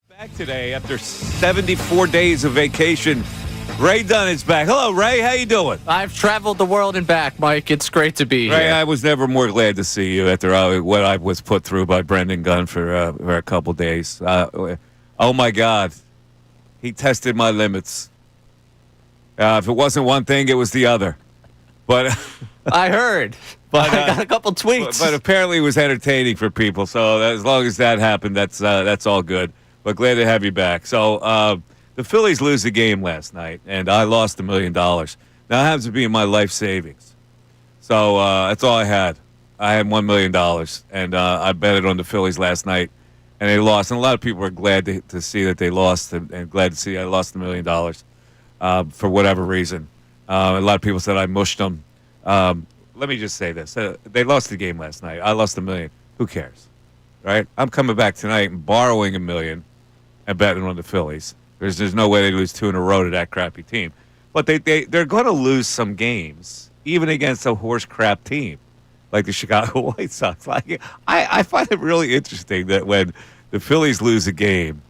Back today after 74 days of vacation. Ray Dunn is back. Hello, Ray. How you doing? I've traveled the world and back, Mike. It's great to be Ray, here. I was never more glad to see you after what I was put through by Brendan Gunn for a couple days. Oh, my God. He tested my limits. If it wasn't one thing, it was the other. But I heard. But I got a couple tweets. But apparently it was entertaining for people. So as long as that happened, that's all good. But glad to have you back. So the Phillies lose the game last night, and I lost $1 million. Now, it happens to be in my life savings. So that's all I had. I had $1 million, and I bet it on the Phillies last night, and they lost. And a lot of people are glad to see that they lost and glad to see I lost $1 million for whatever reason. A lot of people said I mushed them. Let me just say this. They lost the game last night. I lost $1 million. Who cares? Right? I'm coming back tonight and borrowing $1 million and betting on the Phillies. There's no way they lose 2 in a row to that crappy team. But they're going to lose some games, even against a horse crap team like the Chicago White Sox. Like I find it really interesting that when the Phillies lose a game,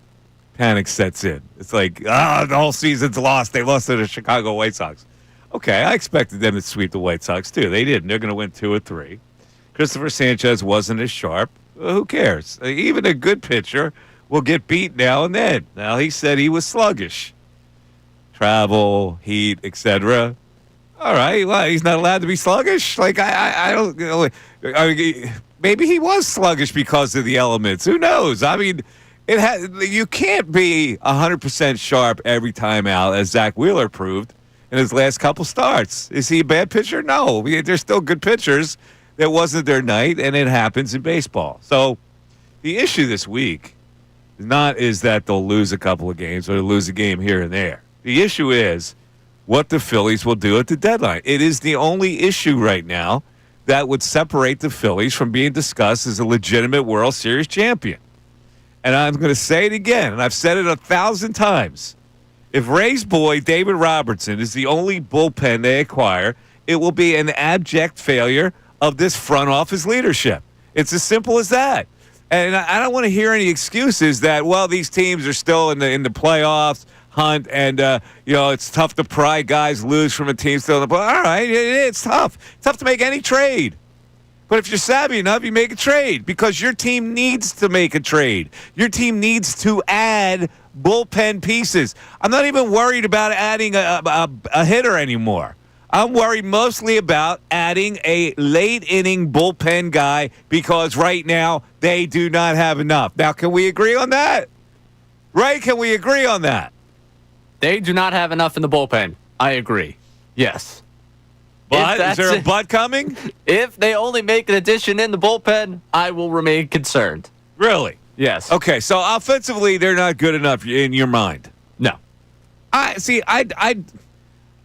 panic sets in. It's like, the whole season's lost. They lost to the Chicago White Sox. Okay, I expected them to sweep the White Sox, too. They didn't. They're going to win 2 or 3. Christopher Sanchez wasn't as sharp. Who cares? Even a good pitcher will get beat now and then. Now, he said he was sluggish. Travel, heat, etc. All right, well, he's not allowed to be sluggish? Like, I don't know. Maybe he was sluggish because of the elements. Who knows? I mean, you can't be 100% sharp every time out, as Zach Wheeler proved in his last couple starts. Is he a bad pitcher? No. They're still good pitchers. That wasn't their night, and it happens in baseball. So the issue this week is that they'll lose a couple of games or lose a game here and there. The issue is what the Phillies will do at the deadline. It is the only issue right now that would separate the Phillies from being discussed as a legitimate World Series champion. And I'm going to say it again, and I've said it 1,000 times. If Ray's boy, David Robertson, is the only bullpen they acquire, it will be an abject failure of this front office leadership. It's as simple as that. And I don't want to hear any excuses that, well, these teams are still in the playoffs hunt, and it's tough to pry guys loose from a team still in the playoffs. All right, it's tough. It's tough to make any trade. But if you're savvy enough, you make a trade because your team needs to make a trade. Your team needs to add bullpen pieces. I'm not even worried about adding a hitter anymore. I'm worried mostly about adding a late-inning bullpen guy because right now they do not have enough. Now, can we agree on that? Ray, can we agree on that? They do not have enough in the bullpen. I agree. Yes. But is there a but coming? If they only make an addition in the bullpen, I will remain concerned. Really? Yes. Okay, so offensively, they're not good enough in your mind. No.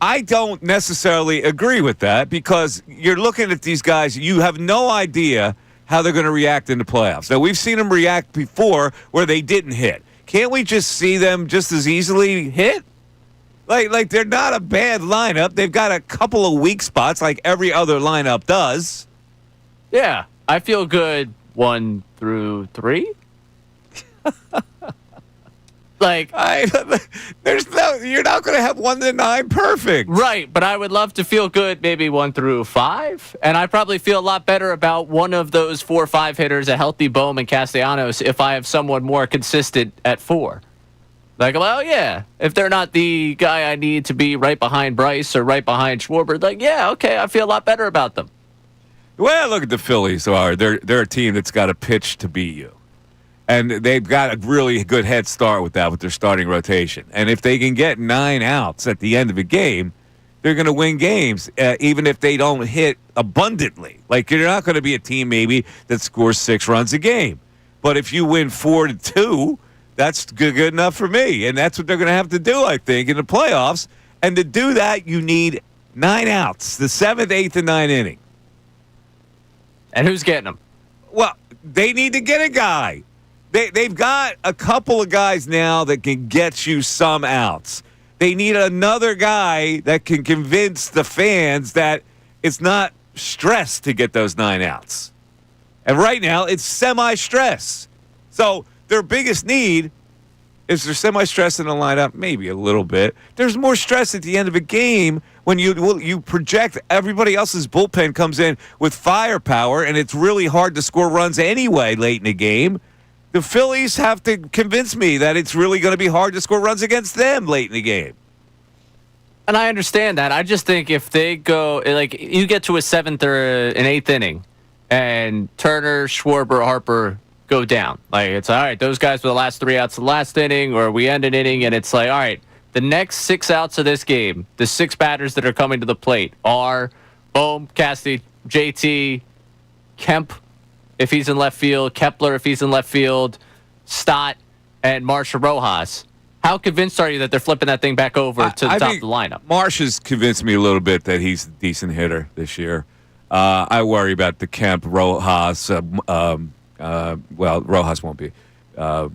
I don't necessarily agree with that because you're looking at these guys, you have no idea how they're going to react in the playoffs. Now, we've seen them react before where they didn't hit. Can't we just see them just as easily hit? Like they're not a bad lineup. They've got a couple of weak spots like every other lineup does. Yeah, I feel good 1 through 3. You're not going to have 1 to 9 perfect. Right, but I would love to feel good maybe 1 through 5, and I probably feel a lot better about one of those 4 or 5 hitters, a healthy Bohm and Castellanos, if I have someone more consistent at 4. Like, well, yeah, if they're not the guy I need to be right behind Bryce or right behind Schwarber, like, yeah, okay, I feel a lot better about them. Well, look at the Phillies. They're a team that's got a pitch to beat you. And they've got a really good head start with that, with their starting rotation. And if they can get 9 outs at the end of a game, they're going to win games, even if they don't hit abundantly. Like, you're not going to be a team maybe that scores 6 runs a game. But if you win 4-2, that's good enough for me. And that's what they're going to have to do, I think, in the playoffs. And to do that, you need 9 outs, the 7th, 8th, and 9th inning. And who's getting them? Well, they need to get a guy. They've got a couple of guys now that can get you some outs. They need another guy that can convince the fans that it's not stress to get those 9 outs. And right now, it's semi-stress. So their biggest need Is there semi-stress in the lineup? Maybe a little bit. There's more stress at the end of a game when you project everybody else's bullpen comes in with firepower, and it's really hard to score runs anyway late in the game. The Phillies have to convince me that it's really going to be hard to score runs against them late in the game. And I understand that. I just think if they go, like, you get to a 7th or an 8th inning, and Turner, Schwarber, Harper go down. Like, it's all right, those guys were the last 3 outs of the last inning, or we end an inning, and it's like, all right, the next 6 outs of this game, the 6 batters that are coming to the plate are Bohm, Cassidy, JT, Kemp, if he's in left field, Kepler, if he's in left field, Stott, and Marsha Rojas. How convinced are you that they're flipping that thing back over to the top of the lineup? Marsh has convinced me a little bit that he's a decent hitter this year. I worry about the Kemp, Rojas. Well, Rojas won't be. JT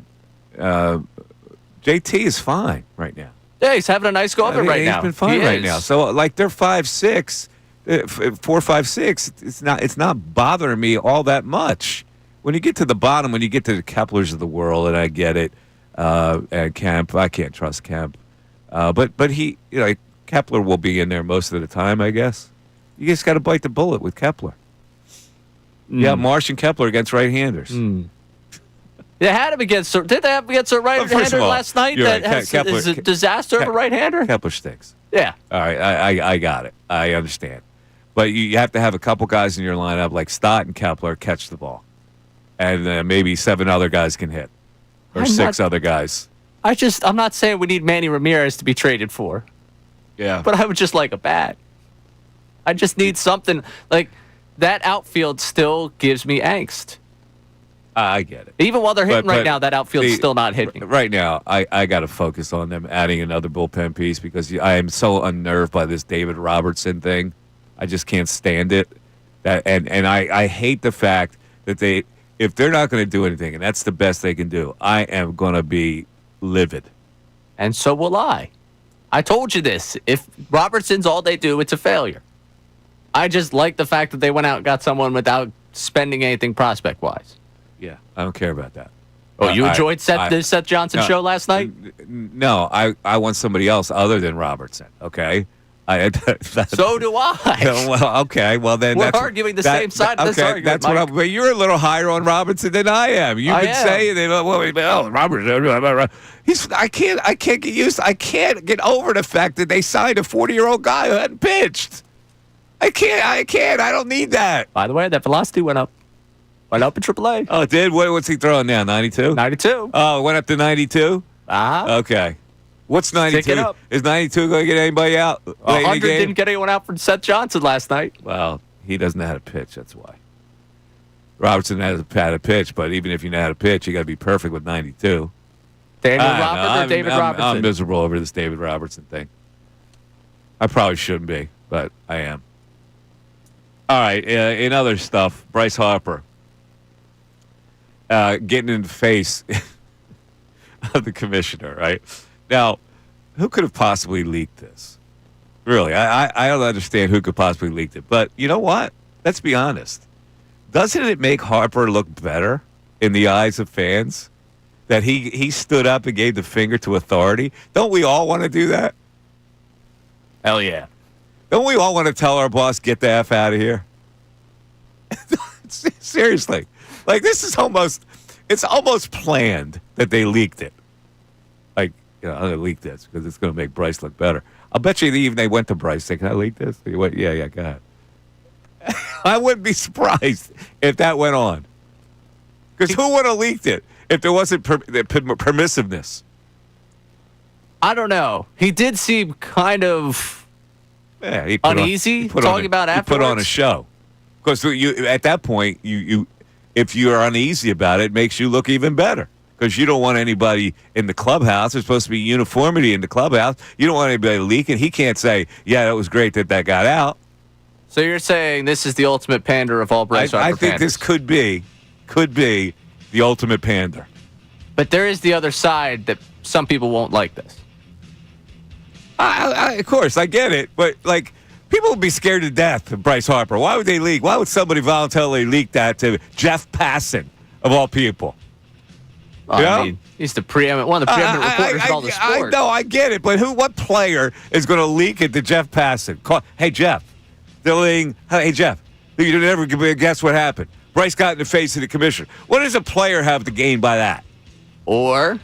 is fine right now. Yeah, he's having a nice go of it right now. He's been fine right now. So, like, they're 5-6, 4-5-6. It's not bothering me all that much. When you get to the bottom, when you get to the Keplers of the world, and I get it, and Kemp, I can't trust Kemp. But he, Kepler will be in there most of the time, I guess. You just got to bite the bullet with Kepler. Yeah, Marsh and Kepler against right-handers. They had him against. Did they have against a right-hander last night that is a disaster of a right-hander? Kepler stinks. Yeah. All right, I got it. I understand. But you have to have a couple guys in your lineup like Stott and Kepler catch the ball, and maybe 7 other guys can hit, or 6 other guys. I'm not saying we need Manny Ramirez to be traded for. Yeah. But I would just like a bat. I just need something like that. Outfield still gives me angst. I get it. Even while they're hitting right now, that outfield's still not hitting. Right now, I got to focus on them adding another bullpen piece because I am so unnerved by this David Robertson thing. I just can't stand it. And I hate the fact that if they're not going to do anything, and that's the best they can do, I am going to be livid. And so will I. I told you this. If Robertson's all they do, it's a failure. I just like the fact that they went out and got someone without spending anything prospect-wise. Yeah, I don't care about that. Oh, you enjoyed the Seth Johnson show last night? No, I want somebody else other than Robertson, okay? So do I. Well, okay. Well, then we're arguing the same side of this argument. That's Mike. But you're a little higher on Robertson than I am. You've been saying that. Robertson. I can't get used. I can't get over the fact that they signed a 40-year-old guy who hadn't pitched. I can't. I don't need that. By the way, that velocity went up. Went up in AAA. Oh, it did? What's he throwing now? 92? 92. Oh, it went up to 92? Uh-huh. Okay. What's 92? Is 92 going to get anybody out? 100 didn't get anyone out from Seth Johnson last night. Well, he doesn't know how to pitch. That's why. Robertson has how to pitch, but even if you know how to pitch, you got to be perfect with 92. Daniel Robert or David Robertson? I'm miserable over this David Robertson thing. I probably shouldn't be, but I am. All right. In other stuff, Bryce Harper getting in the face of the commissioner, right? Now, who could have possibly leaked this? Really, I don't understand who could possibly leak it. But you know what? Let's be honest. Doesn't it make Harper look better in the eyes of fans that he stood up and gave the finger to authority? Don't we all want to do that? Hell yeah. Don't we all want to tell our boss, get the F out of here? Seriously. Like, it's almost planned that they leaked it. Like, I'm going to leak this because it's going to make Bryce look better. I'll bet you even they went to Bryce saying, can I leak this? He went, yeah, go ahead. I wouldn't be surprised if that went on. Because who would have leaked it if there wasn't permissiveness? I don't know. He did seem kind of uneasy talking about afterwards. He put on a show. Because at that point, if you're uneasy about it, it makes you look even better. Because you don't want anybody in the clubhouse. There's supposed to be uniformity in the clubhouse. You don't want anybody leaking. He can't say, yeah, that was great that got out. So you're saying this is the ultimate pander of all Bryce Harper I think panders. This could be the ultimate pander. But there is the other side that some people won't like this. Of course, I get it. But, like, people would be scared to death of Bryce Harper. Why would they leak? Why would somebody voluntarily leak that to Jeff Passan, of all people? I mean, he's the one of the preeminent reporters in all the sport. No, I get it, but what player is going to leak it to Jeff Passan? Hey, Jeff. Hey, Jeff. You never guess what happened. Bryce got in the face of the commissioner. What does a player have to gain by that? Or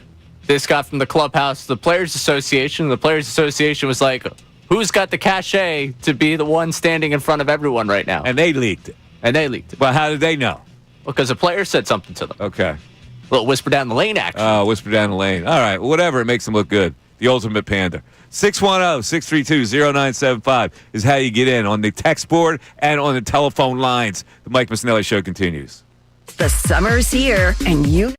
this got from the clubhouse, the Players Association. The Players Association was like, who's got the cachet to be the one standing in front of everyone right now? And they leaked it. Well, how did they know? Because a player said something to them. Okay. A little whisper down the lane action. Oh, whisper down the lane. All right. Whatever. It makes them look good. The ultimate pander. 610-632-0975 is how you get in on the text board and on the telephone lines. The Mike Missanelli Show continues. The summer's here, and you...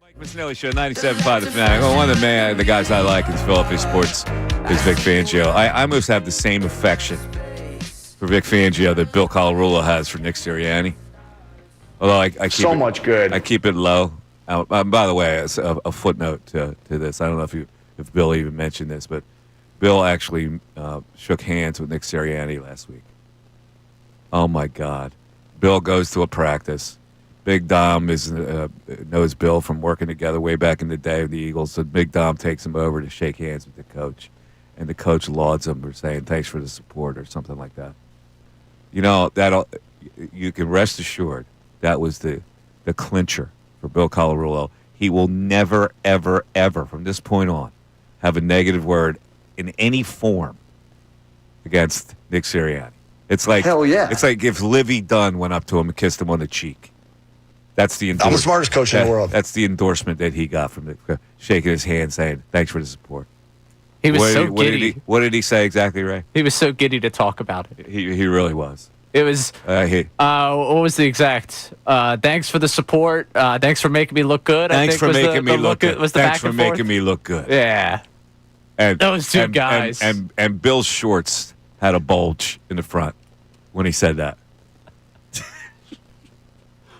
Mike Missanelli Show, 97.5 The Fanatic. Well, one of the guys I like in Philadelphia sports is Vic Fangio. I must have the same affection for Vic Fangio that Bill Colarulo has for Nick Sirianni. Although I keep so much good. I keep it low. By the way, as a footnote to this, I don't know if Bill even mentioned this, but Bill actually shook hands with Nick Sirianni last week. Oh my God! Bill goes to a practice. Big Dom knows Bill from working together way back in the day of the Eagles. So Big Dom takes him over to shake hands with the coach, and the coach lauds him for saying thanks for the support or something like that. You know, you can rest assured that was the clincher for Bill Colarulo. He will never, ever, ever from this point on have a negative word in any form against Nick Sirianni. It's like, hell yeah. It's like if Livy Dunn went up to him and kissed him on the cheek. That's the I'm the smartest coach in the world. That's the endorsement that he got from shaking his hand, saying thanks for the support. He was so giddy. What did he say exactly, Ray? He was so giddy to talk about it. He really was. It was. What was the exact? Thanks for the support. Thanks for making me look good. Thanks for making me look good. Was the Thanks back for and forth? making me look good. Yeah. And those two guys. And Bill Shorts had a bulge in the front when he said that.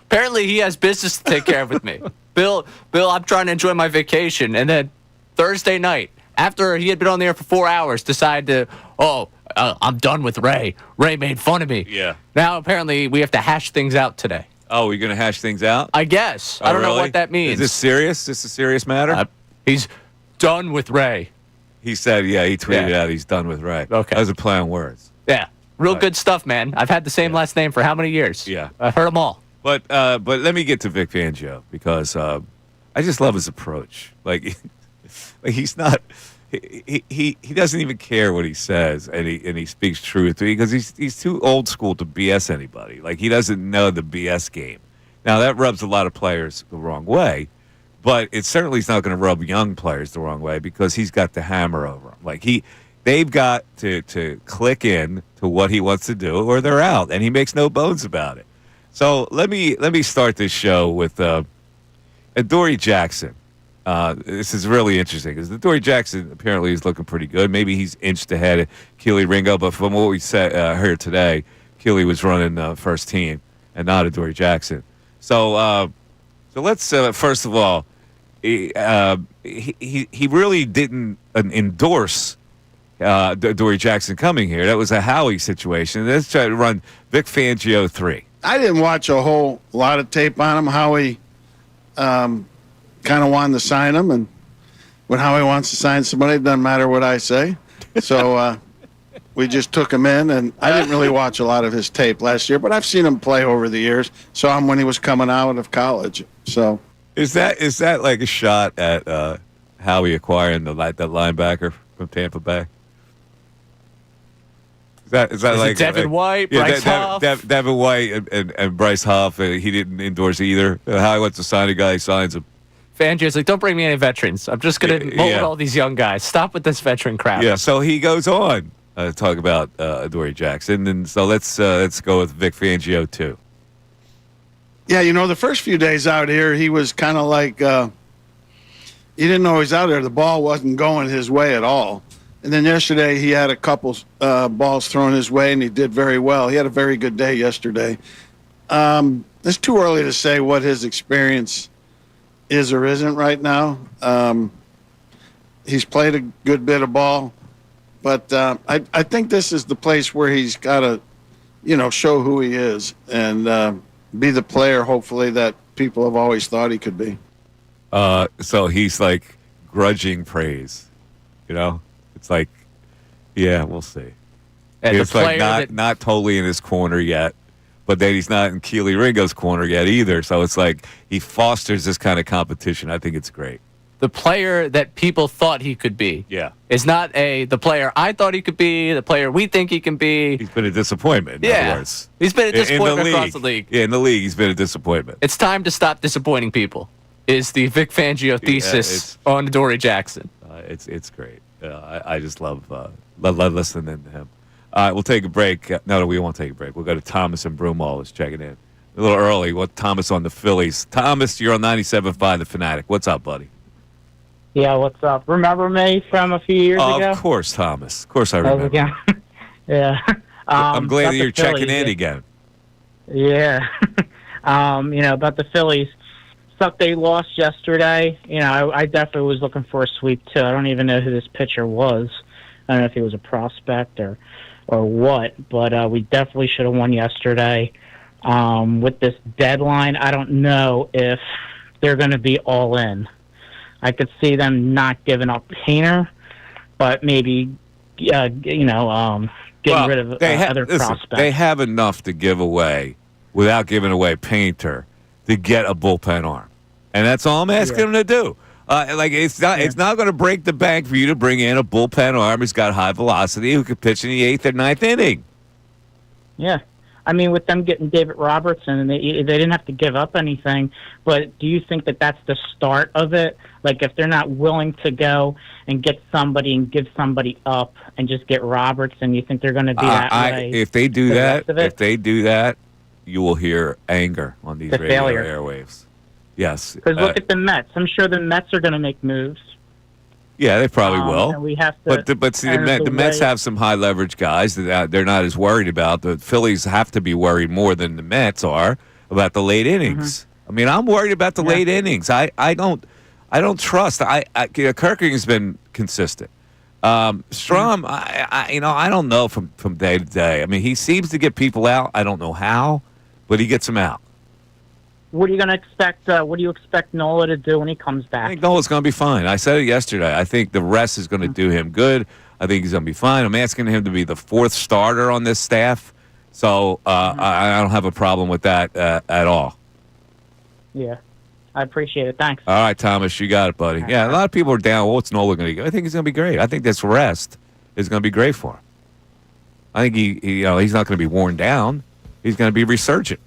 Apparently, he has business to take care of with me. Bill, I'm trying to enjoy my vacation, and then Thursday night, after he had been on the air for 4 hours, decided to, I'm done with Ray. Ray made fun of me. Yeah. Now, apparently, we have to hash things out today. Oh, we're going to hash things out? I guess. I don't know what that means. Is this serious? Is this a serious matter? He's done with Ray. He said, he tweeted out he's done with Ray. Okay. That was a play on words. Yeah. Real good stuff, man. I've had the same last name for how many years? Yeah. I've heard them all. But let me get to Vic Fangio because I just love his approach. Like he's not he doesn't even care what he says, and he speaks truth because he's too old school to BS anybody. Like he doesn't know the BS game. Now that rubs a lot of players the wrong way, but it certainly is not going to rub young players the wrong way because he's got the hammer over them. Like they've got to click in to what he wants to do, or they're out, and he makes no bones about it. So let me start this show with Adoree Jackson. This is really interesting because Adoree Jackson apparently is looking pretty good. Maybe he's inched ahead of Keely Ringo, but from what we heard today, Keely was running first team and not Adoree Jackson. So let's first of all, he really didn't endorse Adoree Jackson coming here. That was a Howie situation. Let's try to run Vic Fangio 3. I didn't watch a whole lot of tape on him. Howie kind of wanted to sign him, and when Howie wants to sign somebody, it doesn't matter what I say. So we just took him in, and I didn't really watch a lot of his tape last year, but I've seen him play over the years. Saw him when he was coming out of college. So is that like a shot at Howie acquiring that linebacker from Tampa Bay? Is that like Devin White, Bryce Huff? Devin White and Bryce Huff. He didn't endorse either. Howie wants to sign a guy, he signs him. Fangio's like, don't bring me any veterans. I'm just going to mold all these young guys. Stop with this veteran crap. Yeah, so he goes on to talk about Adoree Jackson. And so let's go with Vic Fangio, too. Yeah, the first few days out here, he was kind of like he didn't know he was out there. The ball wasn't going his way at all. And then yesterday he had a couple balls thrown his way, and he did very well. He had a very good day yesterday. It's too early to say what his experience is or isn't right now. He's played a good bit of ball, but I think this is the place where he's got to, show who he is and be the player, hopefully, that people have always thought he could be. So he's like grudging praise, It's like, yeah, we'll see. And it's like not totally in his corner yet, but then he's not in Keely Ringo's corner yet either. So it's like he fosters this kind of competition. I think it's great. The player that people thought he could be is not the player I thought he could be, the player we think he can be. He's been a disappointment, in other words. He's been a disappointment across the league. Yeah, in the league, he's been a disappointment. It's time to stop disappointing people, is the Vic Fangio thesis on Adoree Jackson. It's great. I just love listening to him. All right, we'll take a break. No, we won't take a break. We'll go to Thomas and Broomall is checking in. A little early. What Thomas on the Phillies. Thomas, you're on 97.5 The Fanatic. What's up, buddy? Yeah, what's up? Remember me from a few years ago? Of course, Thomas. Of course I remember. Yeah. I'm glad that you're checking in again. Yeah. About the Phillies. Stuff they lost yesterday. I definitely was looking for a sweep, too. I don't even know who this pitcher was. I don't know if he was a prospect or what, but we definitely should have won yesterday. With this deadline, I don't know if they're going to be all in. I could see them not giving up Painter, but maybe, getting rid of other prospects. They have enough to give away without giving away Painter to get a bullpen arm. And that's all I'm asking them to do. It's not going to break the bank for you to bring in a bullpen arm who's got high velocity who can pitch in the 8th or 9th inning. Yeah. I mean, with them getting David Robertson, and they didn't have to give up anything. But do you think that that's the start of it? Like, if they're not willing to go and get somebody and give somebody up and just get Robertson, you think they're going to be that way? If they do the that, rest of it? if they do that, you will hear anger on these The radio failure. airwaves. Yes. Because look at the Mets. I'm sure the Mets are going to make moves. Yeah, they probably will. And we have to. But see, and the Mets way- have some high leverage guys that they're not as worried about. The Phillies have to be worried more than the Mets are about the late innings. I mean, I'm worried about the late innings. I don't trust. Kirking has been consistent. Strom, I don't know from day to day. I mean, he seems to get people out. I don't know how, but he gets them out. What are you going to expect? What do you expect Nola to do when he comes I back? think Nola's going to be fine. I said it yesterday. I think the rest is going to do him good. I think he's going to be fine. I'm asking him to be the fourth starter on this staff, so I don't have a problem with that at all. Yeah, I appreciate it. Thanks. All right, Thomas, you got it, buddy. Yeah, a lot of people are down. Well, what's Nola going to do? I think he's going to be great. I think this rest is going to be great for him. I think he's not going to be worn down. He's going to be resurgent.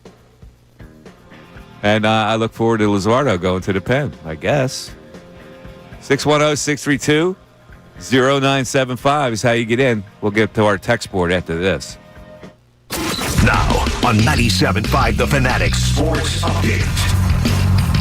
And I look forward to Luzardo going to the pen, I guess. 610-632-0975 is how you get in. We'll get to our text board after this. Now on 97.5 The Fanatic Sports Update.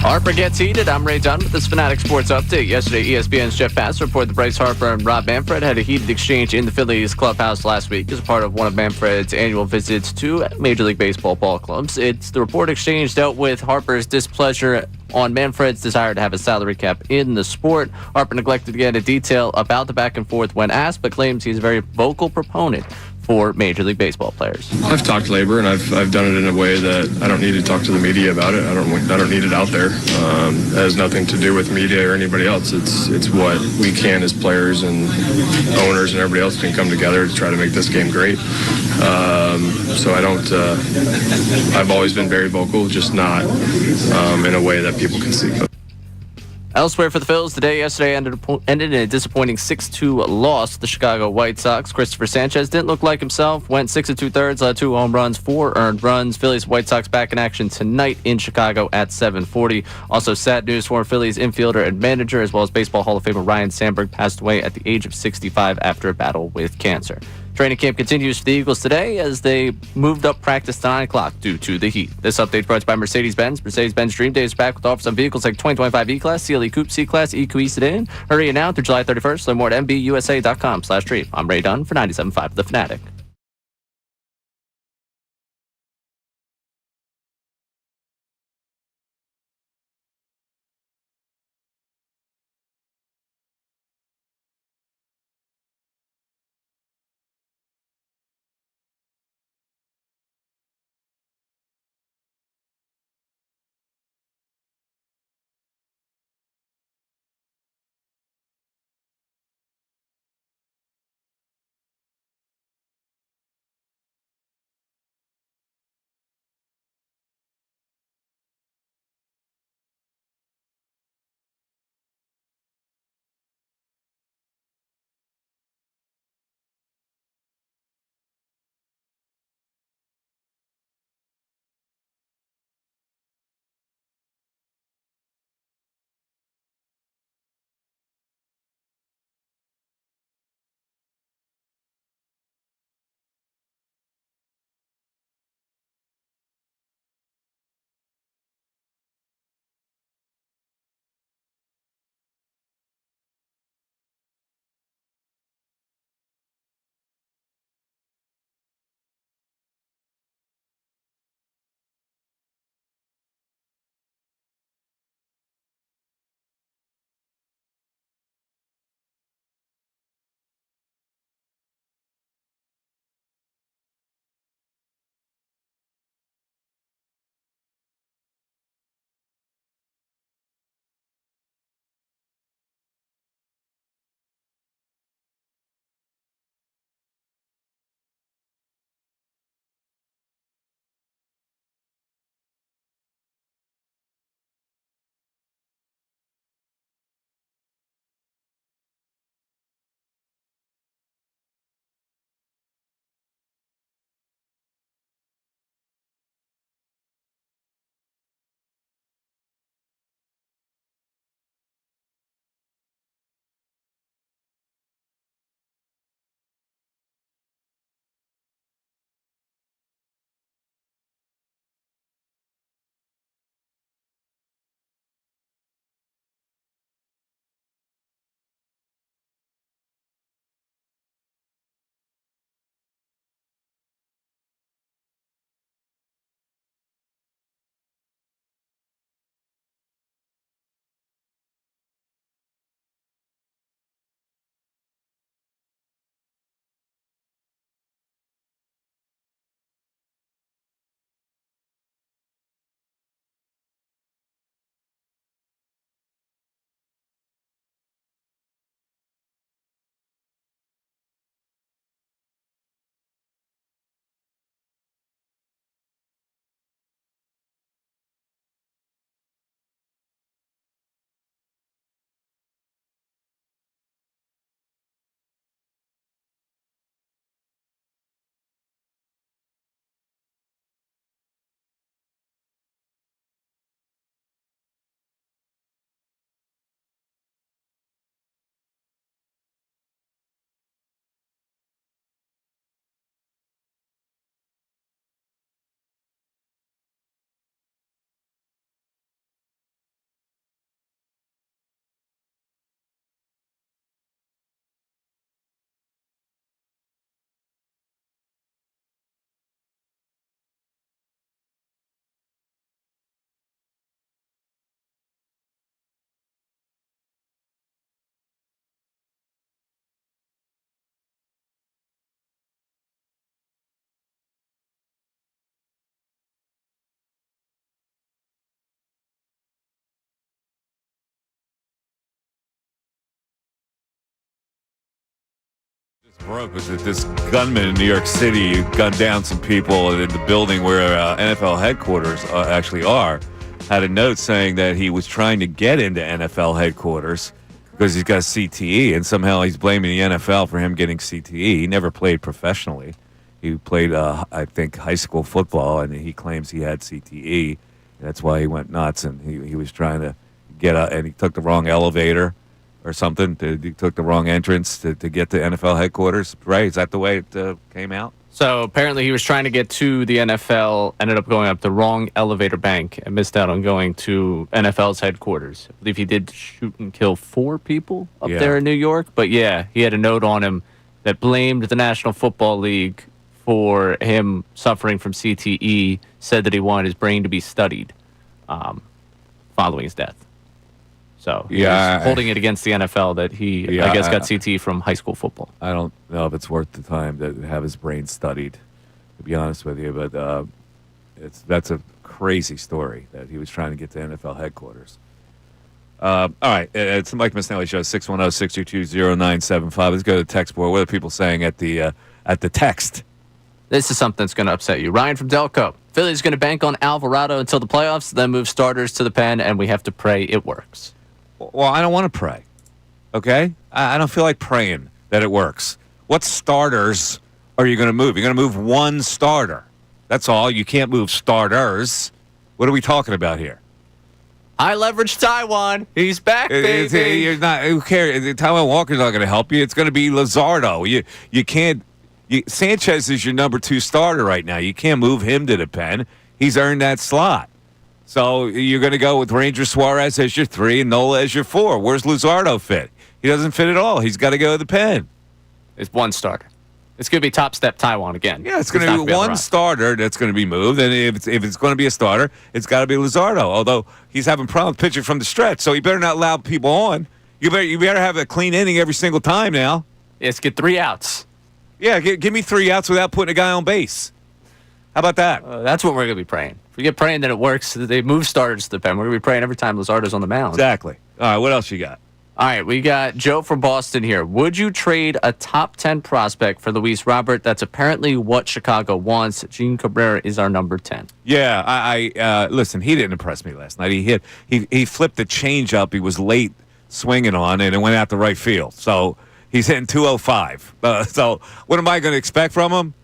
Harper gets heated. I'm Ray Dunn with this Fanatic Sports Update. Yesterday, ESPN's Jeff Bass reported that Bryce Harper and Rob Manfred had a heated exchange in the Phillies clubhouse last week as part of one of Manfred's annual visits to Major League Baseball ball clubs. The report exchange dealt with Harper's displeasure on Manfred's desire to have a salary cap in the sport. Harper neglected to get into detail about the back and forth when asked, but claims he's a very vocal proponent for Major League Baseball players. I've talked labor, and I've done it in a way that I don't need to talk to the media about it. I don't need it out there. It has nothing to do with media or anybody else. It's what we can as players and owners and everybody else can come together to try to make this game great. So I don't. I've always been very vocal, just not in a way that people can see. Elsewhere for the Phils, the day yesterday ended in a disappointing 6-2 loss to the Chicago White Sox. Christopher Sanchez didn't look like himself, went 6 2/3, 2 home runs, 4 earned runs. Phillies White Sox back in action tonight in Chicago at 7:40. Also sad news for Phillies infielder and manager, as well as Baseball Hall of Famer Ryan Sandberg passed away at the age of 65 after a battle with cancer. Training camp continues for the Eagles today as they moved up practice to 9 o'clock due to the heat. This update brought to you by Mercedes-Benz. Mercedes-Benz Dream Day is back with offers on vehicles like 2025 E-Class, CLE Coupe, C-Class, EQE Sedan. Hurry now through July 31st. Learn more at MBUSA.com/dream. I'm Ray Dunn for 97.5 The Fanatic. broke was that this gunman in New York City gunned down some people in the building where NFL headquarters actually are. Had a note saying that he was trying to get into NFL headquarters because he's got CTE, and somehow he's blaming the NFL for him getting CTE. He never played professionally. He played, I think, high school football, and he claims he had CTE. That's why he went nuts, and he was trying to get out, and he took the wrong elevator or something. He took the wrong entrance to get to NFL headquarters, right? Is that the way it came out? So apparently he was trying to get to the NFL, ended up going up the wrong elevator bank, and missed out on going to NFL's headquarters. I believe he did shoot and kill 4 people up there in New York. But yeah, he had a note on him that blamed the National Football League for him suffering from CTE, said that he wanted his brain to be studied following his death. So he was holding it against the NFL that he, I guess, got CTE from high school football. I don't know if it's worth the time to have his brain studied, to be honest with you, but that's a crazy story that he was trying to get to NFL headquarters. All right, it's the Mike Missanelli Show, 610-622-0975. Let's go to the text board. What are people saying at the text? This is something that's going to upset you. Ryan from Delco. Philly's going to bank on Alvarado until the playoffs, then move starters to the pen, and we have to pray it works. Well, I don't want to pray, okay? I don't feel like praying that it works. What starters are you going to move? You're going to move one starter. That's all. You can't move starters. What are we talking about here? High leverage Taiwan. He's back, baby. You're not, who cares? Taiwan Walker's not going to help you. It's going to be Luzardo. You can't. Sanchez is your number 2 starter right now. You can't move him to the pen. He's earned that slot. So you're going to go with Ranger Suarez as your 3 and Nola as your 4. Where's Luzardo fit? He doesn't fit at all. He's got to go to the pen. It's one starter. It's going to be top step Taiwan again. Yeah, it's going to be one starter that's going to be moved. And if it's going to be a starter, it's got to be Luzardo. Although he's having problems pitching from the stretch, so you better not allow people on. You better have a clean inning every single time now. Let's get 3 outs. Yeah, give me 3 outs without putting a guy on base. How about that? That's what we're going to be praying. If we get praying that it works, that they move starters to the pen, we're going to be praying every time Luzardo's on the mound. Exactly. All right, what else you got? All right, we got Joe from Boston here. Would you trade a top 10 prospect for Luis Robert? That's apparently what Chicago wants. Gene Cabrera is our number 10. Yeah, I listen, he didn't impress me last night. He flipped the changeup he was late swinging on, and it went out to right field. So he's hitting 205. So what am I going to expect from him?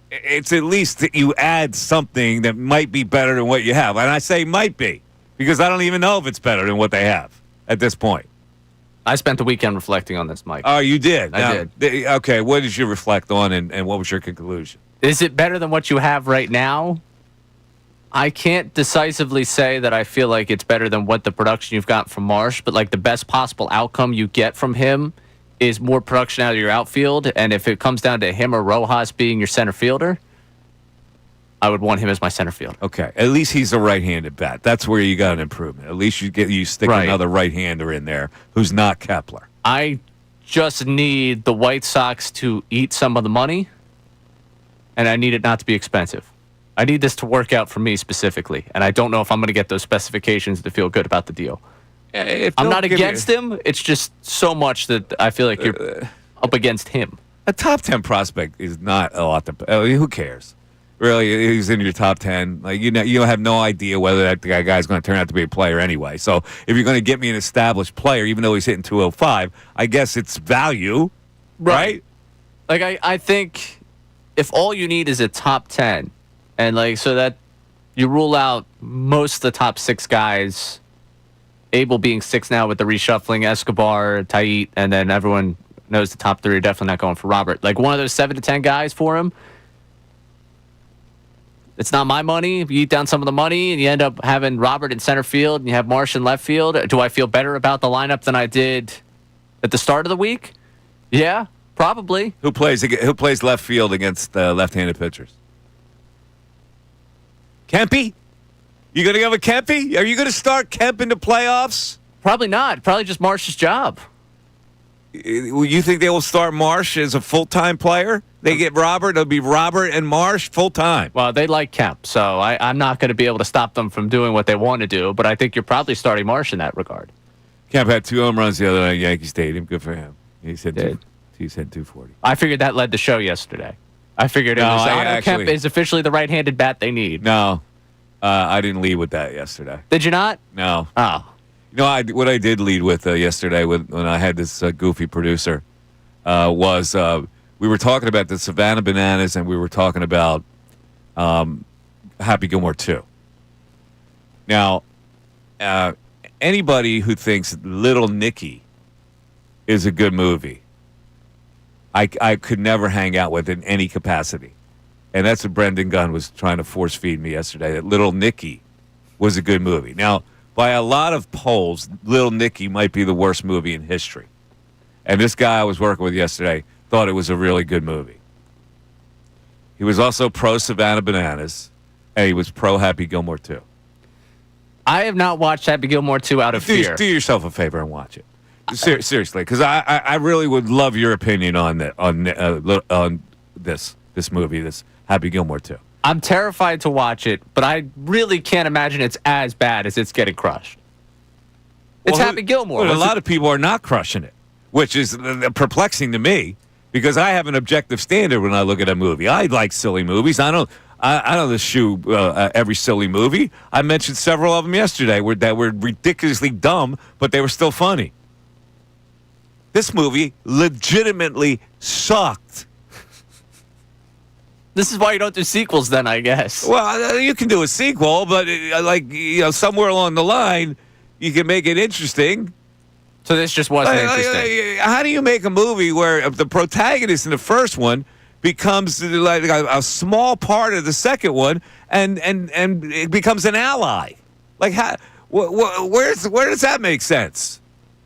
It's at least that you add something that might be better than what you have. And I say might be because I don't even know if it's better than what they have at this point. I spent the weekend reflecting on this, Mike. Oh, you did? I did. Okay, what did you reflect on, and what was your conclusion? Is it better than what you have right now? I can't decisively say that I feel like it's better than what the production you've got from Marsh, but like the best possible outcome you get from him is more production out of your outfield, and if it comes down to him or Rojas being your center fielder, I would want him as my center fielder. Okay, at least he's a right-handed bat. That's where you got an improvement. At least you stick another right-hander in there who's not Kepler. I just need the White Sox to eat some of the money, and I need it not to be expensive. I need this to work out for me specifically, and I don't know if I'm going to get those specifications to feel good about the deal. I'm not against him. It's just so much that I feel like you're up against him. A top 10 prospect is not a lot to. Who cares? Really, he's in your top 10. Like you have no idea whether that guy's going to turn out to be a player anyway. So if you're going to get me an established player, even though he's hitting 205, I guess it's value, right? Like I think if all you need is a top 10, and like so that you rule out most of the top 6 guys. Abel being 6 now with the reshuffling, Escobar, Tait, and then everyone knows the top 3 are definitely not going for Robert. Like one of those 7 to 10 guys for him. It's not my money. If you eat down some of the money and you end up having Robert in center field and you have Marsh in left field, do I feel better about the lineup than I did at the start of the week? Yeah, probably. Who plays left field against left-handed pitchers? Kempe? You going to go with Kempe? Are you going to start Kemp in the playoffs? Probably not. Probably just Marsh's job. You think they will start Marsh as a full-time player? They get Robert, it'll be Robert and Marsh full-time. Well, they like Kemp, so I'm not going to be able to stop them from doing what they want to do, but I think you're probably starting Marsh in that regard. Kemp had 2 home runs the other night at Yankee Stadium. Good for him. He said He's hitting 240. I figured that led the show yesterday. I figured Kemp is officially the right-handed bat they need. No, I didn't lead with that yesterday. Did you not? No. Oh. What I did lead with yesterday when I had this goofy producer was we were talking about the Savannah Bananas and we were talking about Happy Gilmore 2. Now, anybody who thinks Little Nicky is a good movie, I could never hang out with in any capacity. And that's what Brendan Gunn was trying to force feed me yesterday, that Little Nicky was a good movie. Now, by a lot of polls, Little Nicky might be the worst movie in history. And this guy I was working with yesterday thought it was a really good movie. He was also pro Savannah Bananas, and he was pro Happy Gilmore 2. I have not watched Happy Gilmore 2 out of fear. Do yourself a favor and watch it. Seriously, because I really would love your opinion on this movie, this Happy Gilmore 2. I'm terrified to watch it, but I really can't imagine it's as bad as it's getting crushed. It's Happy Gilmore. Well, a lot of people are not crushing it, which is perplexing to me because I have an objective standard when I look at a movie. I like silly movies. I don't eschew every silly movie. I mentioned several of them yesterday that were ridiculously dumb, but they were still funny. This movie legitimately sucked. This is why you don't do sequels then, I guess. Well, you can do a sequel, but somewhere along the line, you can make it interesting. So this just wasn't interesting. How do you make a movie where the protagonist in the first one becomes like a small part of the second one and it becomes an ally? Like, where does that make sense?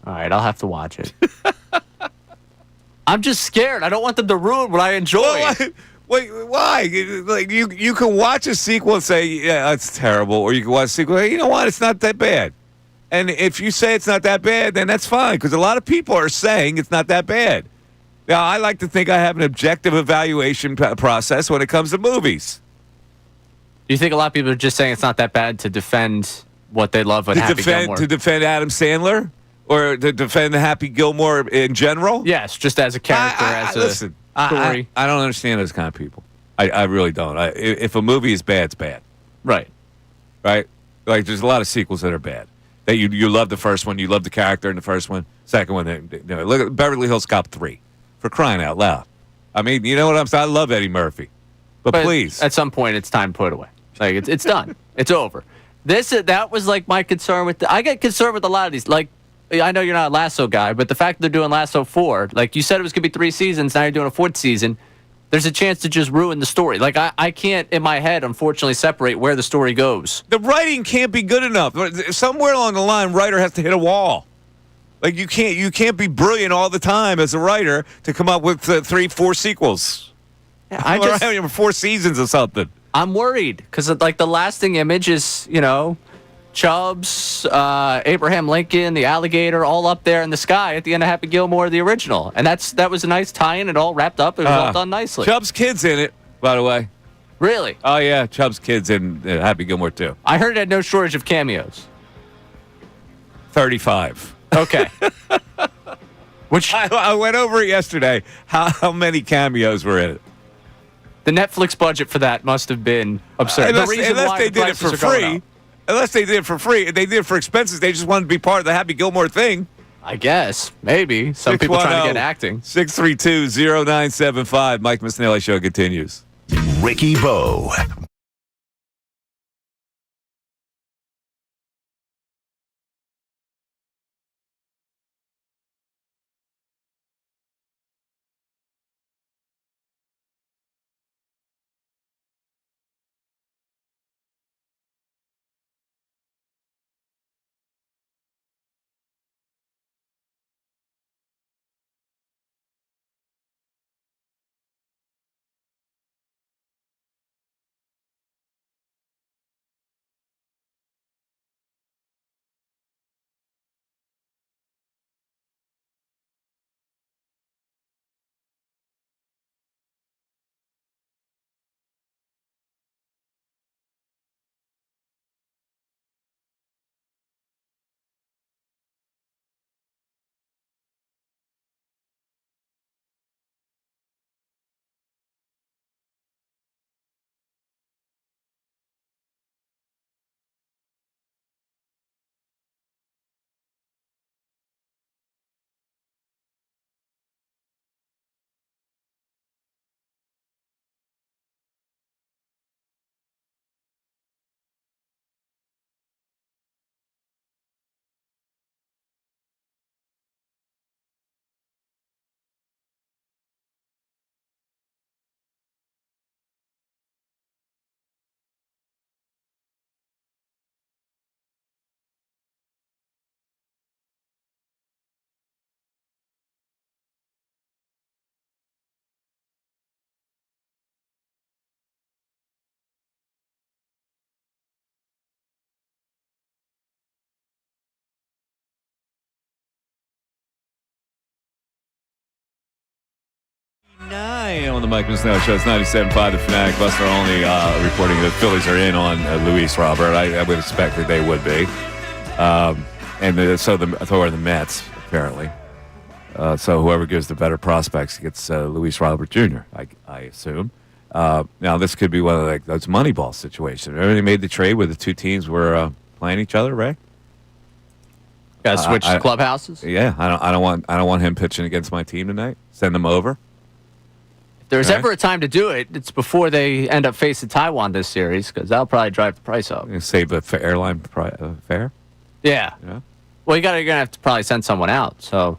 All right, I'll have to watch it. I'm just scared. I don't want them to ruin what I enjoy. Wait, why? Like you can watch a sequel and say, yeah, that's terrible, or you can watch a sequel and say, you know what, it's not that bad. And if you say it's not that bad, then that's fine, because a lot of people are saying it's not that bad. Now, I like to think I have an objective evaluation process when it comes to movies. Do you think a lot of people are just saying it's not that bad to defend what they love with Happy Gilmore? To defend Adam Sandler? Or to defend Happy Gilmore in general? Yes, just as a character, listen, story. I don't understand those kind of people. I really don't. If a movie is bad, it's bad. Right. Like, there's a lot of sequels that are bad. That you love the first one, you love the character in the first one. Second one, look at Beverly Hills Cop 3. For crying out loud. I mean, you know what I'm saying? I love Eddie Murphy. But please. At some point, it's time to put it away. Like, it's done. It's over. That was, like, my concern with I get concerned with a lot of these. Like, I know you're not a Lasso guy, but the fact that they're doing Lasso 4, like you said it was going to be 3 seasons, now you're doing a 4th season, there's a chance to just ruin the story. Like, I can't, in my head, unfortunately, separate where the story goes. The writing can't be good enough. Somewhere along the line, writer has to hit a wall. Like, you can't be brilliant all the time as a writer to come up with 3-4 sequels. Yeah, 4 seasons of something. I'm worried, because, like, the lasting image is, Chubbs, Abraham Lincoln, the alligator, all up there in the sky at the end of Happy Gilmore, the original. And that was a nice tie-in. It all wrapped up. It was all done nicely. Chubbs' kid's in it, by the way. Really? Oh, yeah. Chubbs' kid's in Happy Gilmore, too. I heard it had no shortage of cameos. 35. Okay. Which I went over it yesterday, how many cameos were in it. The Netflix budget for that must have been absurd. Unless they did it for free. Unless they did it for free. If they did it for expenses, they just wanted to be part of the Happy Gilmore thing. I guess. Maybe. Some people trying to get acting. 632-0975. Mike Missanelli Show continues. Ricky Bo. on the Mike Missanelli Show. It's 97.5 The Fanatic. Buster only reporting that the Phillies are in on Luis Robert. I would expect that they would be. So are the Mets, apparently. So whoever gives the better prospects gets Luis Robert Jr., I assume. Now, this could be one of those Moneyball situations. Remember they made the trade where the two teams were playing each other, right? Got to switch clubhouses? Yeah, I don't want him pitching against my team tonight. Send him over. If there's ever a time to do it, it's before they end up facing Taiwan this series, because that'll probably drive the price up. Save the airline fare? Yeah. Well, you're going to have to probably send someone out. So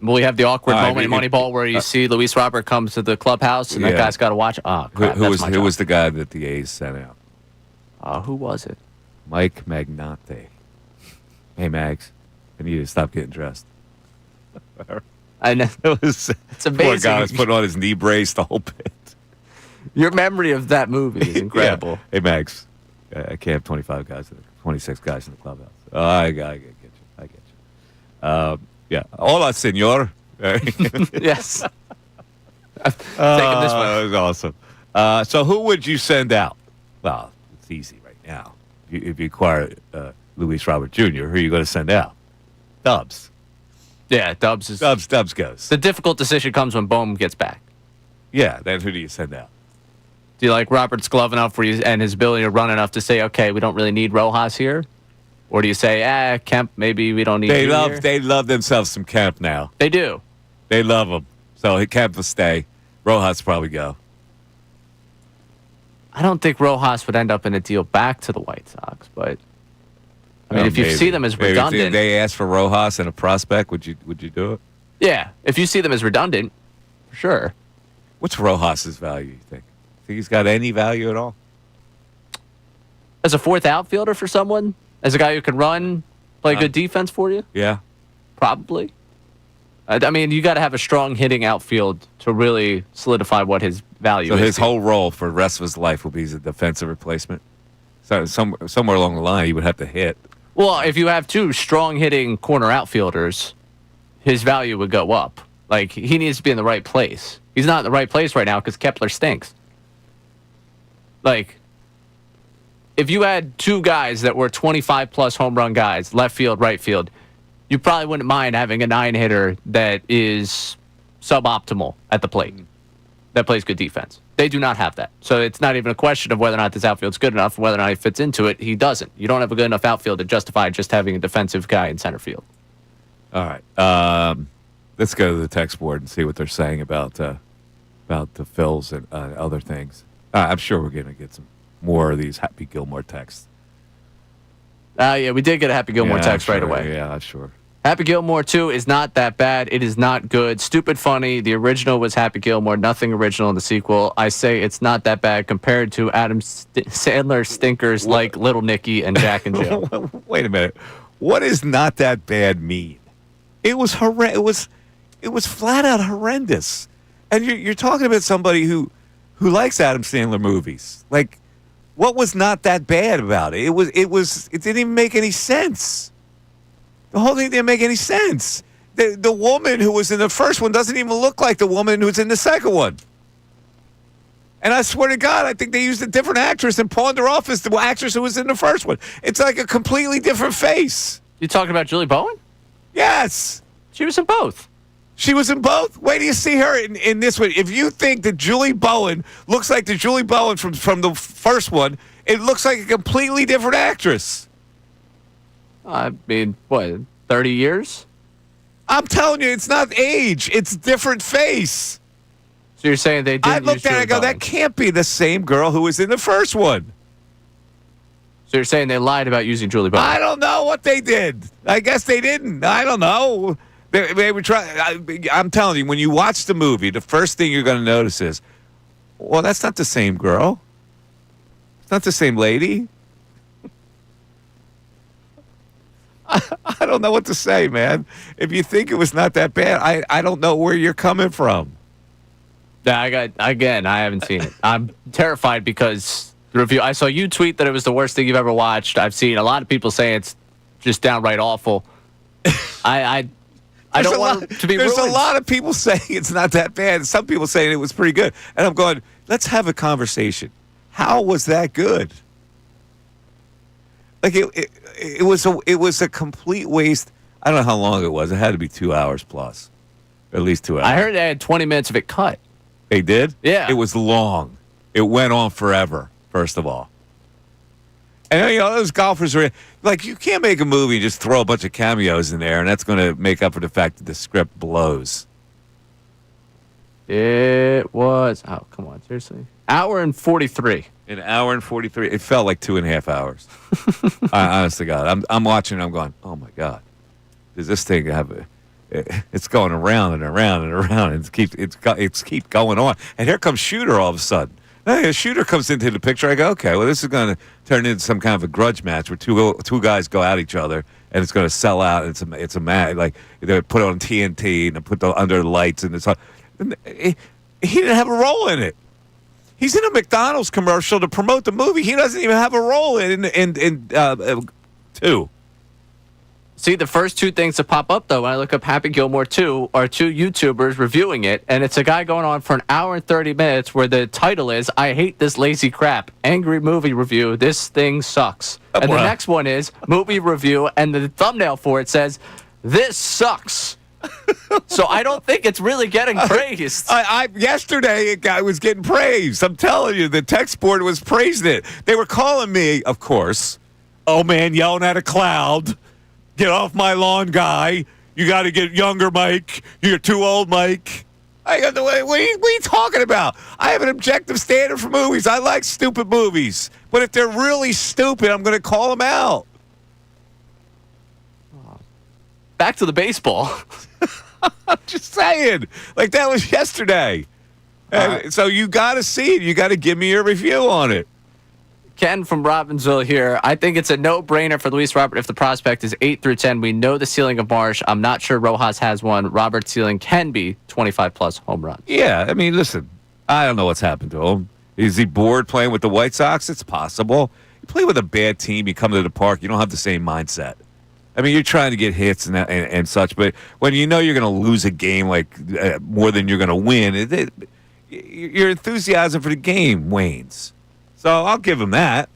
will you have the awkward moment in Moneyball where you see Luis Robert comes to the clubhouse and that guy's got to watch? Oh, crap, who was the guy that the A's sent out? Who was it? Mike Magnate. Hey, Mags. I need you to stop getting dressed. I know. It's amazing. Poor guy was putting on his knee brace the whole bit. Your memory of that movie is incredible. Yeah. Hey, Mags. I can't have 26 guys in the clubhouse. Oh, I get you. Yeah. Hola, senor. Yes. Take him this way. That was awesome. So who would you send out? Well, it's easy right now. If you acquire Luis Robert Jr., who are you going to send out? Dubs. Yeah, Dubs is... Dubs goes. The difficult decision comes when Bohm gets back. Yeah, then who do you send out? Do you like Robert's glove enough and his ability to run enough to say, okay, we don't really need Rojas here? Or do you say, Kemp, maybe we don't need you here? They love themselves some Kemp now. They do. They love him. So Kemp will stay. Rojas probably go. I don't think Rojas would end up in a deal back to the White Sox, but... I mean, if you see them as redundant... If they ask for Rojas and a prospect, would you do it? Yeah. If you see them as redundant, for sure. What's Rojas's value, you think? Think he's got any value at all? As a fourth outfielder for someone? As a guy who can run, play good defense for you? Yeah. Probably. I mean, you got to have a strong hitting outfield to really solidify what his value is. So his whole role for the rest of his life will be as a defensive replacement? So somewhere along the line, he would have to hit. Well, if you have two strong hitting corner outfielders, his value would go up. Like, he needs to be in the right place. He's not in the right place right now because Kepler stinks. Like, if you had two guys that were 25-plus home run guys, left field, right field, you probably wouldn't mind having a 9-hitter that is suboptimal at the plate, that plays good defense. They do not have that. So it's not even a question of whether or not this outfield's good enough, whether or not he fits into it. He doesn't. You don't have a good enough outfield to justify just having a defensive guy in center field. All right. Let's go to the text board and see what they're saying about the Phils and other things. I'm sure we're going to get some more of these Happy Gilmore texts. Yeah, we did get a Happy Gilmore text right away. Yeah, I'm sure. Happy Gilmore 2 is not that bad. It is not good. Stupid funny. The original was Happy Gilmore. Nothing original in the sequel. I say it's not that bad compared to Adam Sandler stinkers like Little Nicky and Jack and Jill. Wait a minute. What does not that bad mean? It was horrendous. It was flat out horrendous. And you're talking about somebody who likes Adam Sandler movies. Like, what was not that bad about it? It didn't even make any sense. The whole thing didn't make any sense. The woman who was in the first one doesn't even look like the woman who's in the second one. And I swear to God, I think they used a different actress and pawned her off as the actress who was in the first one. It's like a completely different face. You talking about Julie Bowen? Yes. She was in both. She was in both? Wait till you see her in this one. If you think that Julie Bowen looks like the Julie Bowen from the first one, it looks like a completely different actress. I mean, what, 30 years? I'm telling you, it's not age. It's different face. So you're saying they didn't I looked at it and I go, that can't be the same girl who was in the first one. So you're saying they lied about using Julie Bowen? I don't know what they did. I guess they didn't. I don't know. They were trying. I'm telling you, when you watch the movie, the first thing you're going to notice is, well, that's not the same girl. It's not the same lady. I don't know what to say, man. If you think it was not that bad, I don't know where you're coming from. Yeah, I haven't seen it. I'm terrified because the review. I saw you tweet that it was the worst thing you've ever watched. I've seen a lot of people say it's just downright awful. I I don't want it to be There's ruined. a lot of people saying it's not that bad. Some people saying it was pretty good. And I'm going, let's have a conversation. How was that good? Like it was a complete waste. I don't know how long it was. It had to be 2 hours plus. At least 2 hours. I heard they had 20 minutes of it cut. They did? Yeah. It was long. It went on forever, first of all. And, those golfers are like, you can't make a movie and just throw a bunch of cameos in there, and that's going to make up for the fact that the script blows. It was, come on, seriously. Hour and 43. An hour and 43. It felt like 2.5 hours. Honest to God. I'm watching and I'm going, oh, my God. Does this thing have it's going around and around and around, and it's keep going on. And here comes Shooter all of a sudden. Hey, a Shooter comes into the picture. I go, okay, well, this is going to turn into some kind of a grudge match where two guys go at each other, and it's going to sell out. It's a match. Like, they put it on TNT and they put under the lights, and it's he didn't have a role in it. He's in a McDonald's commercial to promote the movie. He doesn't even have a role in two. See, the first two things that pop up, though, when I look up Happy Gilmore 2, are two YouTubers reviewing it, and it's a guy going on for an hour and 30 minutes where the title is, I hate this lazy crap, angry movie review, this thing sucks. And the next one is movie review, and the thumbnail for it says, this sucks. So I don't think it's really getting praised. Yesterday, it was getting praised. I'm telling you, the text board was praising it. They were calling me, of course, oh, man, yelling at a cloud. Get off my lawn, guy. You got to get younger, Mike. You're too old, Mike. What are you talking about? I have an objective standard for movies. I like stupid movies. But if they're really stupid, I'm going to call them out. Back to the baseball. I'm just saying. Like, that was yesterday. So you got to see it. You got to give me your review on it. Ken from Robbinsville here. I think it's a no-brainer for Luis Robert if the prospect is 8 through 10. We know the ceiling of Marsh. I'm not sure Rojas has one. Robert's ceiling can be 25-plus home runs. Yeah, I mean, listen, I don't know what's happened to him. Is he bored playing with the White Sox? It's possible. You play with a bad team, you come to the park, you don't have the same mindset. I mean, you're trying to get hits and such, but when you know you're going to lose a game like more than you're going to win, your enthusiasm for the game wanes. So I'll give him that.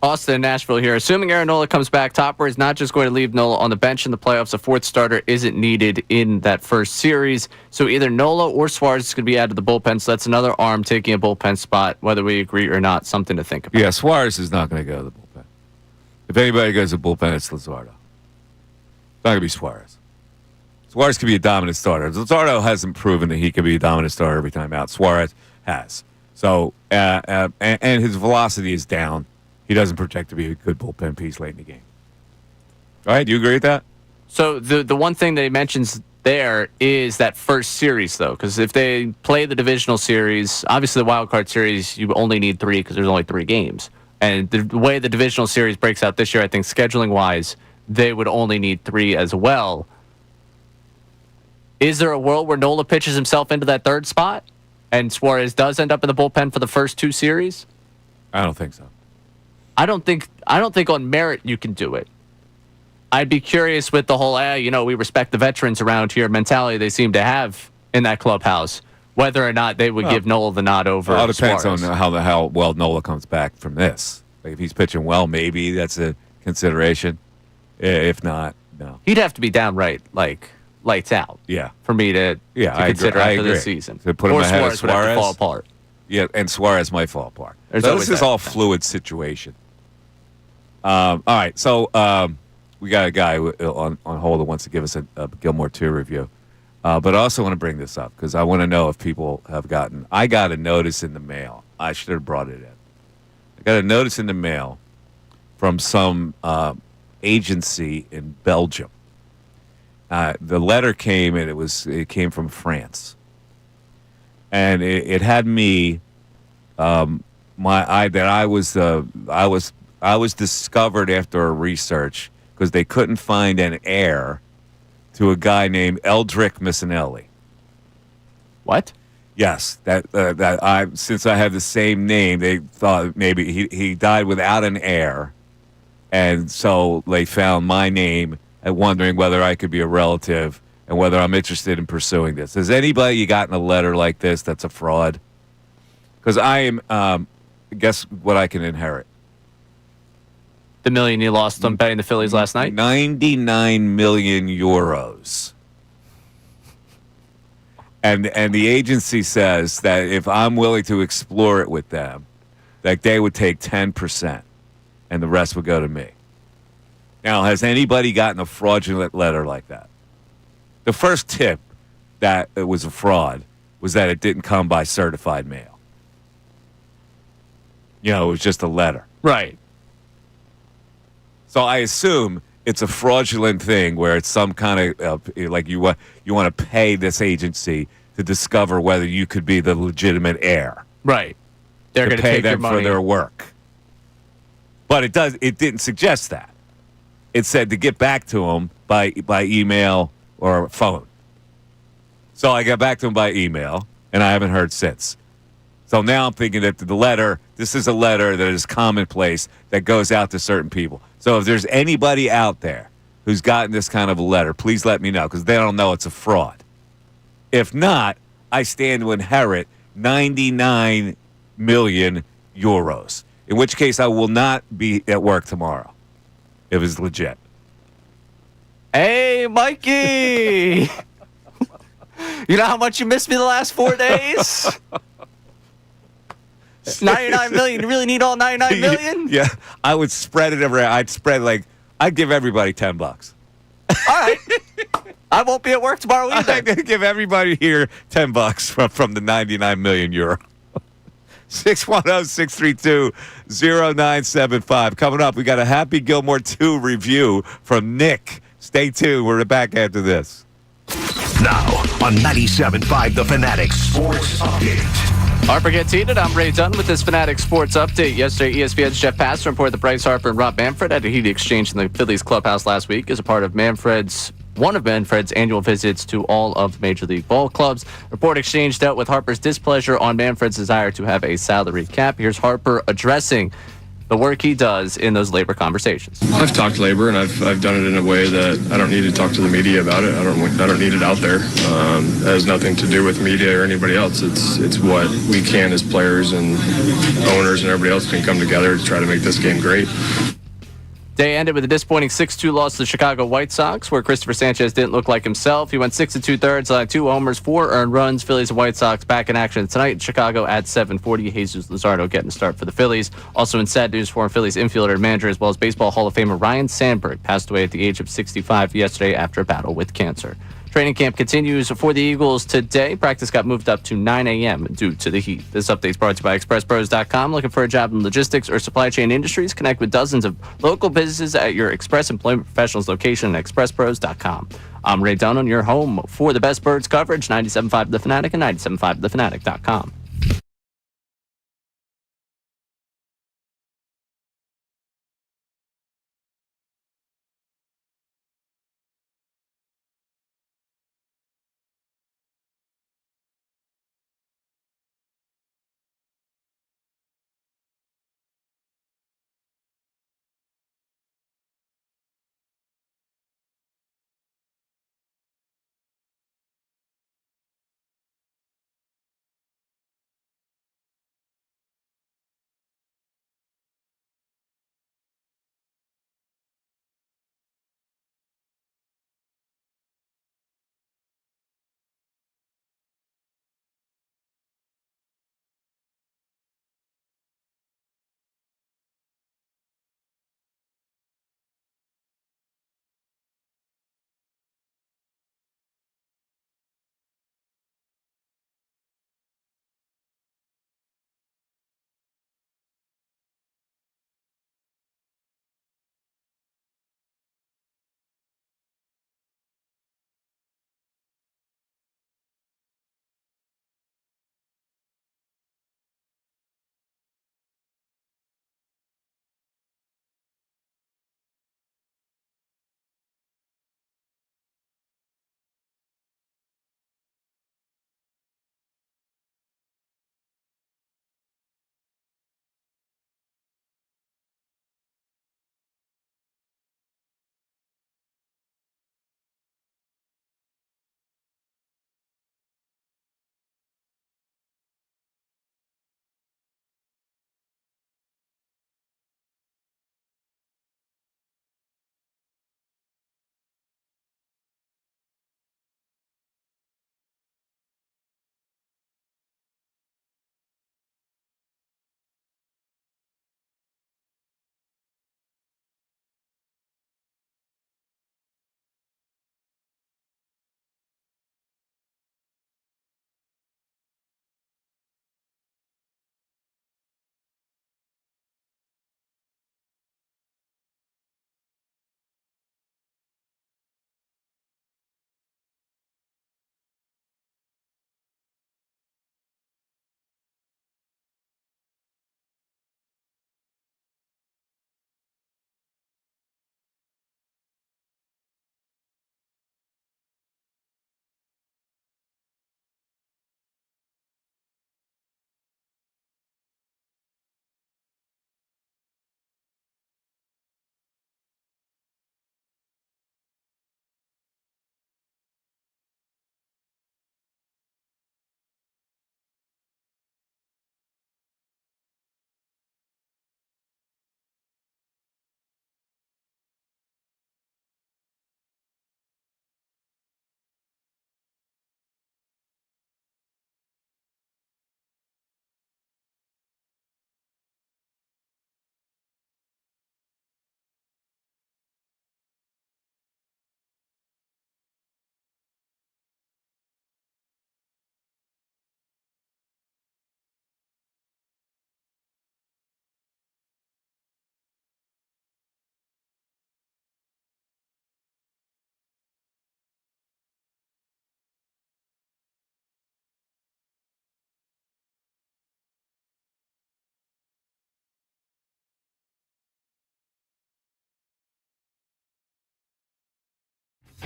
Austin, Nashville here. Assuming Aaron Nola comes back, Topper is not just going to leave Nola on the bench in the playoffs. A fourth starter isn't needed in that first series. So either Nola or Suarez is going to be out of the bullpen. So that's another arm taking a bullpen spot, whether we agree or not. Something to think about. Yeah, Suarez is not going to go to the bullpen. If anybody goes to the bullpen, it's Luzardo. It's not going to be Suarez. Suarez could be a dominant starter. Luzardo hasn't proven that he can be a dominant starter every time out. Suarez has. So, and his velocity is down. He doesn't project to be a good bullpen piece late in the game. All right, do you agree with that? So the one thing that he mentions there is that first series, though, because if they play the divisional series, obviously the wild card series, you only need 3 because there's only 3 games. And the way the divisional series breaks out this year, I think scheduling-wise, they would only need 3 as well. Is there a world where Nola pitches himself into that third spot? And Suarez does end up in the bullpen for the first 2 series? I don't think so. I don't think on merit you can do it. I'd be curious with the whole, we respect the veterans around here mentality they seem to have in that clubhouse, whether or not they would give Nola the nod over It all depends Suarez. on how well Nola comes back from this. Like if he's pitching well, maybe that's a consideration. If not, no. He'd have to be downright, lights out. Yeah. For me to consider I after agree. this season. To put him or ahead of Suarez would have to fall Suarez? apart. Yeah, and Suarez might fall apart. There's So always this is that. all fluid situation. All right, so we got a guy on hold that wants to give us a Gilmore 2 review. But I also want to bring this up because I want to know if people have gotten... I got a notice in the mail. I should have brought it in. I got a notice in the mail from some agency in Belgium. The letter came, and it came from France. And it had me... I was discovered after a research because they couldn't find an heir to a guy named Eldrick Missanelli. What? Yes, since I have the same name, they thought maybe he died without an heir, and so they found my name and wondering whether I could be a relative, and whether I'm interested in pursuing this. Has anybody gotten a letter like this that's a fraud? Because I am, guess what I can inherit? The million you lost on betting the Phillies last night? 99 million euros. And the agency says that if I'm willing to explore it with them, that they would take 10% and the rest would go to me. Now, has anybody gotten a fraudulent letter like that? The first tip that it was a fraud was that it didn't come by certified mail. It was just a letter. Right. So I assume it's a fraudulent thing where it's some kind of like you want to pay this agency to discover whether you could be the legitimate heir. Right. They're going to pay take them your money for their work. But it didn't suggest that. It said to get back to them by email or phone. So I got back to them by email, and I haven't heard since. So now I'm thinking that this is a letter that is commonplace that goes out to certain people. So if there's anybody out there who's gotten this kind of a letter, please let me know, because they don't know it's a fraud. If not, I stand to inherit 99 million euros, in which case I will not be at work tomorrow if it's legit. Hey, Mikey! You know how much you missed me the last 4 days? 99 million. You really need all 99 million? Yeah, I would spread it around. I'd give everybody $10. All right. I won't be at work tomorrow either. I'd give everybody here $10 from the 99 million euro. 610-632-0975. Coming up, we got a Happy Gilmore 2 review from Nick. Stay tuned. We're back after this. Now on 97.5 The Fanatic Sports Update. Harper gets heated. I'm Ray Dunn with this Fanatic Sports Update. Yesterday, ESPN's Jeff Pastor reported that Bryce Harper and Rob Manfred had a heated exchange in the Phillies clubhouse last week as a part of one of Manfred's annual visits to all of the Major League ball clubs. Report exchange dealt with Harper's displeasure on Manfred's desire to have a salary cap. Here's Harper addressing the work he does in those labor conversations. I've talked labor, and I've done it in a way that I don't need to talk to the media about it. I don't need it out there. It has nothing to do with media or anybody else. It's what we can as players and owners and everybody else can come together to try to make this game great. Day ended with a disappointing 6-2 loss to the Chicago White Sox, where Christopher Sanchez didn't look like himself. He went 6 2/3, allowed 2 homers, 4 earned runs. Phillies and White Sox back in action tonight. Chicago at 7:40. Jesus Luzardo getting a start for the Phillies. Also in sad news, former Phillies infielder and manager, as well as Baseball Hall of Famer Ryne Sandberg, passed away at the age of 65 yesterday after a battle with cancer. Training camp continues for the Eagles today. Practice got moved up to 9 a.m. due to the heat. This update is brought to you by ExpressPros.com. Looking for a job in logistics or supply chain industries? Connect with dozens of local businesses at your Express Employment Professionals location at ExpressPros.com. I'm Ray Dunn, your home for the best birds coverage, 97.5 The Fanatic and 97.5thefanatic.com.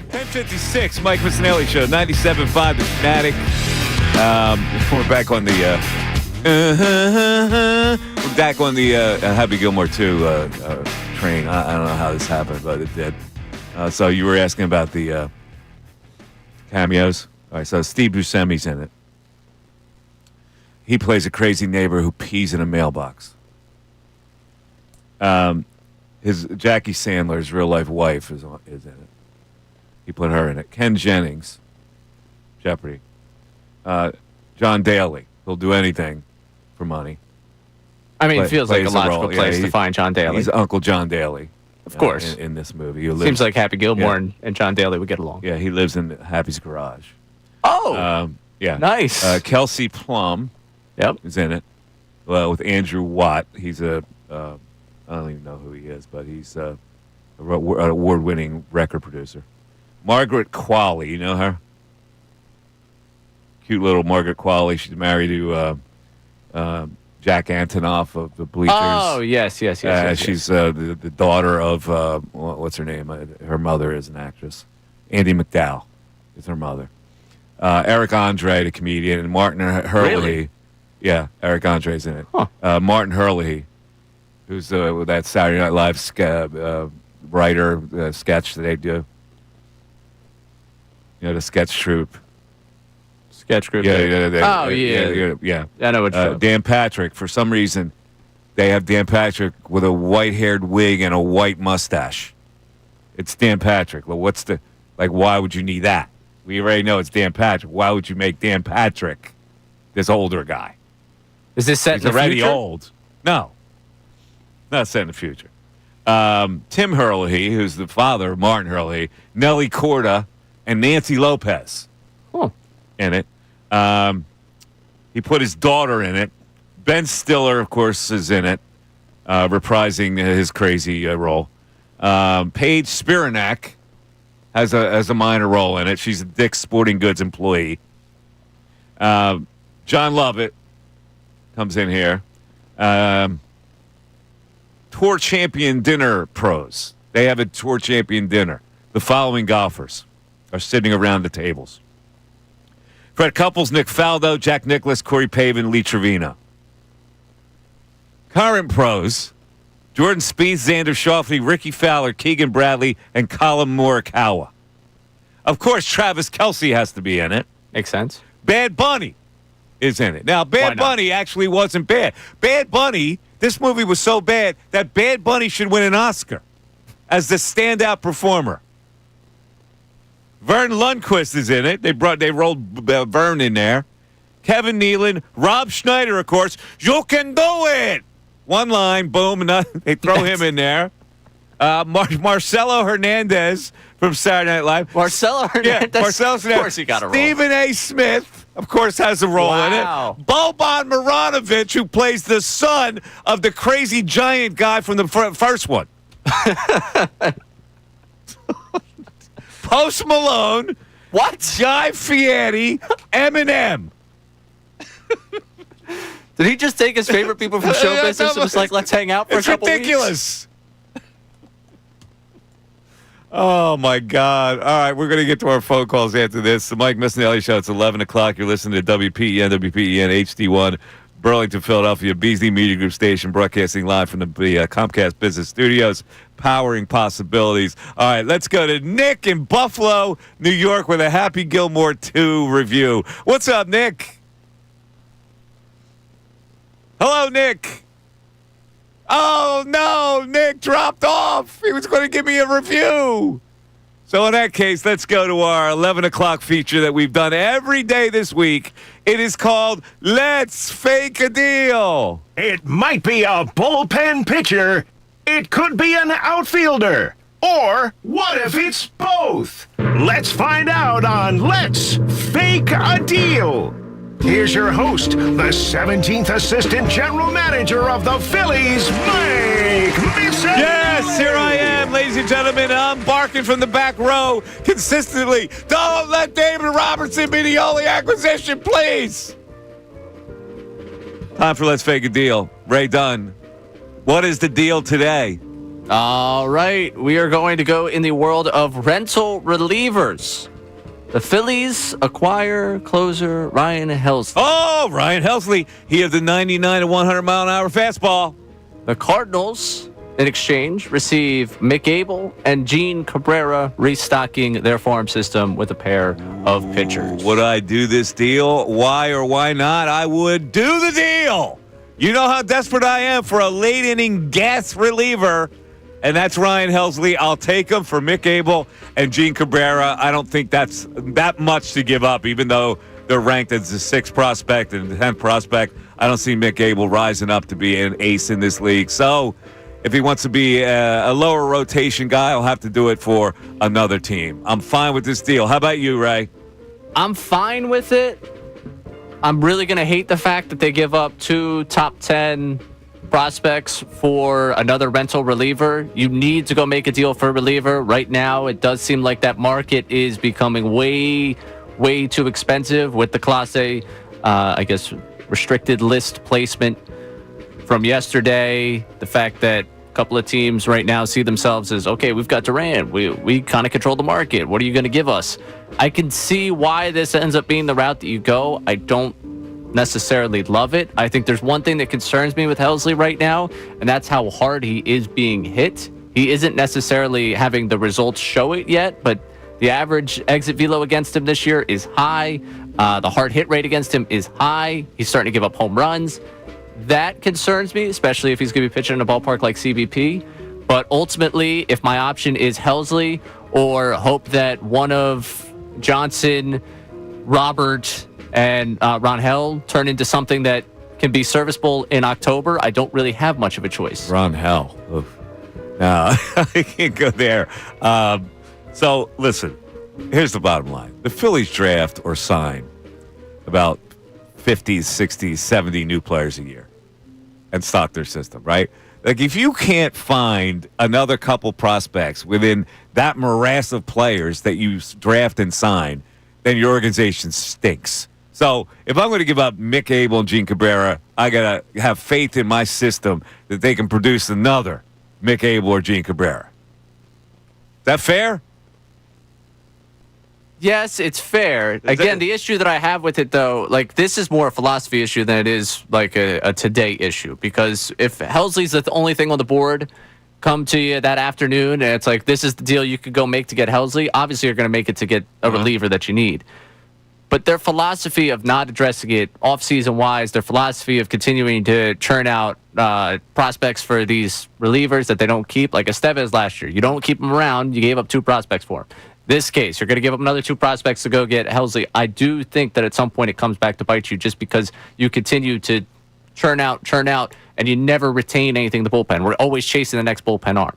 10:56, Mike Missanelli Show, 97.5 The Fanatic. We're back on the Happy Gilmore 2 train. I don't know how this happened, but it did. So you were asking about the cameos. All right, so Steve Buscemi's in it. He plays a crazy neighbor who pees in a mailbox. His Jackie Sandler's real life wife is in it. He put her in it. Ken Jennings, Jeopardy. John Daly. He'll do anything for money. I mean, it feels like a logical place to find John Daly. He's Uncle John Daly. Of course. In this movie. Seems like Happy Gilmore and John Daly would get along. Yeah, he lives in Happy's garage. Oh! Yeah. Nice. Kelsey Plum is in it. Well, with Andrew Watt. He's I don't even know who he is, but he's an award-winning record producer. Margaret Qualley, you know her? Cute little Margaret Qualley. She's married to Jack Antonoff of the Bleachers. Oh, yes. She's the daughter of, what's her name? Her mother is an actress. Andy McDowell is her mother. Eric Andre, the comedian, and Martin Hurley. Really? Yeah, Eric Andre's in it. Huh. Martin Hurley, who's that Saturday Night Live writer sketch that they do. You know, the sketch troupe. Sketch group. Yeah. I know what Dan Patrick, for some reason, they have Dan Patrick with a white-haired wig and a white mustache. It's Dan Patrick. Well, why would you need that? We already know it's Dan Patrick. Why would you make Dan Patrick this older guy? Is this set He's in the already future? old. No. Not set in the future. Tim Hurley, who's the father of Martin Hurley, Nelly Corda, and Nancy Lopez in it. He put his daughter in it. Ben Stiller, of course, is in it, reprising his crazy role. Paige Spiranak has a minor role in it. She's a Dick's Sporting Goods employee. John Lovett comes in here. Tour Champion Dinner pros. They have a Tour Champion Dinner. The following golfers are sitting around the tables. Fred Couples, Nick Faldo, Jack Nicklaus, Corey Pavin, Lee Trevino. Current pros, Jordan Spieth, Xander Schauffele, Ricky Fowler, Keegan Bradley, and Colin Morikawa. Of course, Travis Kelce has to be in it. Makes sense. Bad Bunny is in it. Now, Bad Bunny actually wasn't bad. Bad Bunny, this movie was so bad that Bad Bunny should win an Oscar as the standout performer. Vern Lundquist is in it. They rolled Vern in there. Kevin Nealon, Rob Schneider, of course. You can do it. One line, boom, and they throw him in there. Marcelo Hernandez from Saturday Night Live. Marcelo Hernandez? Yeah, Marcelo Hernandez. Of course he got a role. Stephen A. Smith, of course, has a role in it. Boban Maranovic, who plays the son of the crazy giant guy from the first one. Post Malone. What? Guy Fieri. Eminem. Did he just take his favorite people from show business and was like, let's hang out for a couple weeks? It's ridiculous. Oh, my God. All right, we're going to get to our phone calls after this. The Mike Missanelli Show. It's 11 o'clock. You're listening to WPEN HD1, Burlington, Philadelphia, Beasley Media Group station, broadcasting live from the Comcast Business Studios, powering possibilities. All right, let's go to Nick in Buffalo, New York, with a Happy Gilmore 2 review. What's up, Nick? Hello, Nick. Oh, no, Nick dropped off. He was going to give me a review. So in that case, let's go to our 11 o'clock feature that we've done every day this week. It is called Let's Fake a Deal. It might be a bullpen pitcher. It could be an outfielder. Or what if it's both? Let's find out on Let's Fake a Deal. Here's your host, the 17th Assistant General Manager of the Phillies, Mike Missanelli. Yes, here I am, ladies and gentlemen. I'm barking from the back row consistently. Don't let David Robertson be the only acquisition, please. Time for Let's Fake a Deal. Ray Dunn, what is the deal today? All right, we are going to go in the world of rental relievers. The Phillies acquire closer Ryan Helsley. Oh, Ryan Helsley. He has the 99 to 100 mile an hour fastball. The Cardinals, in exchange, receive Mick Abel and Gene Cabrera, restocking their farm system with a pair of pitchers. Would I do this deal? Why or why not? I would do the deal. You know how desperate I am for a late inning gas reliever, and that's Ryan Helsley. I'll take him for Mick Abel and Gene Cabrera. I don't think that's that much to give up, even though they're ranked as the 6th prospect and the 10th prospect. I don't see Mick Abel rising up to be an ace in this league. So if he wants to be a lower rotation guy, I'll have to do it for another team. I'm fine with this deal. How about you, Ray? I'm fine with it. I'm really going to hate the fact that they give up 2 top 10 prospects for another rental reliever. You need to go make a deal for a reliever. Right now, it does seem like that market is becoming way too expensive with the Class A, restricted list placement from yesterday. The fact that a couple of teams right now see themselves as, okay, we've got Durant. We kind of control the market. What are you going to give us? I can see why this ends up being the route that you go. I don't necessarily love it. I think there's one thing that concerns me with Helsley right now, and that's how hard he is being hit. He isn't necessarily having the results show it yet, but the average exit velo against him this year is high. The hard hit rate against him is high. He's starting to give up home runs. That concerns me, especially if he's going to be pitching in a ballpark like CBP. But ultimately, if my option is Helsley or hope that one of Johnson, Robert, and Ronhell turn into something that can be serviceable in October, I don't really have much of a choice. Ronhell. Oof. No, I can't go there. So, listen, here's the bottom line. The Phillies draft or sign about 50, 60, 70 new players a year and stock their system, right? Like, if you can't find another couple prospects within that morass of players that you draft and sign, then your organization stinks. So if I'm going to give up Mick Abel and Gene Cabrera, I got to have faith in my system that they can produce another Mick Abel or Gene Cabrera. Is that fair? Yes, it's fair. Again, the issue that I have with it, though, like, this is more a philosophy issue than it is like a today issue. Because if Helsley's the only thing on the board come to you that afternoon, and it's like, this is the deal you could go make to get Helsley, obviously you're going to make it to get a reliever that you need. But their philosophy of not addressing it off-season wise, their philosophy of continuing to churn out prospects for these relievers that they don't keep, like Estevez last year. You don't keep them around. You gave up 2 prospects for him. This case, you're going to give up another 2 prospects to go get Helsley. I do think that at some point it comes back to bite you just because you continue to churn out, and you never retain anything in the bullpen. We're always chasing the next bullpen arm.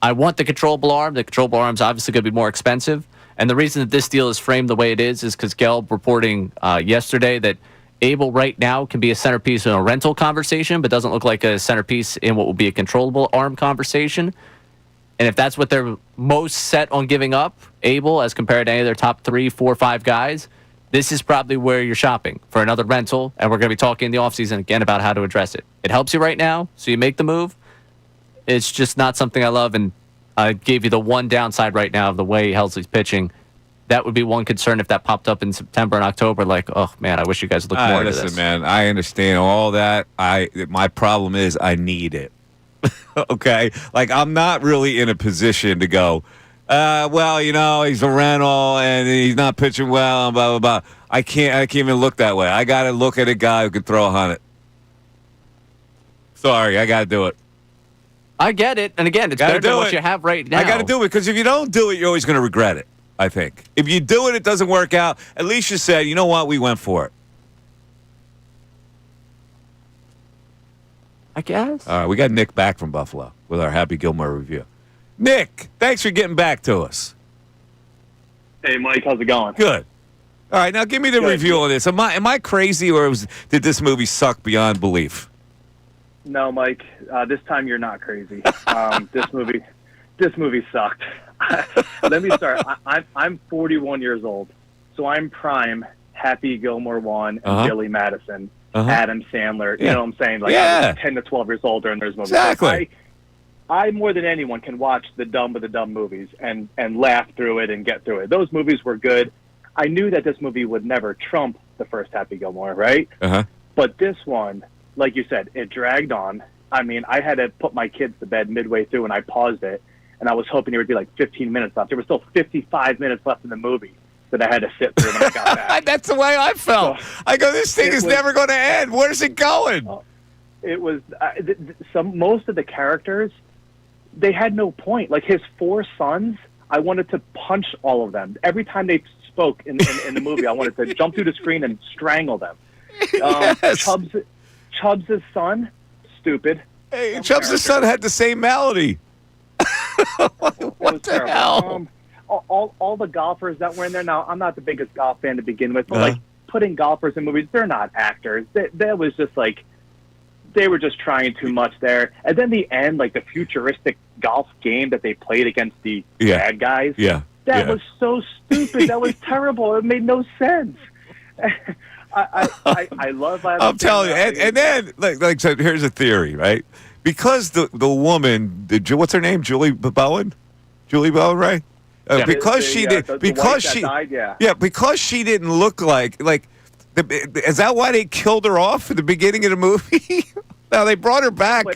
I want the controllable arm. The controllable arm is obviously going to be more expensive. And the reason that this deal is framed the way it is because Gelb reporting yesterday that Abel right now can be a centerpiece in a rental conversation, but doesn't look like a centerpiece in what will be a controllable arm conversation. And if that's what they're most set on giving up, Abel, as compared to any of their top 3, 4, 5 guys, this is probably where you're shopping for another rental. And we're going to be talking in the offseason again about how to address it. It helps you right now, so you make the move. It's just not something I love, and I gave you the one downside right now of the way Helsley's pitching. That would be one concern if that popped up in September and October. Like, oh, man, I wish you guys would look more into this. Listen, man, I understand all that. My problem is I need it. Okay? Like, I'm not really in a position to go, well, you know, he's a rental and he's not pitching well and blah, blah, blah. I can't even look that way. I got to look at a guy who can throw 100. Sorry, I got to do it. I get it. And again, it's better than what you have right now. I got to do it because if you don't do it, you're always going to regret it, I think. If you do it, it doesn't work out. At least you said, you know what, we went for it. I guess. All right, we got Nick back from Buffalo with our Happy Gilmore review. Nick, thanks for getting back to us. Hey, Mike, how's it going? Good. All right, now give me the review on this. Am I crazy or did this movie suck beyond belief? No, Mike. This time you're not crazy. This movie sucked. Let me start. I'm 41 years old, so I'm prime Happy Gilmore 1 and Billy Madison, Adam Sandler. You know what I'm saying? Like, I was 10 to 12 years old during those movies. Exactly. I more than anyone can watch the Dumb of the Dumb movies and laugh through it and get through it. Those movies were good. I knew that this movie would never trump the first Happy Gilmore, right? Uh-huh. But this one, like you said, it dragged on. I mean, I had to put my kids to bed midway through, and I paused it, and I was hoping there would be like 15 minutes left. There was still 55 minutes left in the movie that I had to sit through when I got back. That's the way I felt. So, I go, this thing is never going to end. Where's it going? It was most of the characters, they had no point. Like his 4 sons, I wanted to punch all of them. Every time they spoke in the movie, I wanted to jump through the screen and strangle them. Yes. Chubbs' son, stupid. Hey, Chubbs' son had the same malady. What the hell? All the golfers that were in there. Now, I'm not the biggest golf fan to begin with, but like putting golfers in movies, they're not actors. That was just like they were just trying too much there. And then the end, like the futuristic golf game that they played against the bad guys. Yeah. That was so stupid. That was terrible. It made no sense. I love. I'm telling you, and then like so here's a theory, right? Because the woman, what's her name, Julie Bowen, right? Because she didn't look like is that why they killed her off at the beginning of the movie? Now they brought her back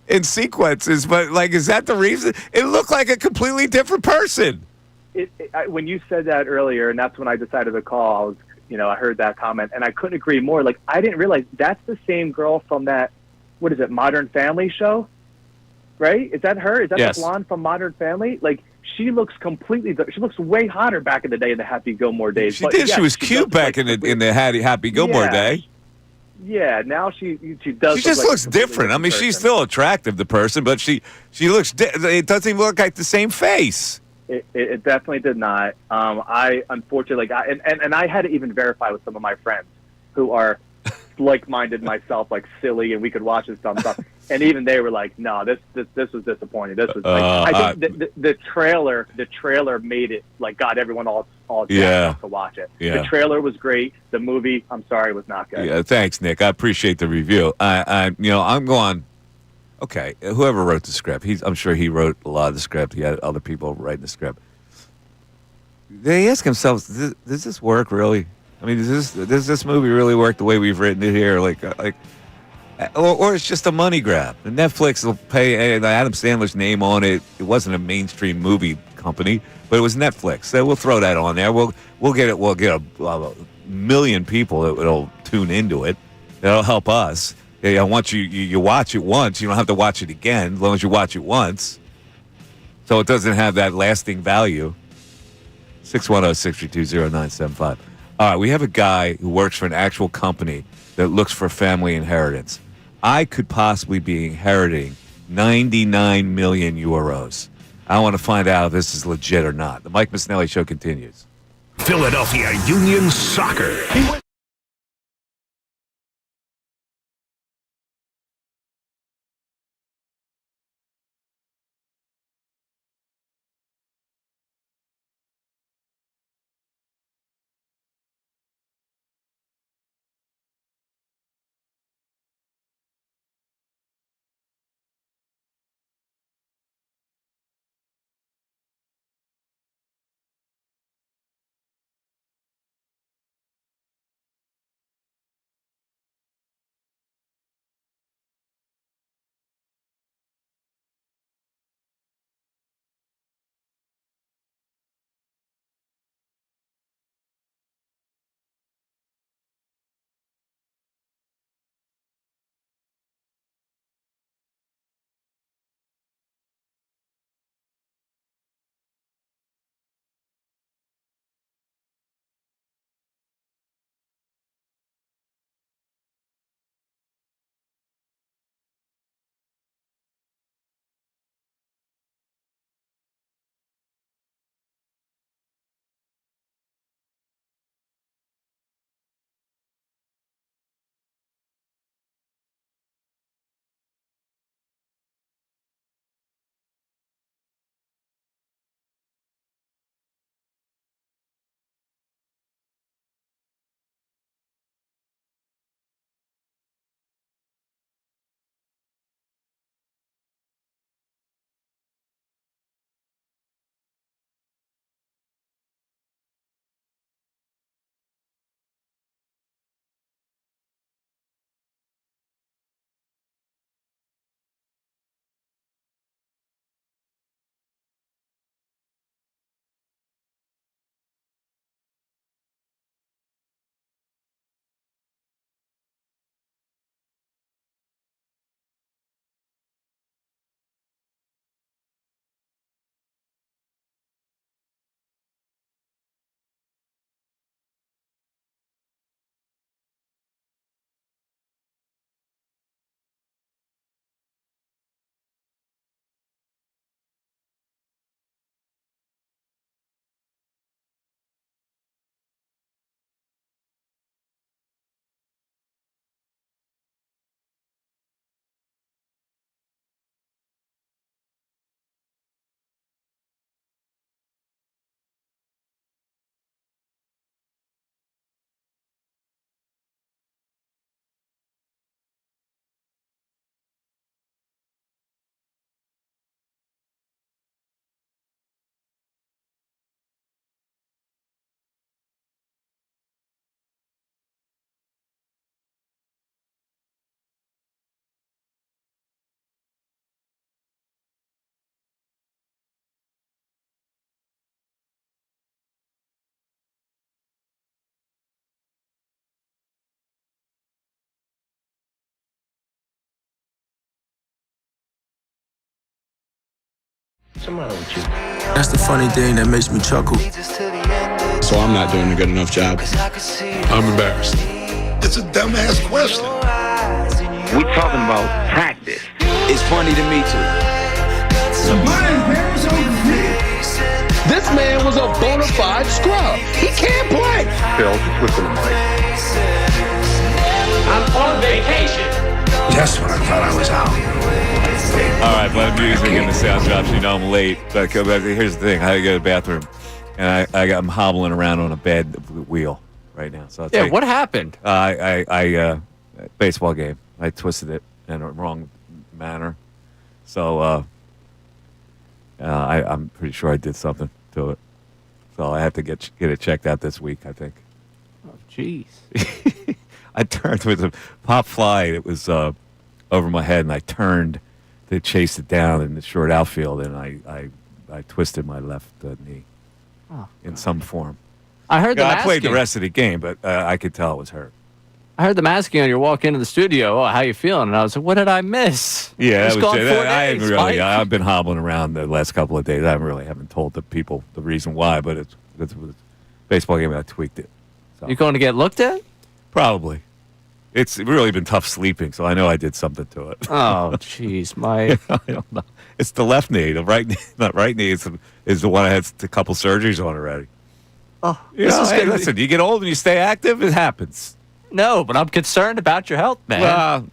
in sequences, but like, is that the reason? It looked like a completely different person. When you said that earlier, and that's when I decided to call. I heard that comment, and I couldn't agree more. Like, I didn't realize that's the same girl from that, what is it, Modern Family show? Right? Is that her? Is that the blonde from Modern Family? Like, she looks she looks way hotter back in the day in the Happy Gilmore days. She did. She was cute back in the Happy Gilmore day. Yeah, now she does. She just looks different. I mean, she's still attractive, the person, but she looks. It doesn't even look like the same face. It definitely did not. I unfortunately and I had to even verify with some of my friends who are like-minded myself, like silly, and we could watch this dumb stuff. And even they were like, "No, this was disappointing. This was." Like, I think the trailer made it like got everyone all jacked up to watch it. Yeah. The trailer was great. The movie, I'm sorry, was not good. Yeah, thanks, Nick. I appreciate the review. I'm going. Okay, whoever wrote the script, I'm sure he wrote a lot of the script. He had other people writing the script. They ask themselves, does this work really? I mean, does this movie really work the way we've written it here? Or it's just a money grab. And Netflix will pay Adam Sandler's name on it. It wasn't a mainstream movie company, but it was Netflix. So we'll throw that on there. We'll get a million people that'll tune into it. That'll help us. Yeah, once you watch it once, you don't have to watch it again, as long as you watch it once. So it doesn't have that lasting value. 610-632-0975. All right, we have a guy who works for an actual company that looks for family inheritance. I could possibly be inheriting 99 million euros. I want to find out if this is legit or not. The Mike Missanelli Show continues. Philadelphia Union Soccer. That's the funny thing that makes me chuckle. So I'm not doing a good enough job. I'm embarrassed. It's a dumbass question. We talking about practice. It's funny to me, too. This man was a bona fide scrub. He can't play. Phil, just listen to Mike. I'm on vacation. Just when I thought I was out. All right, but music and the sound drops. You know I'm late. But here's the thing. I had to go to the bathroom, and I'm hobbling around on a bed wheel right now. So what happened? Baseball game. I twisted it in a wrong manner. So I'm pretty sure I did something to it. So I have to get it checked out this week, I think. Oh, jeez. I turned with a pop fly. It was over my head, and I turned to chase it down in the short outfield, and I twisted my left knee in some form. I heard I played the rest of the game, but I could tell it was hurt. I heard them asking on your walk into the studio, how you feeling? And I was like, what did I miss? Yeah, it's gone 4 days, I've been hobbling around the last couple of days. I haven't told the people the reason why, but it's a baseball game. I tweaked it. So. You going to get looked at? Probably. It's really been tough sleeping, so I know I did something to it. Oh, jeez, Mike. I don't know. It's the left knee. The right knee, not right knee, is the one I had a couple surgeries on already. Oh, listen, you get old and you stay active, it happens. No, but I'm concerned about your health, man. Well,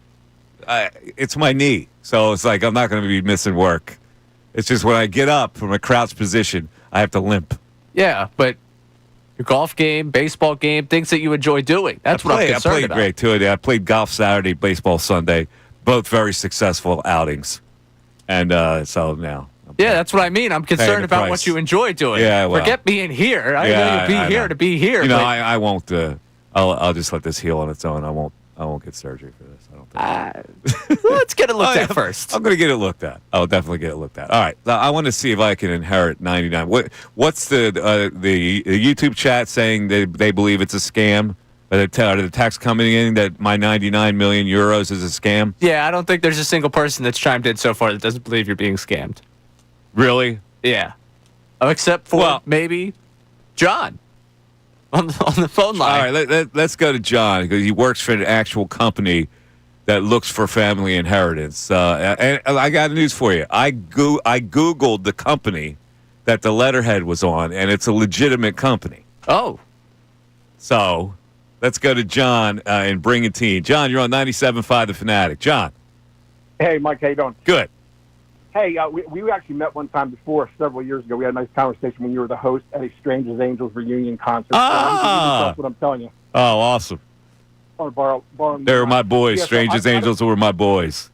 it's my knee, so it's like I'm not going to be missing work. It's just when I get up from a crouch position, I have to limp. Yeah, but your golf game, baseball game, things that you enjoy doing. That's what I'm concerned about. I played great, too. I played golf Saturday, baseball Sunday, both very successful outings. And so now. Yeah, that's what I mean. I'm concerned about what you enjoy doing. Yeah, well, forget being here. I know you'll be here to be here. You know, I won't. I'll just let this heal on its own. I won't get surgery for this. I don't think. Let's get it looked at first. I'm going to get it looked at. I'll definitely get it looked at. All right. Now, I want to see if I can inherit 99. What's the YouTube chat saying they believe it's a scam? Are the text coming in that my 99 million euros is a scam? Yeah, I don't think there's a single person that's chimed in so far that doesn't believe you're being scammed. Really? Yeah. Except for maybe John on the phone line. All right, let's go to John because he works for an actual company that looks for family inheritance. And I got news for you. I Googled the company that the letterhead was on, and it's a legitimate company. Oh. So let's go to John in Brigantine. John, you're on 97.5 The Fanatic. John. Hey, Mike, how you doing? Good. Hey, we actually met one time before, several years ago. We had a nice conversation when you were the host at a Strangers Angels reunion concert. That's what I'm telling you. Oh, awesome. Borrow they were my boys. Yeah, Strangers Angels were my boys.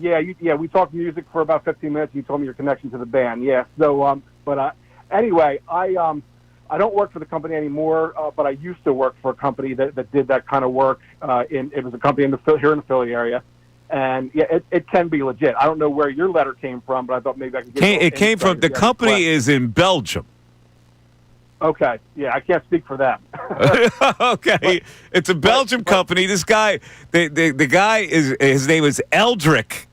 Yeah, we talked music for about 15 minutes. You told me your connection to the band. Yeah. So, anyway, I don't work for the company anymore, but I used to work for a company that did that kind of work. It was a company here in the Philly area. And yeah, it can be legit. I don't know where your letter came from, but I thought maybe I could get it came from the company is in Belgium. Okay, yeah, I can't speak for them. Okay, it's a Belgium company. This guy, the guy his name is Eldrick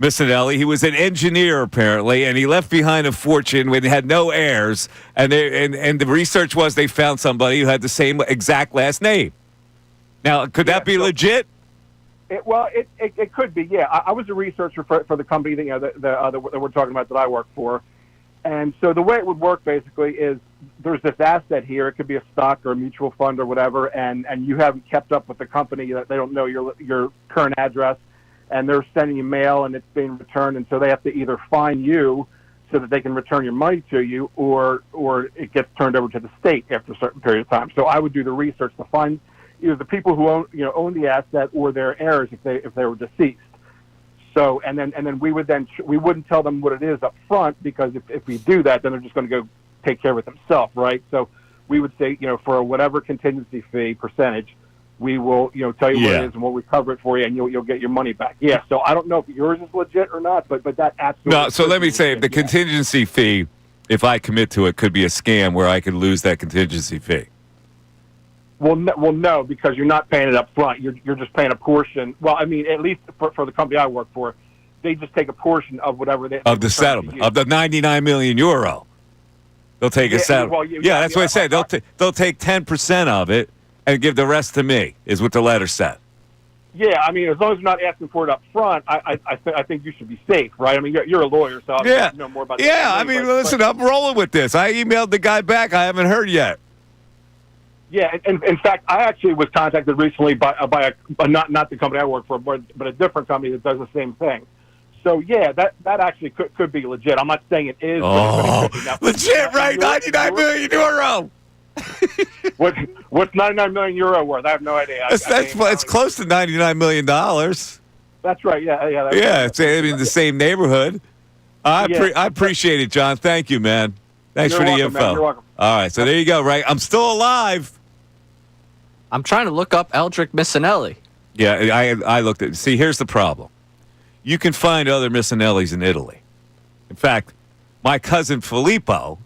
Missanelli. He was an engineer apparently, and he left behind a fortune when he had no heirs. And the research was they found somebody who had the same exact last name. Now, could that be legit? It could be, yeah. I was a researcher for the company that we're talking about that I work for. And so the way it would work basically is there's this asset here. It could be a stock or a mutual fund or whatever, and you haven't kept up with the company. They don't know your current address, and they're sending you mail, and it's being returned. And so they have to either fine you so that they can return your money to you, or it gets turned over to the state after a certain period of time. So I would do the research to find either the people who own the asset or their heirs if they were deceased. So and then we wouldn't tell them what it is up front, because if we do that, then they're just going to go take care of it themselves, right? So we would say, for whatever contingency fee percentage, we will tell you what it is, and we'll recover it for you, and you'll get your money back. Yeah. So I don't know if yours is legit or not, but that absolutely. No. So let me say, the contingency fee, if I commit to it, could be a scam where I could lose that contingency fee. Well, no, because you're not paying it up front. You're just paying a portion. Well, I mean, at least for the company I work for, they just take a portion of whatever they of the settlement of the 99 million euro. They'll take a settlement. Well, that's what I said. They'll take 10% of it and give the rest to me. Is what the letter said. Yeah, I mean, as long as you're not asking for it up front, I think you should be safe, right? I mean, you're a lawyer, so you know more about. Yeah, I mean, listen, I'm rolling with this. I emailed the guy back. I haven't heard yet. Yeah, and in fact, I actually was contacted recently by not the company I work for, but a different company that does the same thing. So yeah, that actually could be legit. I'm not saying it is. Oh, but legit, right? 99 million euro. What's 99 million euro worth? I have no idea. It's close to $99 million. That's right. Yeah. It's in the same neighborhood. I appreciate it, John. Thank you, man. Thanks for the info. Man. You're welcome. All right, so there you go. Right, I'm still alive. I'm trying to look up Eldrick Missanelli. Yeah, I looked at. See, here's the problem. You can find other Missanellis in Italy. In fact, my cousin Filippo.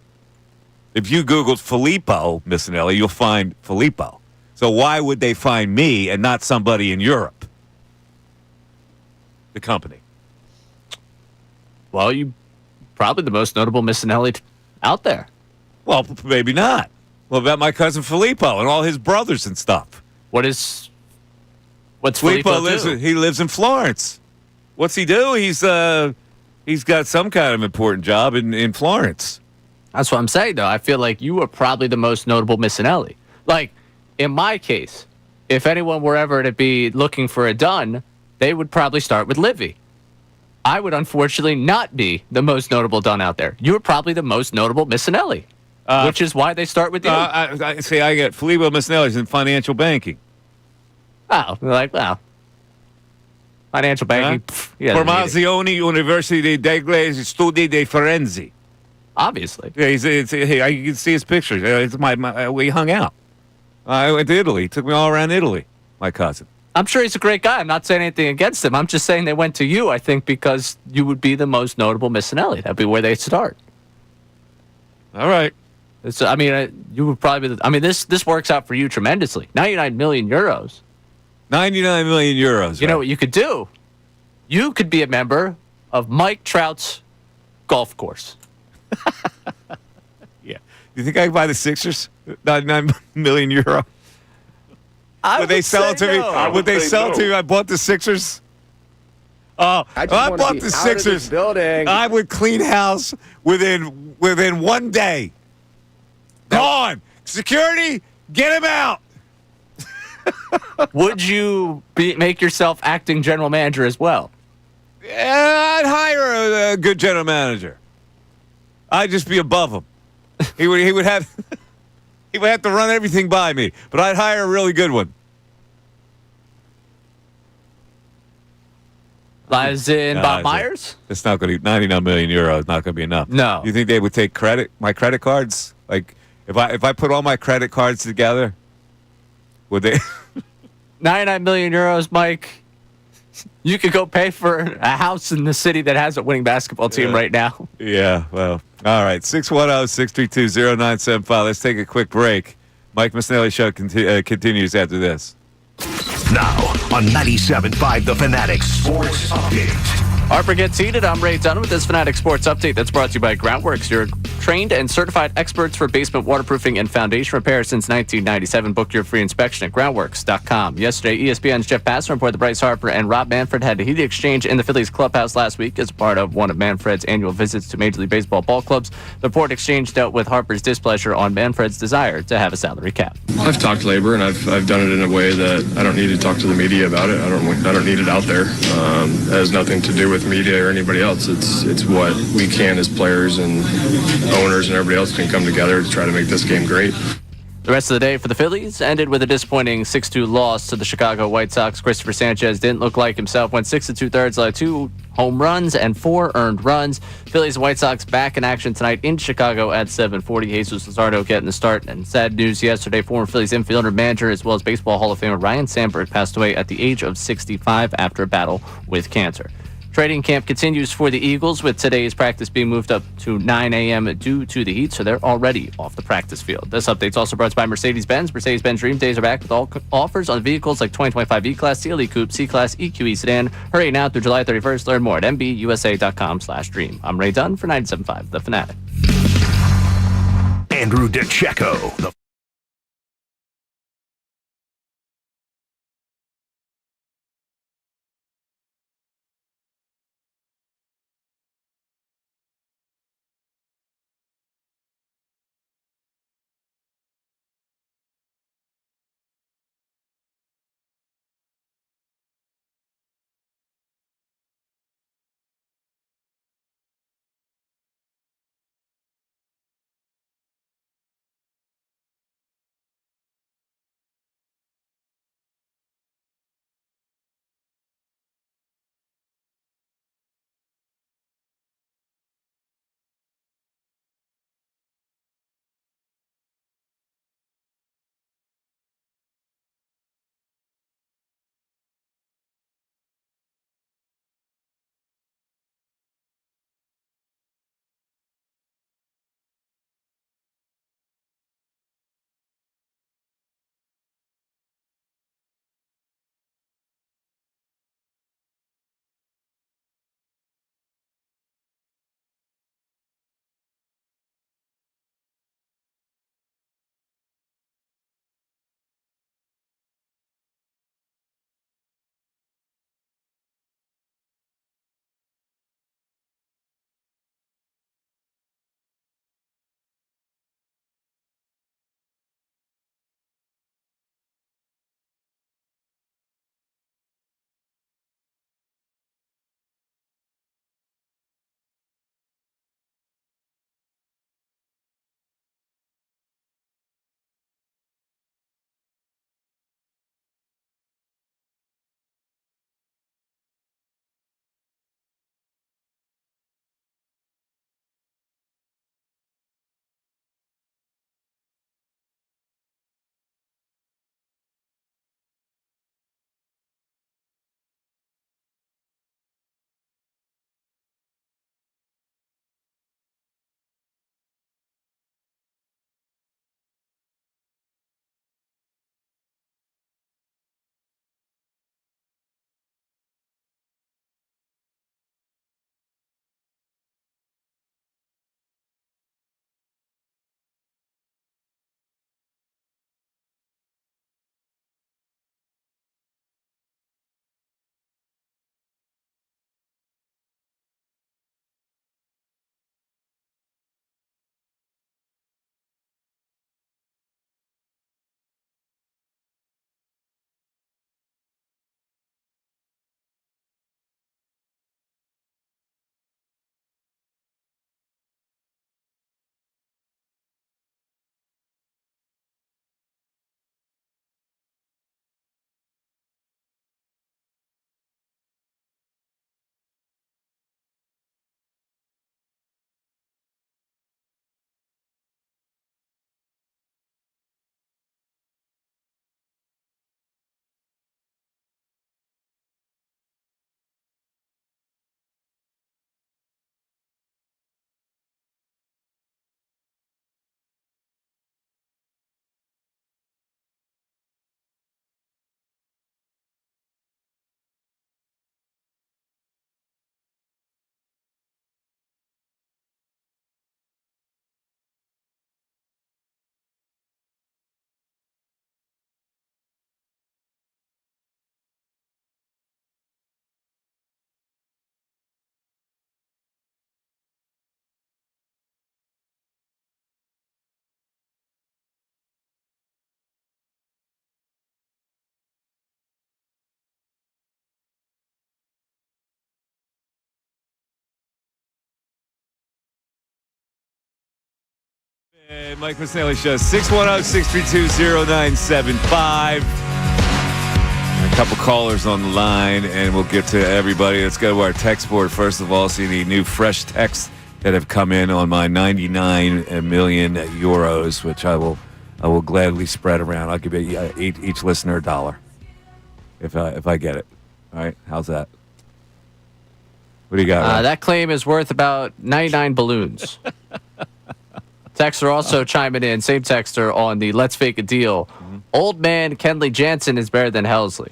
If you Googled Filippo Missanelli, you'll find Filippo. So why would they find me and not somebody in Europe? The company. Well, you probably the most notable Missanelli out there. Well, maybe not. What about my cousin Filippo and all his brothers and stuff? What's Filippo lives? He lives in Florence. What's he do? He's got some kind of important job in Florence. That's what I'm saying, though. I feel like you were probably the most notable Missanelli. Like, in my case, if anyone were ever to be looking for a Dunn, they would probably start with Livy. I would unfortunately not be the most notable Dunn out there. You were probably the most notable Missanelli, which is why they start with you. I get Filippo Missanelli's in financial banking. Oh, well, financial banking. Formazione University degli Studi dei Forensi. Obviously. Yeah, you can see his pictures. It's we hung out. I went to Italy. He took me all around Italy, my cousin. I'm sure he's a great guy. I'm not saying anything against him. I'm just saying they went to you, I think, because you would be the most notable Missanelli. That'd be where they'd start. All right. You would probably be this works out for you tremendously. 99 million euros. 99 million euros. You know what you could do? You could be a member of Mike Trout's golf course. Yeah. You think I can buy the Sixers? 99 million euro. Would they sell it to me? Would they sell it to me? I bought the Sixers. Oh, I bought the Sixers. Building. I would clean house within 1 day. Gone. Security, get him out. Would you make yourself acting general manager as well? Yeah, I'd hire a good general manager. I'd just be above him. He would have to run everything by me, but I'd hire a really good one. As in Bob Myers? It's not going to be 99 million euros. Not going to be enough. No. You think they would take my credit cards? Like if I put all my credit cards together, would they? 99 million euros, Mike. You could go pay for a house in the city that has a winning basketball team right now. Yeah, well, all right. 610-632-0975. Let's take a quick break. Mike Missanelli Show continues after this. Now, on 97.5 The Fanatic Sports Update. Harper gets heated. I'm Ray Dunn with this Fanatic Sports Update that's brought to you by Groundworks. Your trained and certified experts for basement waterproofing and foundation repair since 1997. Book your free inspection at groundworks.com. Yesterday, ESPN's Jeff Passan reported that Bryce Harper and Rob Manfred had a heated exchange in the Phillies clubhouse last week as a part of one of Manfred's annual visits to Major League Baseball ball clubs. The report exchange dealt with Harper's displeasure on Manfred's desire to have a salary cap. I've talked labor, and I've done it in a way that I don't need to talk to the media about it. I don't need it out there. It has nothing to do with media or anybody else. It's what we can as players and owners and everybody else can come together to try to make this game great. The rest of the day for the Phillies ended with a disappointing 6-2 loss to the Chicago White Sox. Christopher Sanchez didn't look like himself, went 6 2/3, allowed 2 home runs and 4 earned runs. Phillies and White Sox back in action tonight in Chicago at 7:40. Jesus Luzardo getting the start. And sad news yesterday, former Phillies infielder, manager, as well as Baseball Hall of Famer Ryne Sandberg passed away at the age of 65 after a battle with cancer. Training camp continues for the Eagles, with today's practice being moved up to 9 a.m. due to the heat, so they're already off the practice field. This update's also brought to you by Mercedes-Benz. Mercedes-Benz Dream Days are back with all offers on vehicles like 2025 E-Class, CLE Coupe, C-Class, EQE Sedan. Hurry now through July 31st. Learn more at mbusa.com/dream. I'm Ray Dunn for 97.5 The Fanatic. Andrew DeCecco, the And Mike Missanelli Show, 610-632-0975. A couple callers on the line, and we'll get to everybody. Let's go to our text board first of all. See the new fresh texts that have come in on my 99 million euros, which I will gladly spread around. I'll give each listener $1 if I get it. All right, how's that? What do you got? That claim is worth about 99 balloons. Texter also chiming in, same texter on the Let's Fake a Deal. Mm-hmm. Old man Kenley Jansen is better than Helsley.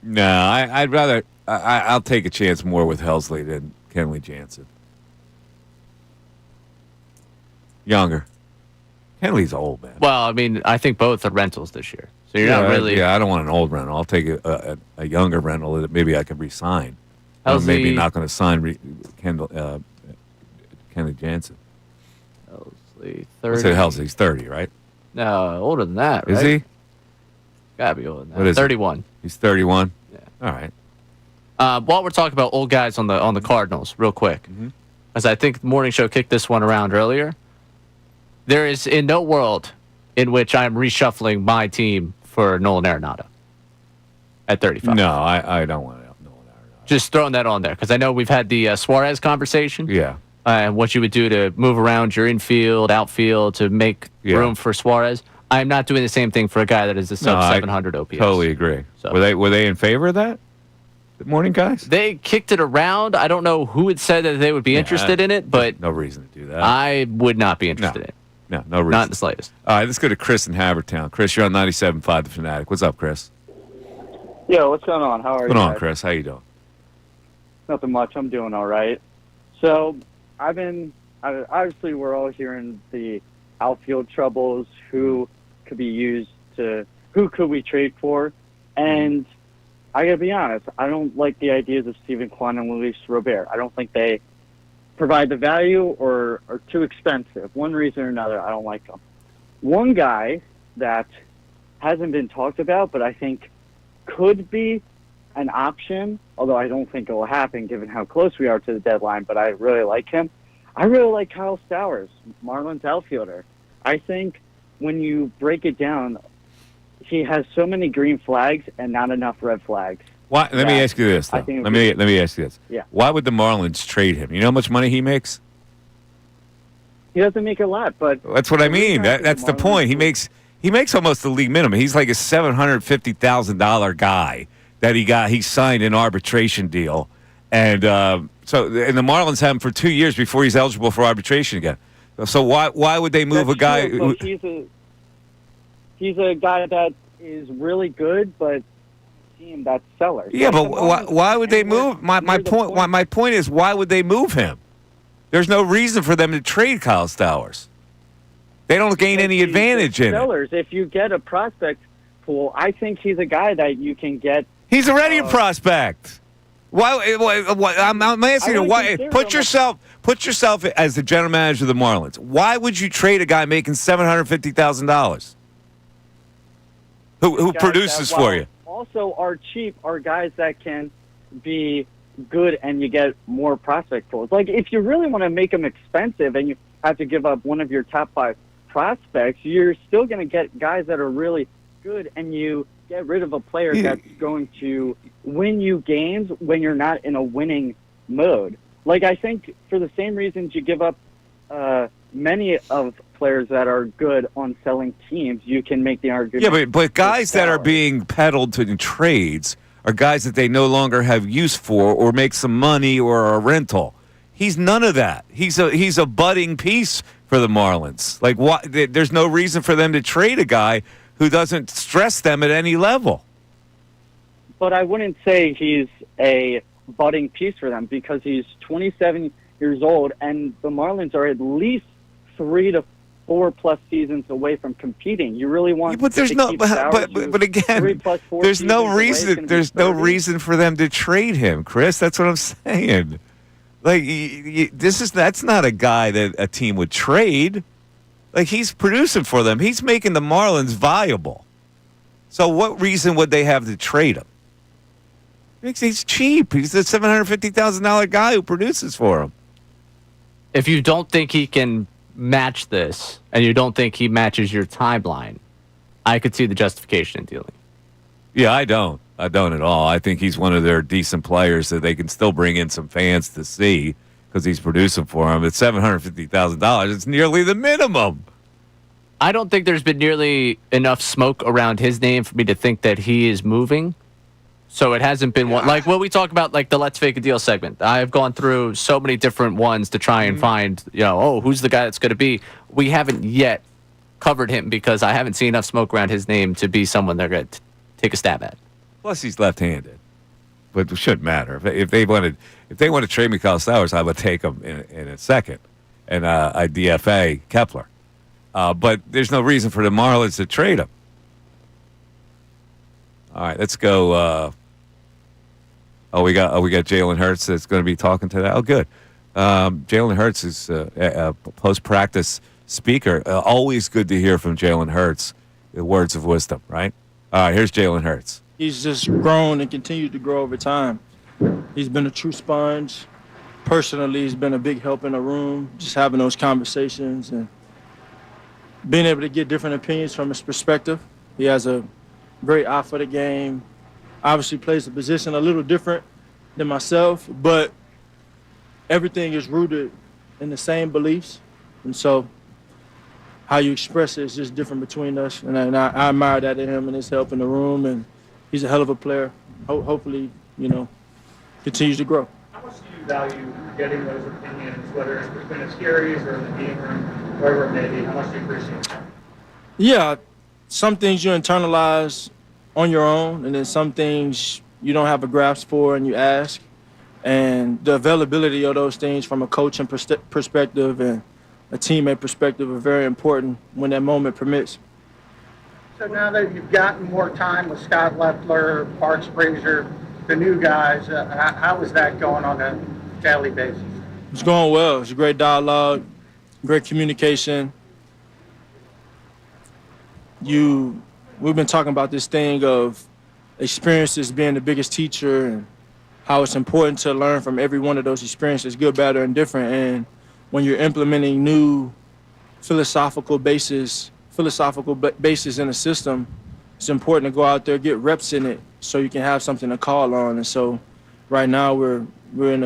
No, I'd rather. I'll take a chance more with Helsley than Kenley Jansen. Younger. Kenley's old, man. Well, I mean, I think both are rentals this year. So you're not really. Yeah, I don't want an old rental. I'll take a younger rental that maybe I can re-sign. How's maybe the- not going to sign Kenley Jansen. Helsley, What's 30. it, Helsley? He's 30, right? No, older than that, right? Is he? Gotta be older than that. What is he? 31. He's 31? Yeah. All right. While we're talking about old guys on the Cardinals, real quick, as I think the morning show kicked this one around earlier, there is in no world in which I'm reshuffling my team for Nolan Arenado at 35. No, I don't want to have Nolan Arenado. Just throwing that on there because I know we've had the Suarez conversation. Yeah. And what you would do to move around your infield, outfield to make room for Suarez. I'm not doing the same thing for a guy that is a sub 700 OPS. Totally agree. So. Were they in favor of that? The morning guys? They kicked it around. I don't know who had said that they would be interested in it, but no reason to do that. I would not be interested in it. No reason. Not in the slightest. All right, let's go to Chris in Havertown. Chris, you're on 97.5 The Fanatic. What's up, Chris? Yo, what's going on? How are you? What's going on, guys? Chris? How you doing? Nothing much. I'm doing all right. So obviously we're all hearing the outfield troubles, who could be used to, who could we trade for? And I gotta be honest, I don't like the ideas of Steven Kwan and Luis Robert. I don't think they provide the value or are too expensive. One reason or another, I don't like them. One guy that hasn't been talked about, but I think could be an option, although I don't think it will happen given how close we are to the deadline, but I really like him. I really like Kyle Stowers, Marlins outfielder. I think when you break it down, he has so many green flags and not enough red flags. Why? Let me ask you this, though. I think Let me ask you this. Yeah. Why would the Marlins trade him? You know how much money he makes? He doesn't make a lot, but That's what I mean. That's the point. He makes almost the league minimum. He's like a $750,000 guy that he signed an arbitration deal, and the Marlins have him for 2 years before he's eligible for arbitration again. So why would they move that's a guy? true, but he's a guy that is really good, but team that's seller. Yeah, but why would they move? My point is, why would they move him? There's no reason for them to trade Kyle Stowers. They don't gain any advantage in it. Sellers, if you get a prospect pool, I think he's a guy that you can get. He's already a prospect. Why? I'm asking you. Why? Put yourself as the general manager of the Marlins. Why would you trade a guy making $750,000? Who produces for you? Also, are cheap are guys that can be good, and you get more prospect pools. Like if you really want to make them expensive, and you have to give up one of your top 5 prospects, you're still going to get guys that are really good, and you get rid of a player that's going to win you games when you're not in a winning mode. Like I think for the same reasons you give up many of players that are good on selling teams, you can make the argument. Yeah, but guys that are being peddled in trades are guys that they no longer have use for or make some money or a rental. He's none of that. He's a budding piece for the Marlins. Like what? There's no reason for them to trade a guy who doesn't stress them at any level. But I wouldn't say he's a budding piece for them because he's 27 years old, and the Marlins are at least 3 to 4 plus seasons away from competing. You really want? But there's no. But again, there's no reason. There's no reason for them to trade him, Chris. That's what I'm saying. Like that's not a guy that a team would trade. Like he's producing for them. He's making the Marlins viable. So what reason would they have to trade him? He's cheap. He's a $750,000 guy who produces for them. If you don't think he can match this, and you don't think he matches your timeline, I could see the justification in dealing. Yeah, I don't. I don't at all. I think he's one of their decent players that they can still bring in some fans to see because he's producing for them. It's $750,000. It's nearly the minimum. I don't think there's been nearly enough smoke around his name for me to think that he is moving. So it hasn't been one like when we talk about like the Let's Fake a Deal segment. I've gone through so many different ones to try and find, who's the guy that's going to be. We haven't yet covered him because I haven't seen enough smoke around his name to be someone they're going to take a stab at. Plus, he's left-handed, but it shouldn't matter. If they want to trade me Kyle Stowers, I would take him in a second, and I DFA Kepler. But there's no reason for the Marlins to trade him. All right, let's go. We got Jaylen Hurts that's going to be talking to that. Oh, good. Jaylen Hurts is a post-practice speaker. Always good to hear from Jaylen Hurts. The words of wisdom, right? All right, here's Jaylen Hurts. He's just grown and continued to grow over time. He's been a true sponge. Personally, he's been a big help in the room, just having those conversations and being able to get different opinions from his perspective. He has a great eye for the game. Obviously plays the position a little different than myself, but everything is rooted in the same beliefs. And so how you express it is just different between us. And I admire that in him and his help in the room. And he's a hell of a player. Hopefully, continues to grow. How much do you value getting those opinions, whether it's between the series or in the game room, wherever it may be? How much do you appreciate that? Yeah, some things you internalize on your own, and then some things you don't have a grasp for and you ask. And the availability of those things from a coaching perspective and a teammate perspective are very important when that moment permits. So now that you've gotten more time with Scott Leffler, Parks, Frazier, the new guys, how is that going on a daily basis? It's going well. It's a great dialogue, great communication. We've been talking about this thing of experiences being the biggest teacher and how it's important to learn from every one of those experiences, good, bad, or indifferent. And when you're implementing new philosophical bases in a system, it's important to go out there, get reps in it so you can have something to call on. And so right now we're in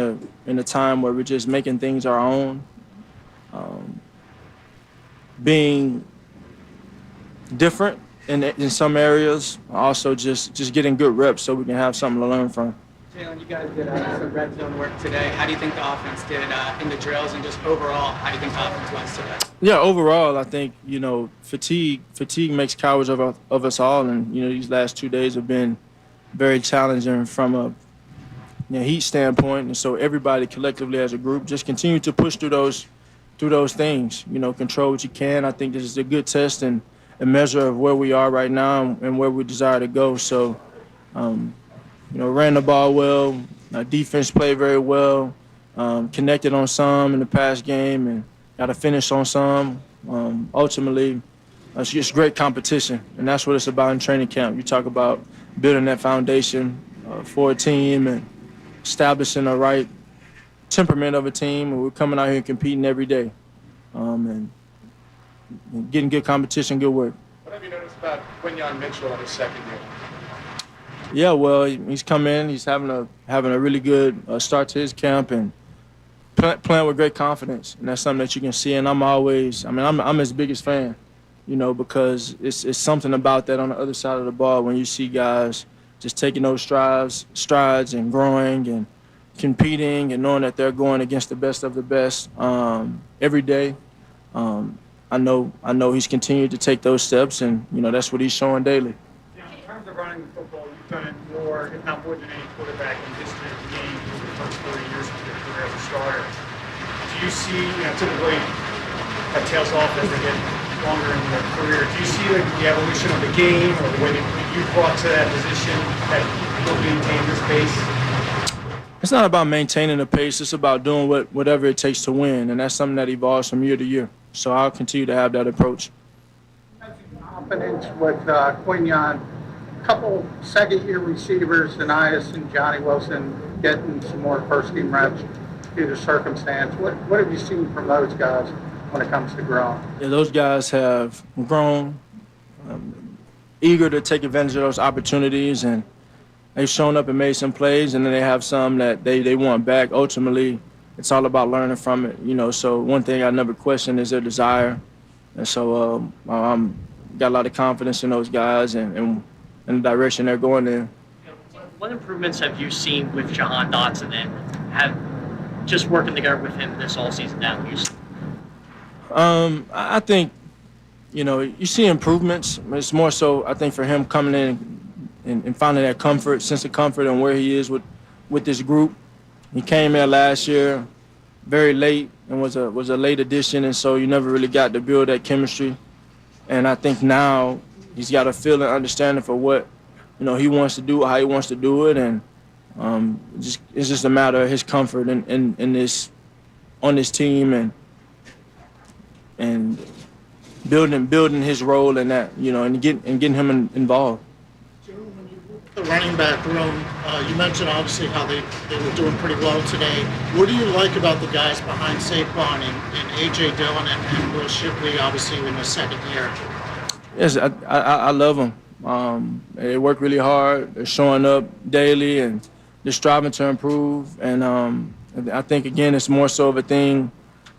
a time where we're just making things our own, being different in some areas, also just getting good reps so we can have something to learn from. Jaylen, you guys did some red zone work today. How do you think the offense did in the drills, and just overall, how do you think the offense was today? Yeah, overall, I think, fatigue makes cowards of us all, and, these last 2 days have been very challenging from a heat standpoint, and so everybody collectively as a group just continue to push through those things, control what you can. I think this is a good test and a measure of where we are right now and where we desire to go. So, ran the ball well, defense played very well, connected on some in the past game and got a finish on some. Ultimately, it's just great competition, and that's what it's about in training camp. You talk about building that foundation for a team and establishing the right temperament of a team, and we're coming out here and competing every day. And getting good competition, good work. What have you noticed about Quinyon Mitchell in his second year? Yeah, well, he's come in. He's having a really good start to his camp and playing with great confidence, and that's something that you can see. And I'm his biggest fan, because it's something about that on the other side of the ball when you see guys just taking those strides and growing and competing and knowing that they're going against the best of the best every day. I know he's continued to take those steps, and that's what he's showing daily. In terms of running the football, you've done it more, if not more than any quarterback in the history of the game for the first 4 years of your career as a starter. Do you see, typically that tails off as they get longer in their career. Do you see the evolution of the game or the way that you brought to that position that you'll maintain this pace? It's not about maintaining the pace. It's about doing whatever it takes to win, and that's something that evolves from year to year. So I'll continue to have that approach. Confidence with Quinyon, a couple second-year receivers, Denias and Johnny Wilson, getting some more first-team reps due to circumstance. What have you seen from those guys when it comes to growing? Yeah, those guys have grown, eager to take advantage of those opportunities, and they've shown up and made some plays, and then they have some that they want back. Ultimately, it's all about learning from it, So one thing I never question is their desire, and so I'm got a lot of confidence in those guys and the direction they're going in. what improvements have you seen with Jahan Dotson and have just working together with him this all season now? I think, you see improvements. It's more so, I think, for him coming in and finding that sense of comfort and where he is with this group. He came there last year very late and was a late addition, and so you never really got to build that chemistry. And I think now he's got a feel and understanding for what, he wants to do, how he wants to do it, and it's just a matter of his comfort in this on this team and building his role in that, and getting him involved. The running back room, you mentioned obviously how they were doing pretty well today. What do you like about the guys behind Saquon and A.J. Dillon and Will Shipley, obviously in the second year? Yes, I love them. They work really hard. They're showing up daily and they're striving to improve. And I think, again, it's more so of a thing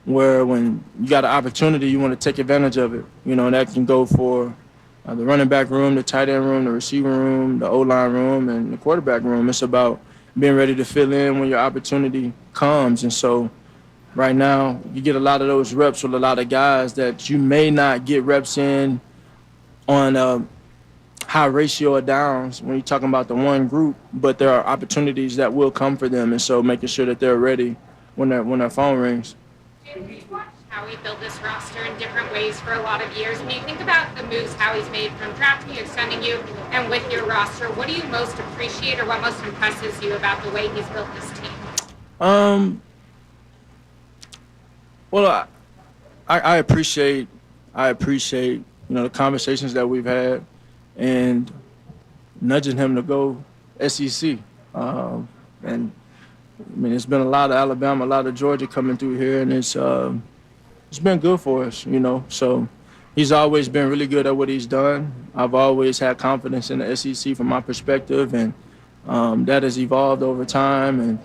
where when you got an opportunity, you want to take advantage of it. That can go for the running back room, the tight end room, the receiver room, the O-line room, and the quarterback room. It's about being ready to fill in when your opportunity comes. And so right now, you get a lot of those reps with a lot of guys that you may not get reps in on a high ratio of downs when you're talking about the one group, but there are opportunities that will come for them. And so making sure that they're ready when their phone rings. Howie built this roster in different ways for a lot of years. When you think about the moves Howie's made from drafting you, extending you, and with your roster, what do you most appreciate or what most impresses you about the way he's built this team? Well, I appreciate the conversations that we've had and nudging him to go SEC. And I mean, it's been a lot of Alabama, a lot of Georgia coming through here, and it's been good for us, So he's always been really good at what he's done. I've always had confidence in the SEC from my perspective, and that has evolved over time. And,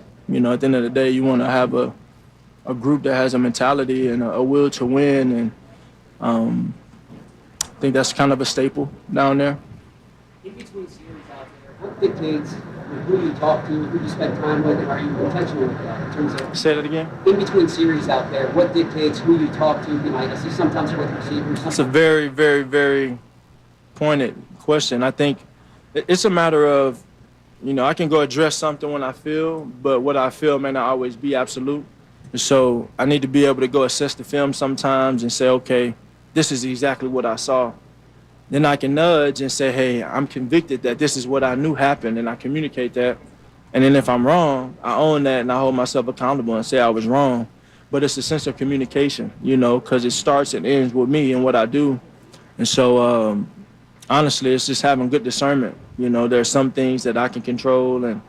at the end of the day, you want to have a group that has a mentality and a will to win, and I think that's kind of a staple down there. In between series out there, what dictates who you talk to, who you spend time with, and are you intentional with that in terms of... Say that again? In between series out there, what dictates who you talk to? I see sometimes with receivers. That's a very, very, very pointed question. I think it's a matter of, I can go address something when I feel, but what I feel may not always be absolute. So I need to be able to go assess the film sometimes and say, okay, this is exactly what I saw. Then I can nudge and say, hey, I'm convicted that this is what I knew happened, and I communicate that. And then if I'm wrong, I own that and I hold myself accountable and say I was wrong. But it's a sense of communication, because it starts and ends with me and what I do. And so, honestly, it's just having good discernment. There's some things that I can control, and,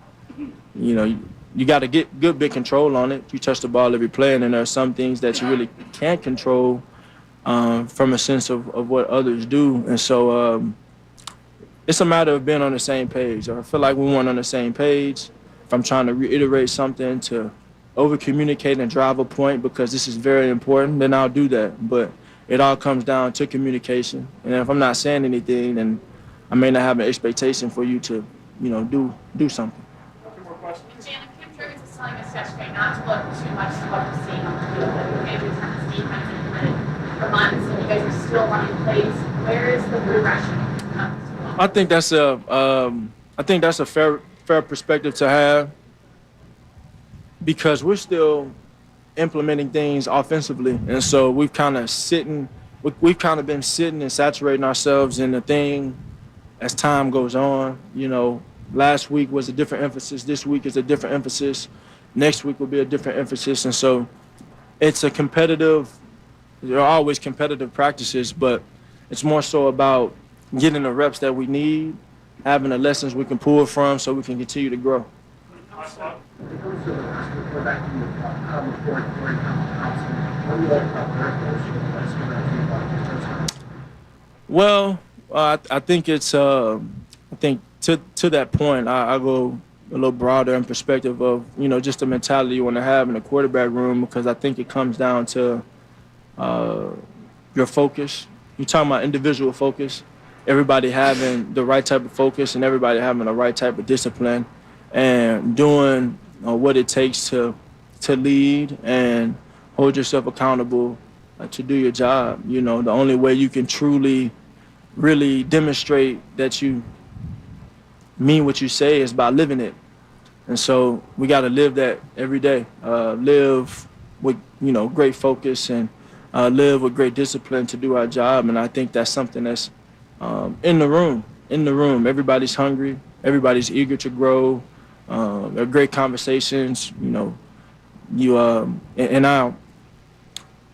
you got to get good big control on it. You touch the ball every play, and then there are some things that you really can't control from a sense of what others do. And so it's a matter of being on the same page. I feel like we weren't on the same page. If I'm trying to reiterate something to over-communicate and drive a point because this is very important, then I'll do that. But it all comes down to communication. And if I'm not saying anything, then I may not have an expectation for you to, do something. Telling us yesterday not to look too much to what we're seeing on the field, that maybe it's not the defense implemented for months, and you guys are still running plays. Where is the progression? I think that's a fair perspective to have, because we're still implementing things offensively, and so we've kind of been sitting and saturating ourselves in the thing as time goes on. Last week was a different emphasis. This week is a different emphasis. Next week will be a different emphasis. And so it's there are always competitive practices, but it's more so about getting the reps that we need, having the lessons we can pull from so we can continue to grow. Well, I think to that point, I go a little broader in perspective of, just the mentality you want to have in the quarterback room, because I think it comes down to your focus. You're talking about individual focus. everybody having the right type of focus and everybody having the right type of discipline and doing what it takes to lead and hold yourself accountable to do your job. You know, the only way you can truly, really demonstrate that you mean what you say is by living it. And so we got to live that every day. Live with, great focus and live with great discipline to do our job. And I think that's something that's in the room. In the room, everybody's hungry. Everybody's eager to grow. There are great conversations.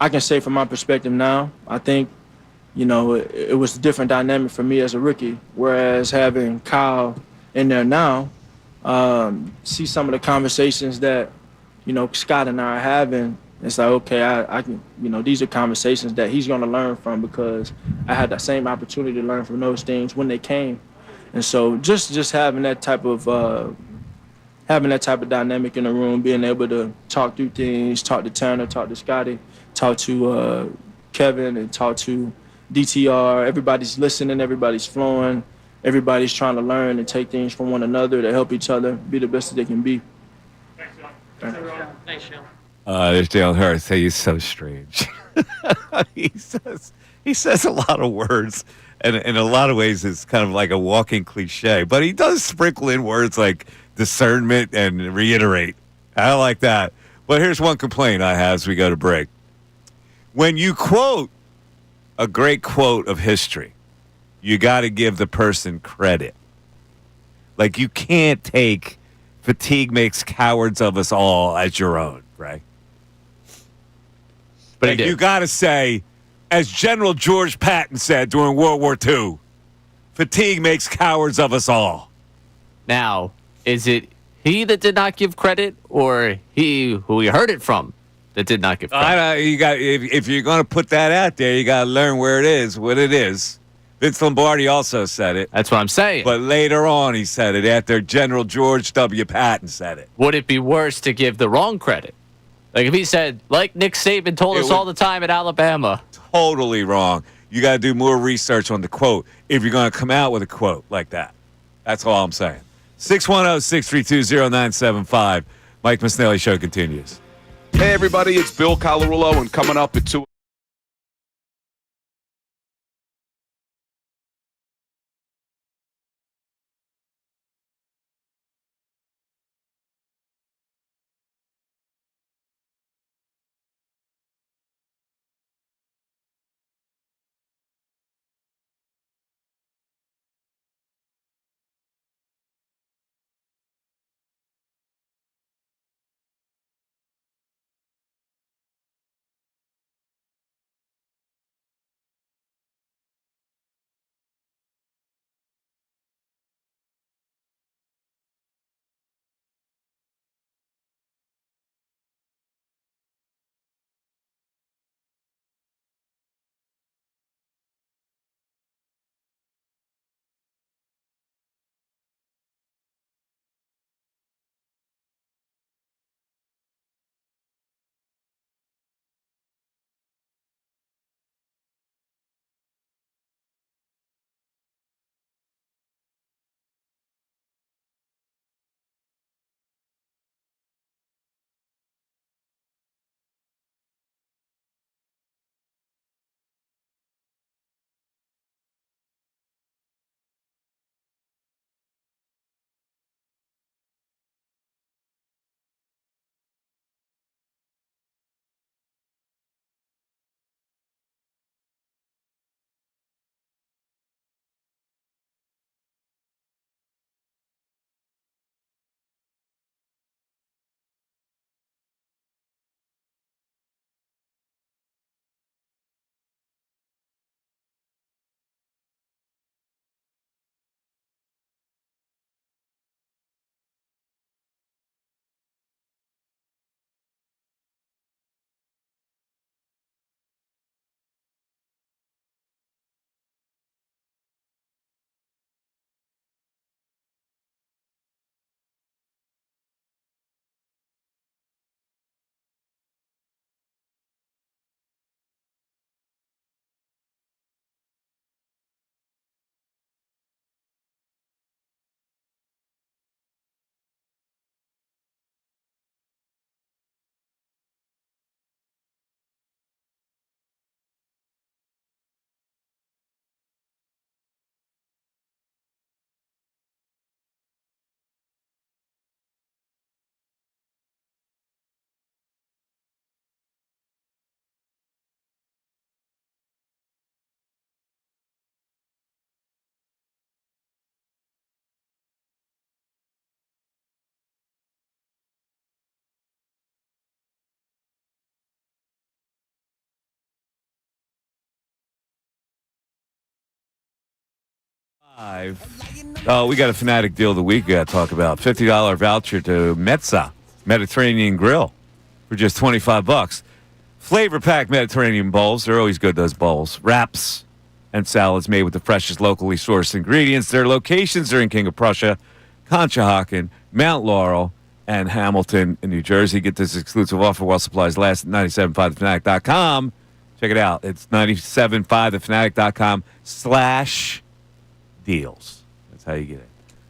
I can say from my perspective now, I think, it was a different dynamic for me as a rookie. Whereas having Kyle in there now, see some of the conversations that, Scott and I are having. It's like, okay, I can, these are conversations that he's going to learn from because I had that same opportunity to learn from those things when they came. And so just having that type of dynamic in the room, being able to talk through things, talk to Tanner, talk to Scotty, talk to Kevin, and talk to DTR. Everybody's listening, everybody's flowing, everybody's trying to learn and take things from one another to help each other be the best that they can be. Thanks, Sean. There's Jaylen Hurts. Hey, he's so strange. he says a lot of words, and in a lot of ways, it's kind of like a walking cliche. But he does sprinkle in words like discernment and reiterate. I like that. But here's one complaint I have as we go to break. When you quote a great quote of history, you got to give the person credit. Like, you can't take fatigue makes cowards of us all as your own, right? But like, you got to say, as General George Patton said during World War II, fatigue makes cowards of us all. Now, is it he that did not give credit or he who we heard it from that did not give credit? If you're going to put that out there, you got to learn where it is, what it is. Vince Lombardi also said it. That's what I'm saying. But later on, he said it after General George W. Patton said it. Would it be worse to give the wrong credit? Like if he said, like Nick Saban told us all the time at Alabama. Totally wrong. You got to do more research on the quote if you're going to come out with a quote like that. That's all I'm saying. 610-632-0975. Mike Missanelli Show continues. Hey, everybody, it's Bill Calarulo, and coming up at 2. We got a Fanatic deal of the week we got to talk about. $50 voucher to Metza, Mediterranean Grill, for just $25. Flavor packed Mediterranean bowls. They're always good, those bowls. Wraps and salads made with the freshest locally sourced ingredients. Their locations are in King of Prussia, Conshohocken, Mount Laurel, and Hamilton in New Jersey. Get this exclusive offer while supplies last at 975thefanatic.com. Check it out. It's 975thefanatic.com/deals. That's how you get it.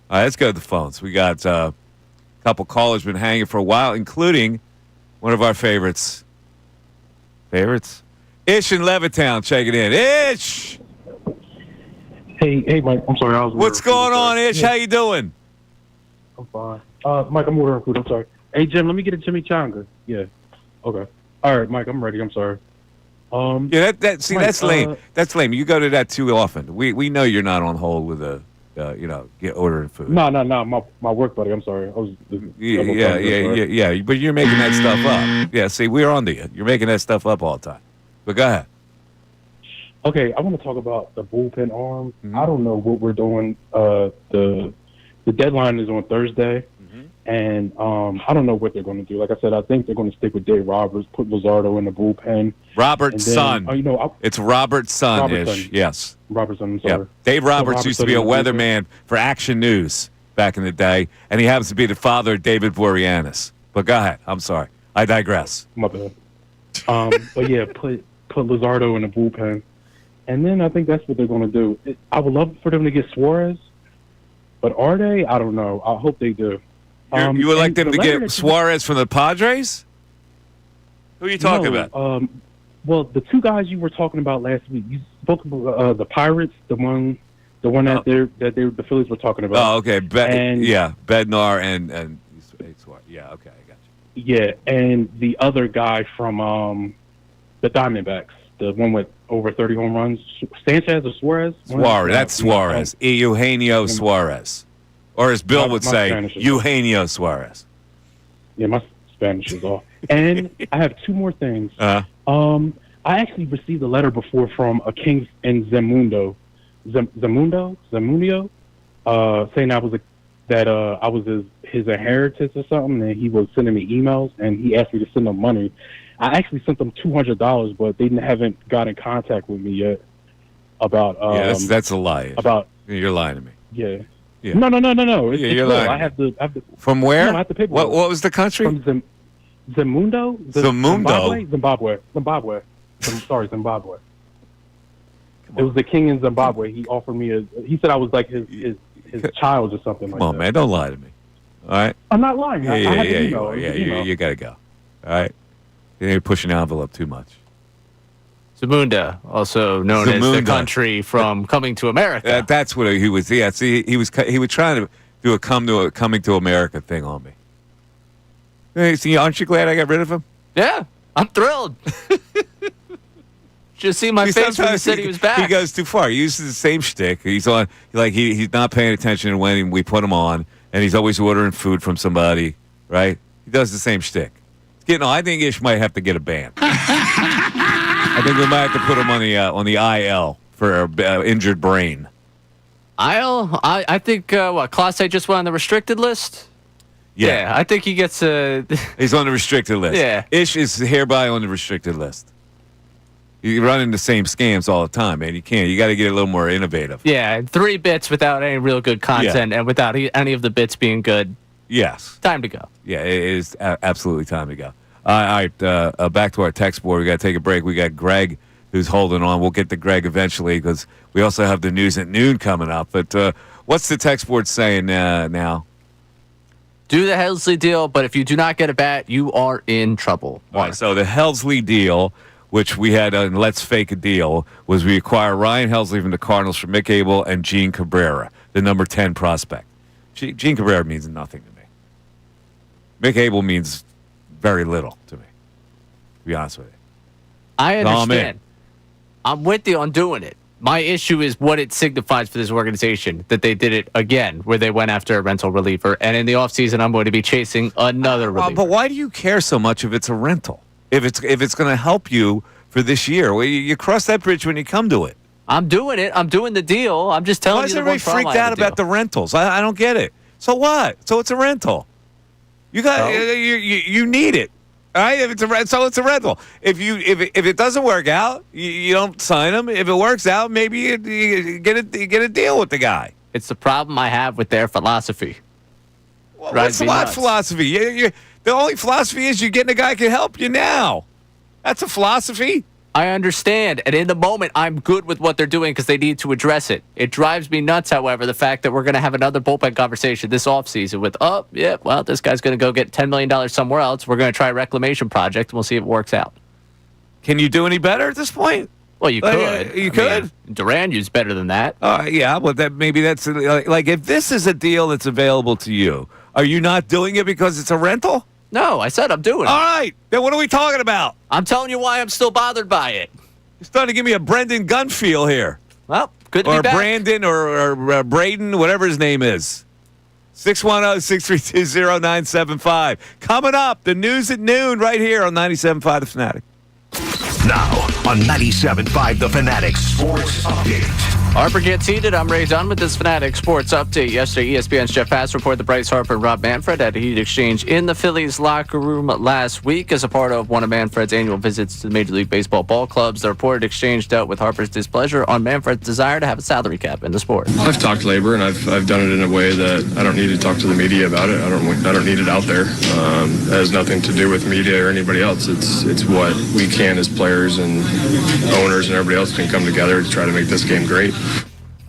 All right, let's go to the phones. We got a couple callers been hanging for a while, including one of our favorites. Ish in Levittown. Check it in. Ish! Hey, Mike. I'm sorry. What's going on, Ish? How you doing? I'm fine. Mike, I'm ordering food. I'm sorry. Hey, Jim, let me get a chimichanga. Yeah. Okay. All right, Mike, I'm ready. I'm sorry. Yeah, that's Mike, that's lame. That's lame. You go to that too often. We know you're not on hold with get ordering food. No. My work buddy. I'm sorry. Yeah. But you're making that stuff up. Yeah. See, we're on to you. You're making that stuff up all the time. But go ahead. Okay, I want to talk about the bullpen arm. Mm-hmm. I don't know what we're doing. The deadline is on Thursday, and I don't know what they're going to do. Like I said, I think they're going to stick with Dave Roberts, put Luzardo in the bullpen. Robertson. It's Robertson-ish. Robertson. Yes. Robertson, I'm sorry. Yeah. Dave Roberts used to be a weatherman for Action News back in the day, and he happens to be the father of David Boreanaz. But go ahead. I'm sorry. I digress. My bad. But yeah, put Luzardo in the bullpen. And then I think that's what they're going to do. I would love for them to get Suarez, but are they? I don't know. I hope they do. You would like them to get Suarez from the Padres? Who are you talking about? Well, the two guys you were talking about last week. You spoke about the Pirates, the one that the Phillies were talking about. Oh, okay. Bednar and Suarez. Yeah, okay, I got you. Yeah, and the other guy from the Diamondbacks, the one with over 30 home runs, Sanchez or Suarez? Suarez. That's Suarez. Eugenio Suarez. Or as Bill would say, Eugenio Suarez. Yeah, my Spanish is off. And I have two more things. I actually received a letter before from a king in Zamundo, saying I was his inheritance or something, and he was sending me emails, and he asked me to send him money. I actually sent them $200, but they haven't got in contact with me yet about. That's a lie. You're lying to me. Yeah. Yeah. No. You're lying. I have the. From where? No, I have the paperwork. What was the country? From Zamundo. Zimbabwe. Zimbabwe. It was the king in Zimbabwe. He offered me he said I was like his child or something like that. Come on, man, don't lie to me. All right. I'm not lying. I have the email. You gotta go. All right. You're pushing the envelope too much. Zamunda, also known as the country from Coming to America. That's what he was. Yeah, see, he was trying to do a Coming to America thing on me. Hey, see, aren't you glad I got rid of him? Yeah, I'm thrilled. Just see my face when he said he was back. He goes too far. He uses the same shtick. He's on he's not paying attention when we put him on, and he's always ordering food from somebody. Right? He does the same shtick. I think Ish might have to get a ban. I think we might have to put him on the IL for injured brain. IL? I think Clase just went on the restricted list. Yeah, I think he gets He's on the restricted list. Yeah, Ish is hereby on the restricted list. You're running the same scams all the time, man. You can't. You got to get a little more innovative. Yeah, 3 bits without any real good content and without any of the bits being good. Yes. Time to go. Yeah, it is absolutely time to go. All right, back to our text board. We got to take a break. We got Greg who's holding on. We'll get to Greg eventually because we also have the news at noon coming up. But what's the text board saying now? Do the Helsley deal, but if you do not get a bat, you are in trouble. All right, so the Helsley deal, which we had on Let's Fake a Deal, was we acquire Ryan Helsley from the Cardinals for Mick Abel and Gene Cabrera, the number 10 prospect. Gene Cabrera means nothing to me. Mick Abel means very little to me, to be honest with you. I understand. I'm with you on doing it. My issue is what it signifies for this organization that they did it again, where they went after a rental reliever. And in the offseason, I'm going to be chasing another reliever. But why do you care so much if it's a rental? If it's going to help you for this year, well, you cross that bridge when you come to it. I'm doing it. I'm doing the deal. I'm just telling Why you is the everybody one problem freaked I out have to about the rentals? I don't get it. So what? So it's a rental. You got you need it. All right, if it's it's a rental. If it doesn't work out, you don't sign him. If it works out, maybe you get a deal with the guy. It's the problem I have with their philosophy. Well, what's what philosophy? The only philosophy is you're getting a guy who can help you now. That's a philosophy. I understand, and in the moment, I'm good with what they're doing because they need to address it. It drives me nuts, however, the fact that we're going to have another bullpen conversation this offseason with, this guy's going to go get $10 million somewhere else. We're going to try a reclamation project, and we'll see if it works out. Can you do any better at this point? Well, you could. You could? Duran used better than that. Yeah, well, maybe that's like if this is a deal that's available to you, are you not doing it because it's a rental? No, I said I'm doing it. All right. Then what are we talking about? I'm telling you why I'm still bothered by it. You're starting to give me a Brendan Gunn feel here. Well, good to be back. Or Brandon or Braden, whatever his name is. 610-632-0975. Coming up, the news at noon right here on 97.5 The Fanatic. Now on 97.5 The Fanatic Sports Update. Harper gets heated. I'm Ray Dunn with this Fanatic Sports Update. Yesterday, ESPN's Jeff Pass reported that Bryce Harper and Rob Manfred had a heated exchange in the Phillies locker room last week as a part of one of Manfred's annual visits to the Major League Baseball ball clubs. The reported exchange dealt with Harper's displeasure on Manfred's desire to have a salary cap in the sport. I've talked labor, and I've done it in a way that I don't need to talk to the media about it. I don't need it out there. It has nothing to do with media or anybody else. It's what we can as players and owners and everybody else can come together to try to make this game great.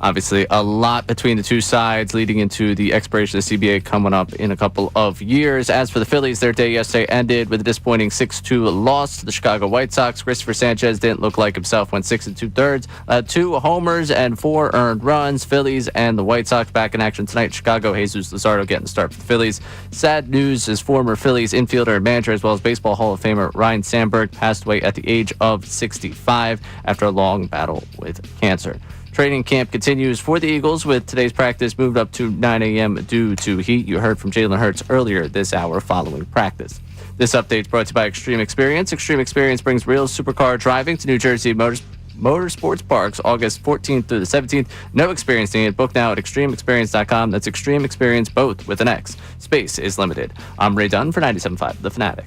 Obviously, a lot between the two sides leading into the expiration of the CBA coming up in a couple of years. As for the Phillies, their day yesterday ended with a disappointing 6-2 loss to the Chicago White Sox. Christopher Sanchez didn't look like himself, went 6 2/3, 2 homers and 4 earned runs. Phillies and the White Sox back in action tonight. Chicago, Jesus Luzardo getting the start for the Phillies. Sad news is former Phillies infielder and manager as well as Baseball Hall of Famer Ryne Sandberg passed away at the age of 65 after a long battle with cancer. Training camp continues for the Eagles with today's practice moved up to 9 a.m. due to heat. You heard from Jaylen Hurts earlier this hour following practice. This update is brought to you by Extreme Experience. Extreme Experience brings real supercar driving to New Jersey Motorsports Parks August 14th through the 17th. No experience needed. Book now at extremeexperience.com. That's Extreme Experience, both with an X. Space is limited. I'm Ray Dunn for 97.5 The Fanatic.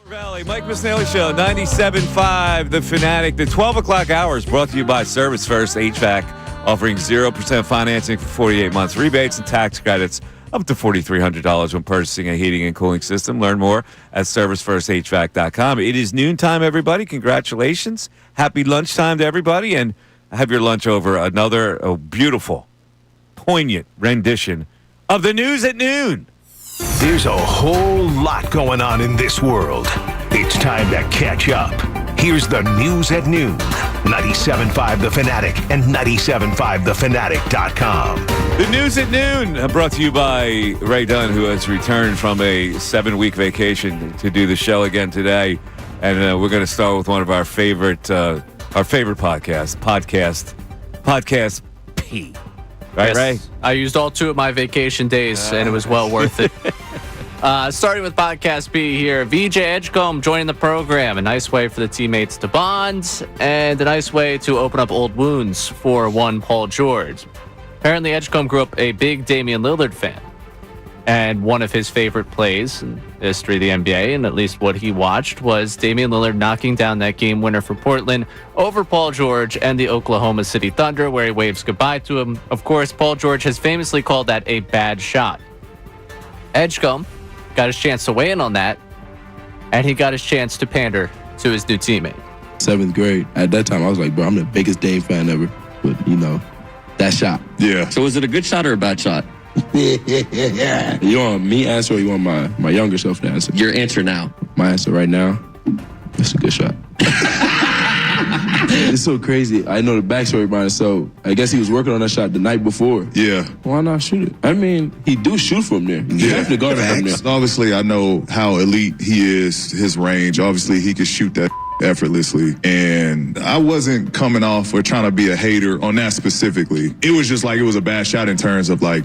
Valley, Mike Missanelli Show, 97.5, The Fanatic. The 12 o'clock hour is brought to you by Service First HVAC, offering 0% financing for 48 months, rebates and tax credits up to $4,300 when purchasing a heating and cooling system. Learn more at ServiceFirstHVAC.com. It is noontime, everybody. Congratulations. Happy lunchtime to everybody, and have your lunch over another beautiful, poignant rendition of the news at noon. There's a whole lot going on in this world. It's time to catch up. Here's the news at noon. 97.5 The Fanatic and 97.5thefanatic.com. The news at noon brought to you by Ray Dunn, who has returned from a 7-week vacation to do the show again today. And we're going to start with one of our favorite podcast P. Right, yes, Ray? I used all 2 of my vacation days, and it was well worth it. Starting with Podcast B here, VJ Edgecombe joining the program. A nice way for the teammates to bond, and a nice way to open up old wounds for one Paul George. Apparently, Edgecombe grew up a big Damian Lillard fan, and one of his favorite plays in the history of the NBA, and at least what he watched, was Damian Lillard knocking down that game winner for Portland over Paul George and the Oklahoma City Thunder, where he waves goodbye to him. Of course, Paul George has famously called that a bad shot. Edgecombe got his chance to weigh in on that, and he got his chance to pander to his new teammate. 7th grade. At that time, I was like, bro, I'm the biggest Dame fan ever. But, that shot. Yeah. So was it a good shot or a bad shot? You want me answer or you want my younger self to answer? Your answer now. My answer right now, it's a good shot. It's so crazy. I know the backstory behind it, so I guess he was working on that shot the night before. Yeah. Why not shoot it? I mean, he do shoot from there. You have to guard him there. Obviously, I know how elite he is, his range. Obviously, he could shoot that effortlessly. And I wasn't coming off or trying to be a hater on that specifically. It was just like it was a bad shot in terms of I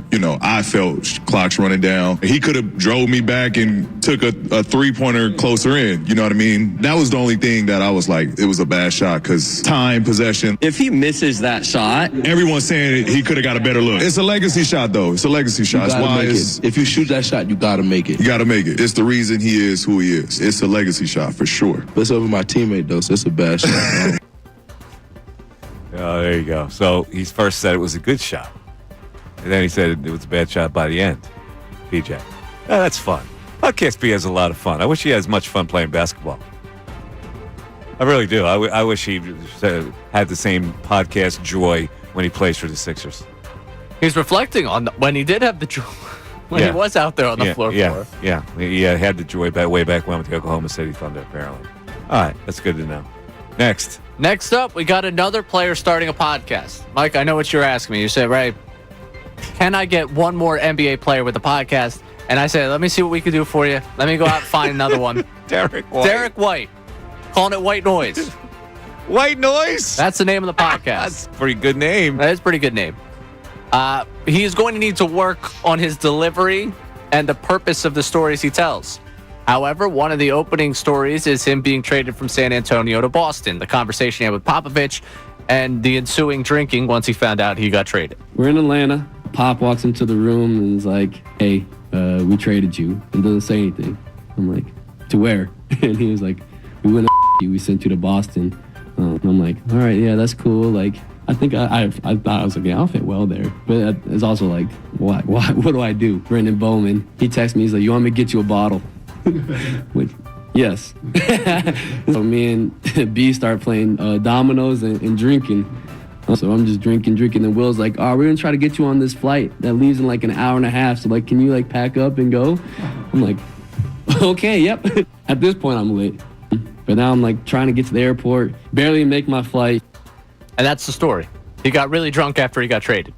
felt clocks running down. He could have drove me back and took a 3-pointer closer in. You know what I mean? That was the only thing that I was like, it was a bad shot because time, possession. If he misses that shot, everyone's saying he could have got a better look. It's a legacy shot, though. It's a legacy shot. You gotta make it. If you shoot that shot, you got to make it. You got to make it. It's the reason he is who he is. It's a legacy shot for sure. But it's over my teammate, though, so it's a bad shot. Oh, there you go. So he first said it was a good shot. And then he said it was a bad shot by the end. PJ. That's fun. Podcast B has a lot of fun. I wish he had as much fun playing basketball. I really do. I wish he had the same podcast joy when he plays for the Sixers. He's reflecting on when he did have the joy. When he was out there on the floor. Yeah. He had the joy way back when with the Oklahoma City Thunder, apparently. All right, that's good to know. Next up, we got another player starting a podcast. Mike, I know what you're asking me. You said, Ray, can I get one more NBA player with a podcast? And I said, let me see what we can do for you. Let me go out and find another one. Derek White. Calling it White Noise. White Noise? That's the name of the podcast. That's a pretty good name. That is a pretty good name. He is going to need to work on his delivery and the purpose of the stories he tells. However, one of the opening stories is him being traded from San Antonio to Boston, the conversation he had with Popovich, and the ensuing drinking once he found out he got traded. We're in Atlanta. Pop walks into the room and is like, hey, we traded you, and doesn't say anything. I'm like, to where? And he was like, we went to you, we sent you to Boston. And I'm like, all right, yeah, that's cool. Like, I think I thought I was like, yeah, I'll fit well there. But it's also like, what do I do? Brendan Bowman, he texts me, he's like, you want me to get you a bottle? Like, yes. So me and B start playing dominoes and drinking. So I'm just drinking. And Will's like, we're going to try to get you on this flight that leaves in like an hour and a half. So like, can you like pack up and go? I'm like, okay, yep. At this point, I'm late. But now I'm like trying to get to the airport, barely make my flight. And that's the story. He got really drunk after he got traded.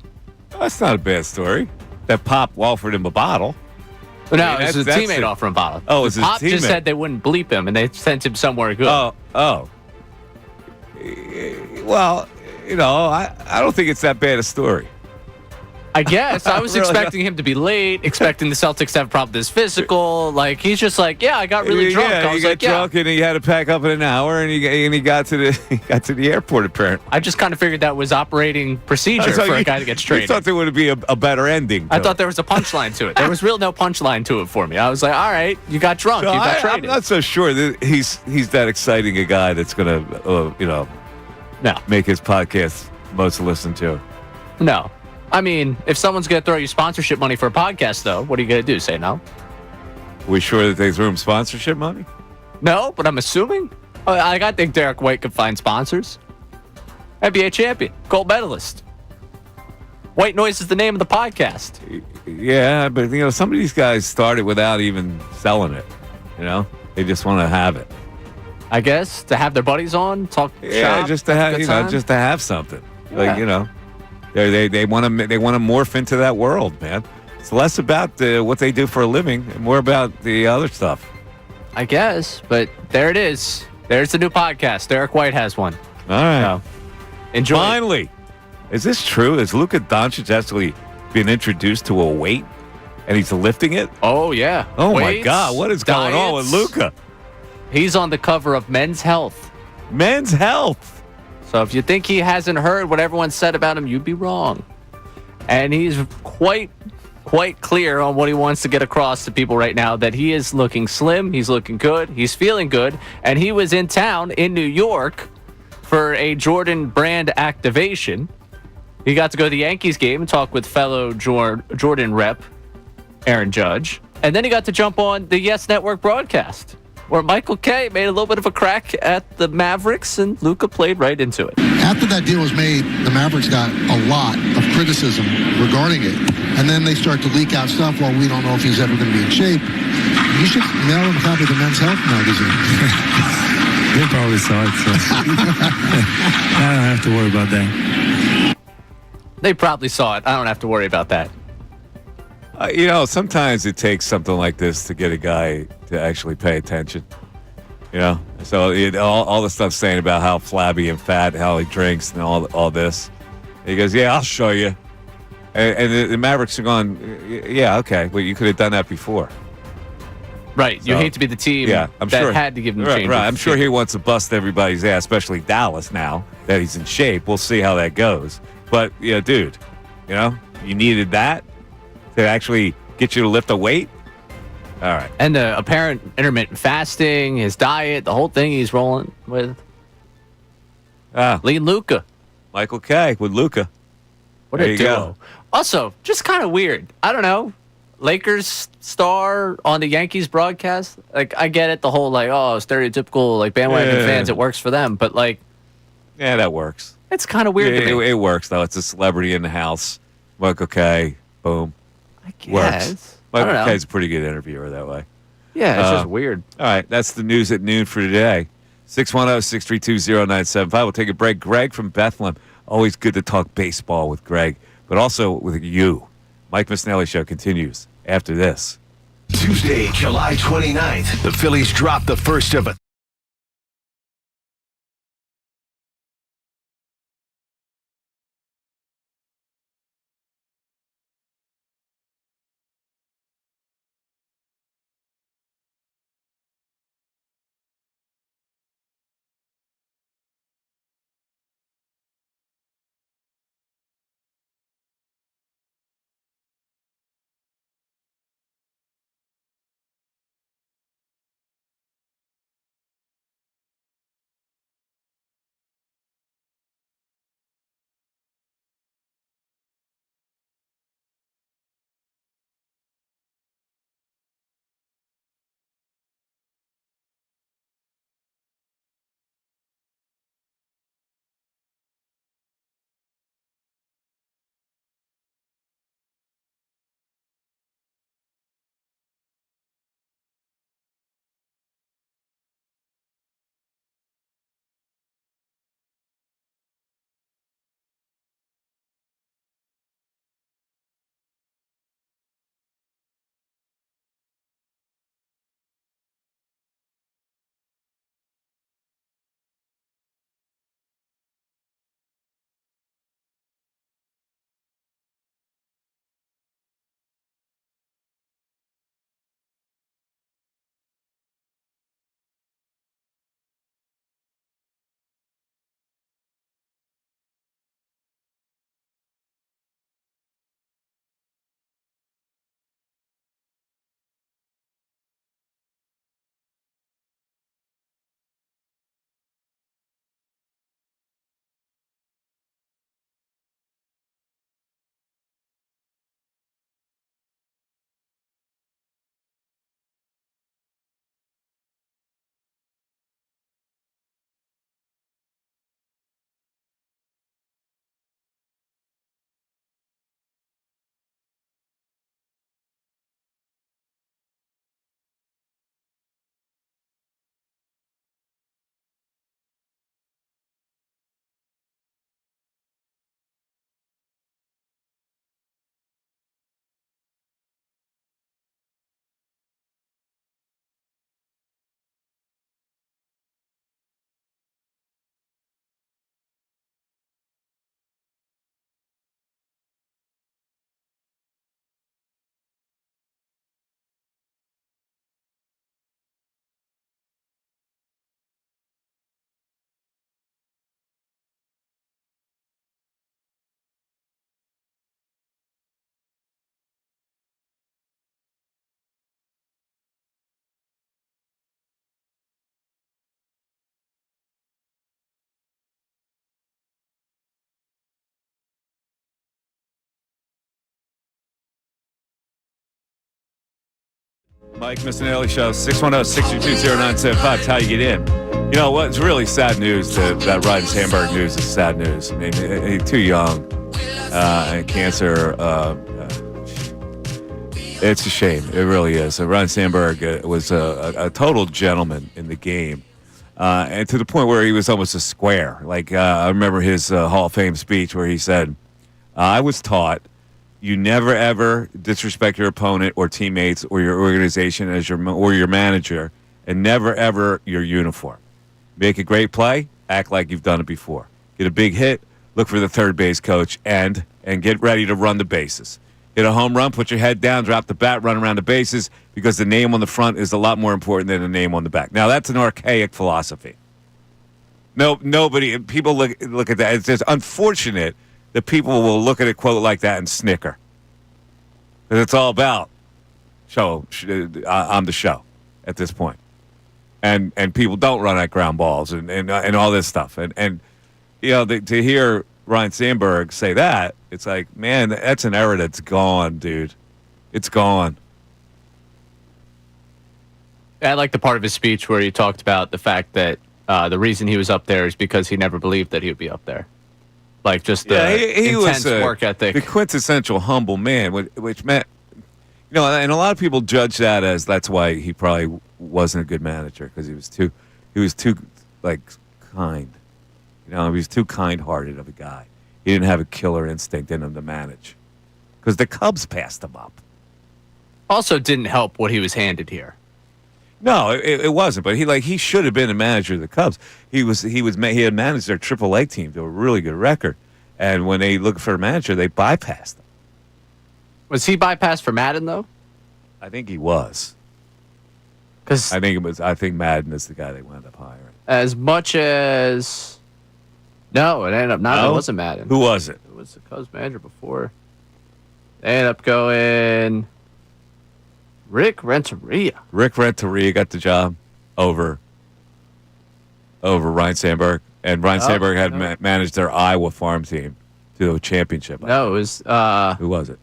That's not a bad story. That Pop offered him a bottle. No, it was his teammate offering him a bottle. Oh, it was his Pop teammate. just said they wouldn't bleep him, and they sent him somewhere good. Oh. Well, I don't think it's that bad a story. I guess. I was Really? expecting him to be late, expecting the Celtics to have a problem with his physical. Like, he's just like, yeah, I got really drunk. Yeah, I was he got like, drunk and he had to pack up in an hour, and he got to the airport apparently. I just kind of figured that was operating procedure for a guy to get You traded. thought there would be a better ending. I thought there was a punchline to it. There was no punchline to it for me. I was like, all right, you got drunk. You got I'm traded. not so sure that he's that exciting a guy that's going to, No. make his podcast most listened to. No. I mean, if someone's going to throw you sponsorship money for a podcast, though, what are you going to do? Say no? We sure that they threw him sponsorship money? No, but I'm assuming. I think Derek White could find sponsors. NBA champion, gold medalist. White Noise is the name of the podcast. Yeah, but some of these guys started without even selling it. They just want to have it. I guess to have their buddies on, talk. Yeah, shop, just to have time. just to have something. Yeah. They want to morph into that world, man. It's less about what they do for a living and more about the other stuff. I guess, but there it is. There's the new podcast. Derek White has one. All right. So, enjoy. Finally, is this true? Has Luka Doncic actually been introduced to a weight, and he's lifting it? Oh yeah. Oh Weights, my God! What is going on with diets. Luka? He's on the cover of Men's Health. Men's Health. So if you think he hasn't heard what everyone said about him, you'd be wrong. And he's quite clear on what he wants to get across to people right now, that he is looking slim, he's looking good, he's feeling good, and he was in town in New York for a Jordan brand activation. He got to go to the Yankees game and talk with fellow Jordan rep Aaron Judge. And then he got to jump on the Yes Network broadcast, where Michael Kay made a little bit of a crack at the Mavericks, and Luka played right into it. After that deal was made, the Mavericks got a lot of criticism regarding it. And then they start to leak out stuff, well, we don't know if he's ever going to be in shape. You should mail him a copy of the Men's Health magazine. They probably saw it, so I don't have to worry about that. They probably saw it. I don't have to worry about that. Sometimes it takes something like this to get a guy to actually pay attention. So all the stuff saying about how flabby and fat, how he drinks, and all this. He goes, "Yeah, I'll show you." And the Mavericks are going, "Yeah, okay. Well, you could have done that before." Right. You hate to be the team that had to give him change. Right. I'm sure he wants to bust everybody's ass, especially Dallas now that he's in shape. We'll see how that goes. But dude, you needed that to actually get you to lift a weight. All right. And the apparent intermittent fasting, his diet, the whole thing he's rolling with. Lean Luka. Michael Kay with Luka. What there a you duo. go. Also, just kind of weird. I don't know. Lakers star on the Yankees broadcast. Like, I get it, the whole stereotypical bandwagon fans. It works for them, but yeah, that works. It's kind of weird to me. It works though. It's a celebrity in the house. Michael Kay. Boom. I guess. Works. Michael I don't know. Kay's a pretty good interviewer that way. Yeah, it's just weird. All right, that's the news at noon for today. 610-632-0975. We'll take a break. Greg from Bethlehem. Always good to talk baseball with Greg, but also with you. Mike Missanelli Show continues after this. Tuesday, July 29th, the Phillies drop the first of a Mike Missanelli Show, 610-622-0975. That's how you get in. You know what? It's really sad news that Ryan Sandberg news is sad news. I mean, he's too young. And cancer. It's a shame. It really is. Ryan Sandberg was a total gentleman in the game. And to the point where he was almost a square. Like, I remember his Hall of Fame speech where he said, I was taught you never, ever disrespect your opponent or teammates or your organization or your manager, and never, ever your uniform. Make a great play, act like you've done it before. Get a big hit, look for the third base coach, and get ready to run the bases. Hit a home run, put your head down, drop the bat, run around the bases, because the name on the front is a lot more important than the name on the back. Now, that's an archaic philosophy. People look at that. It's just unfortunate that people will look at a quote like that and snicker. Because it's all about I'm the show at this point. And people don't run at ground balls and all this stuff. And you know, to hear Ryan Sandberg say that, it's like, man, that's an era that's gone, dude. It's gone. I like the part of his speech where he talked about the fact that the reason he was up there is because he never believed that he would be up there. Like, just the intense work ethic. The quintessential humble man, which meant, you know, and a lot of people judge that as that's why he probably wasn't a good manager, because he was too like kind. You know, he was too kind-hearted of a guy. He didn't have a killer instinct in him to manage, because the Cubs passed him up. Also, didn't help what he was handed here. No, it wasn't. But he should have been a manager of the Cubs. He had managed their AAA team to a really good record, and when they looked for a manager, they bypassed him. Was he bypassed for Madden though? I think he was. I think Madden is the guy they wound up hiring. As much as no, it ended up not. No? It wasn't Madden. Who was it? It was the Cubs manager before. They ended up going Rick Renteria. Rick Renteria got the job over Ryan Sandberg, and Ryan Sandberg had managed their Iowa farm team to a championship. No, it was who was it?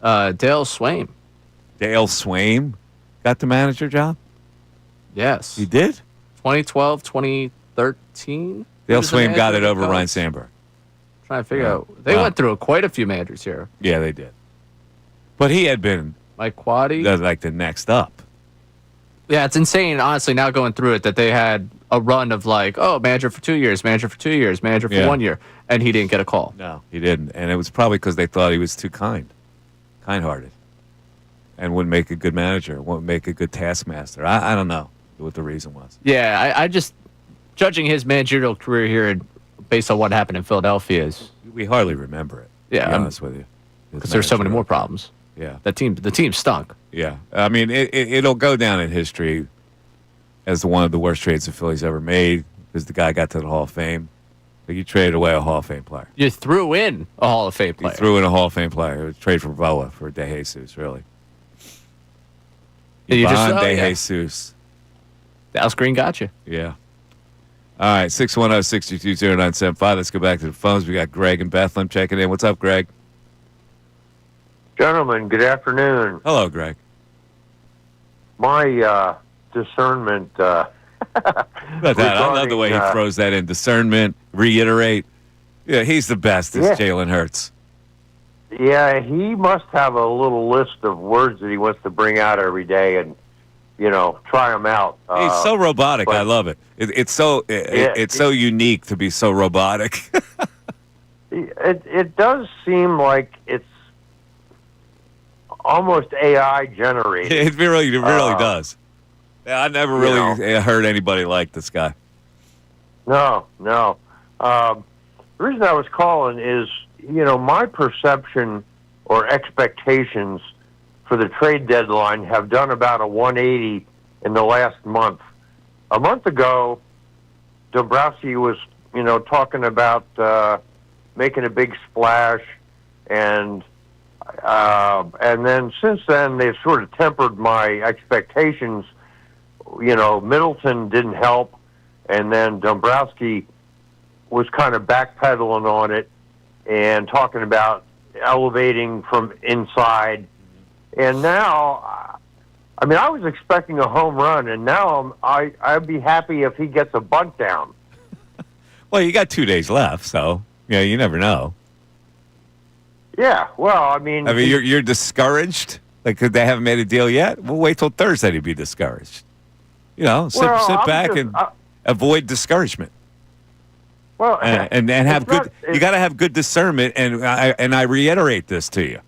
Dale Swaim. Dale Swaim got the manager job? Yes. He did? 2012, 2013. Dale Swaim got it over Ryan Sandberg. Trying to figure out. They went through quite a few managers here. Yeah, they did. But he had been Mike Quaddy, like the next up. Yeah, it's insane, honestly, now going through it, that they had a run of like, manager for 2 years, manager for 2 years, manager for 1 year, and he didn't get a call. No, he didn't. And it was probably because they thought he was too kind-hearted, and wouldn't make a good manager, wouldn't make a good taskmaster. I don't know what the reason was. Yeah, I just, judging his managerial career here based on what happened in Philadelphia we hardly remember it, to be honest with you. Because there's so many more problems. Yeah. The team stunk. Yeah. I mean, it'll go down in history as one of the worst trades the Phillies ever made, because the guy got to the Hall of Fame. But you traded away a Hall of Fame player. You threw in a Hall of Fame player. You threw in a Hall of Fame player. It was a trade for Voa for De Jesus, really. De Jesus. Dallas Green got you. Yeah. All right, 610-622-0975. Let's go back to the phones. We got Greg and Bethlehem checking in. What's up, Greg? Gentlemen, good afternoon. Hello, Greg. My discernment. About that. I love the way he throws that in. Discernment, reiterate. Yeah, he's the best. It's Jaylen Hurts. Yeah, he must have a little list of words that he wants to bring out every day and, try them out. He's so robotic. I love it. It's so unique to be so robotic. It does seem like it's almost AI generated. It really does. Yeah, I never really heard anybody like this guy. No. The reason I was calling is, my perception or expectations for the trade deadline have done about a 180 in the last month. A month ago, Dombrowski was, talking about making a big splash, and then since then they've sort of tempered my expectations. Middleton didn't help, and then Dombrowski was kind of backpedaling on it and talking about elevating from inside. And now I mean, I was expecting a home run, and now I'd be happy if he gets a bunt down. Well, you got 2 days left, so you never know. Yeah, well, I mean, you're discouraged. Like, they haven't made a deal yet. We'll wait till Thursday to be discouraged. Sit back and avoid discouragement. Well, and have good. You got to have good discernment, and I reiterate this to you.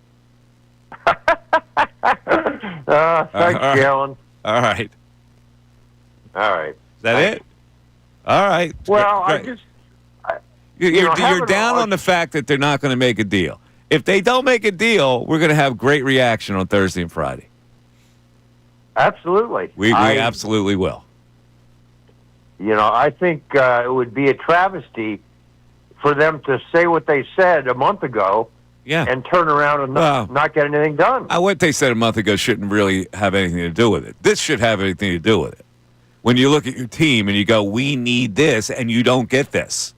Thanks, Jaylen. All right. Is that it? All right. Well, Great. You're down on the fact that they're not going to make a deal. If they don't make a deal, we're going to have great reaction on Thursday and Friday. Absolutely. We absolutely will. I think it would be a travesty for them to say what they said a month ago and turn around and not get anything done. What they said a month ago shouldn't really have anything to do with it. This should have anything to do with it. When you look at your team and you go, we need this, and you don't get this.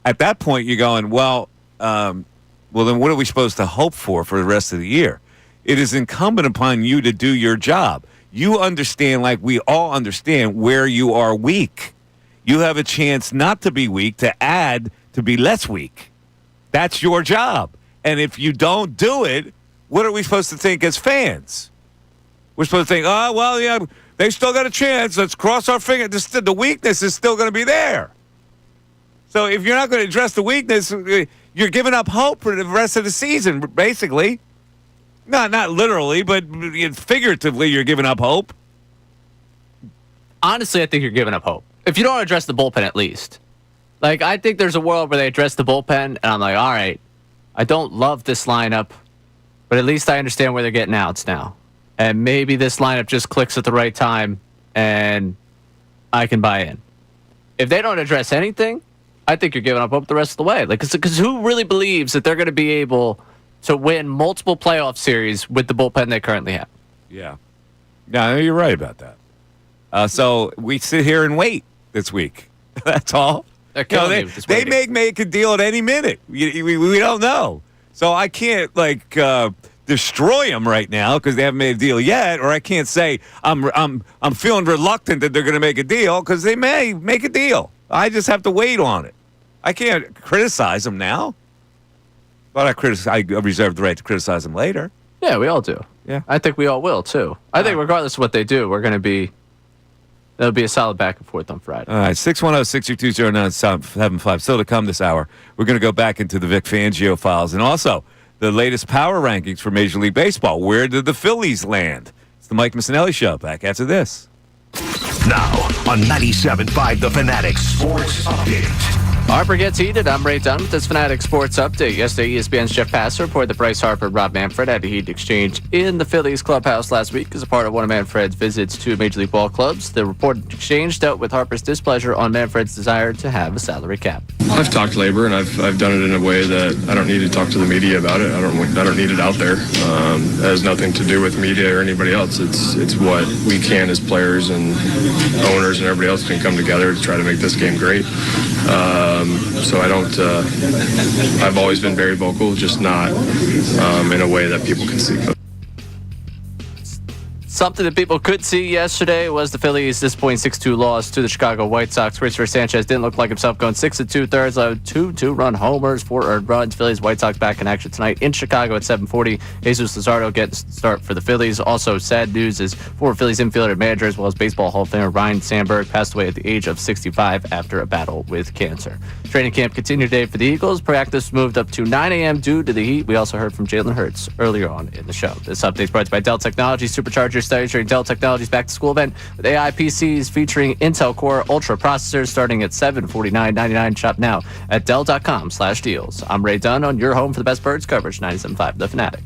At that point, you're going, well, then what are we supposed to hope for the rest of the year? It is incumbent upon you to do your job. You understand, like we all understand, where you are weak. You have a chance not to be weak, to add to be less weak. That's your job. And if you don't do it, what are we supposed to think as fans? We're supposed to think, they still got a chance. Let's cross our fingers. The weakness is still going to be there. So if you're not going to address the weakness, you're giving up hope for the rest of the season, basically. Not literally, but figuratively, you're giving up hope. Honestly, I think you're giving up hope. If you don't address the bullpen, at least. Like, I think there's a world where they address the bullpen, and I'm like, all right, I don't love this lineup, but at least I understand where they're getting outs now. And maybe this lineup just clicks at the right time, and I can buy in. If they don't address anything, I think you're giving up hope the rest of the way. Like, because who really believes that they're going to be able to win multiple playoff series with the bullpen they currently have? Yeah. No, you're right about that. So we sit here and wait this week. That's all. They're killing me with this they waiting. may make a deal at any minute. We don't know. So I can't destroy them right now because they haven't made a deal yet, or I can't say I'm feeling reluctant that they're going to make a deal because they may make a deal. I just have to wait on it. I can't criticize them now. But I reserve the right to criticize them later. Yeah, we all do. Yeah. I think we all will, too. I think regardless of what they do, there'll be a solid back and forth on Friday. All right, 610-622-0975. Still to come this hour, we're going to go back into the Vic Fangio files and also the latest power rankings for Major League Baseball. Where did the Phillies land? It's the Mike Missanelli Show. Back after this. Now on 97.5 The Fanatic Sports Update. Harper gets heated. I'm Ray Dunn with this Fanatic Sports Update. Yesterday, ESPN's Jeff Passer reported that Bryce Harper and Rob Manfred had a heated exchange in the Phillies clubhouse last week as a part of one of Manfred's visits to Major League ball clubs. The reported exchange dealt with Harper's displeasure on Manfred's desire to have a salary cap. I've talked labor, and I've done it in a way that I don't need to talk to the media about it. I don't need it out there. It has nothing to do with media or anybody else. It's what we can as players and owners and everybody else can come together to try to make this game great. So I don't. I've always been very vocal, just not in a way that people can see. Something that people could see yesterday was the Phillies' disappointing 6-2 loss to the Chicago White Sox. Christopher Sanchez didn't look like himself, going 6 2/3, allowed 2 2-run homers, 4 earned runs. Phillies White Sox back in action tonight in Chicago at 7:40. Jesus Luzardo gets the start for the Phillies. Also, sad news is former Phillies infielder and manager, as well as Baseball Hall of Famer Ryan Sandberg, passed away at the age of 65 after a battle with cancer. Training camp continued today for the Eagles. Practice moved up to 9 a.m. due to the heat. We also heard from Jaylen Hurts earlier on in the show. This update is brought to you by Dell Technologies. Supercharger studies during Dell Technologies Back to School event with AI PCs featuring Intel Core Ultra processors starting at $749.99. Shop now at Dell.com/deals. I'm Ray Dunn on your home for the best birds coverage, 97.5 The Fanatic.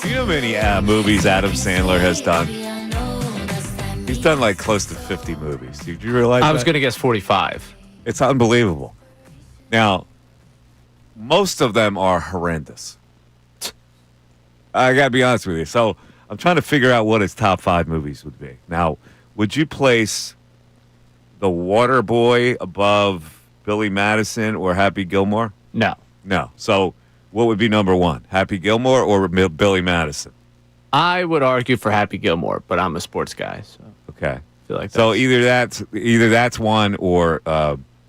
Do you know how many movies Adam Sandler has done? He's done like close to 50 movies. Did you realize I was going to guess 45. It's unbelievable. Now, most of them are horrendous. I got to be honest with you. So I'm trying to figure out what his top 5 movies would be. Now, would you place The Waterboy above Billy Madison or Happy Gilmore? No. No. So what would be number 1? Happy Gilmore or Billy Madison? I would argue for Happy Gilmore, but I'm a sports guy, so Okay. I feel like So either that's one or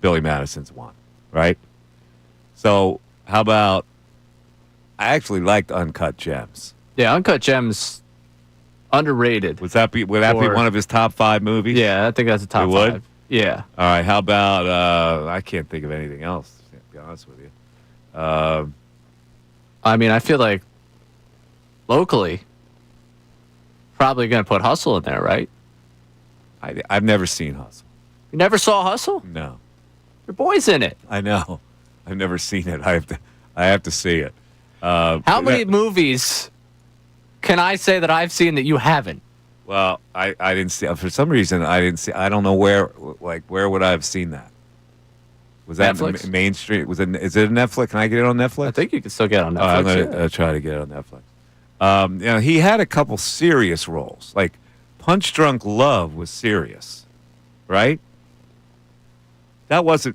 Billy Madison's one, right? So how about? I actually liked Uncut Gems. Yeah, Uncut Gems, underrated. Would that be one of his top 5 movies? Yeah, I think that's a top 5. Would? Yeah. All right. How about? I can't think of anything else. To be honest with you. I mean, I feel like locally, probably going to put Hustle in there, right? I've never seen Hustle. You never saw Hustle? No. Your boy's in it. I know. I've never seen it. I have to see it. How many movies can I say that I've seen that you haven't? Well, I didn't see. For some reason, I didn't see. I don't know where. Like, where would I have seen that? Was that Netflix? mainstream? Is it a Netflix? Can I get it on Netflix? I think you can still get it on Netflix. I'm gonna try to get it on Netflix. He had a couple serious roles. Like Punch Drunk Love was serious, right? That was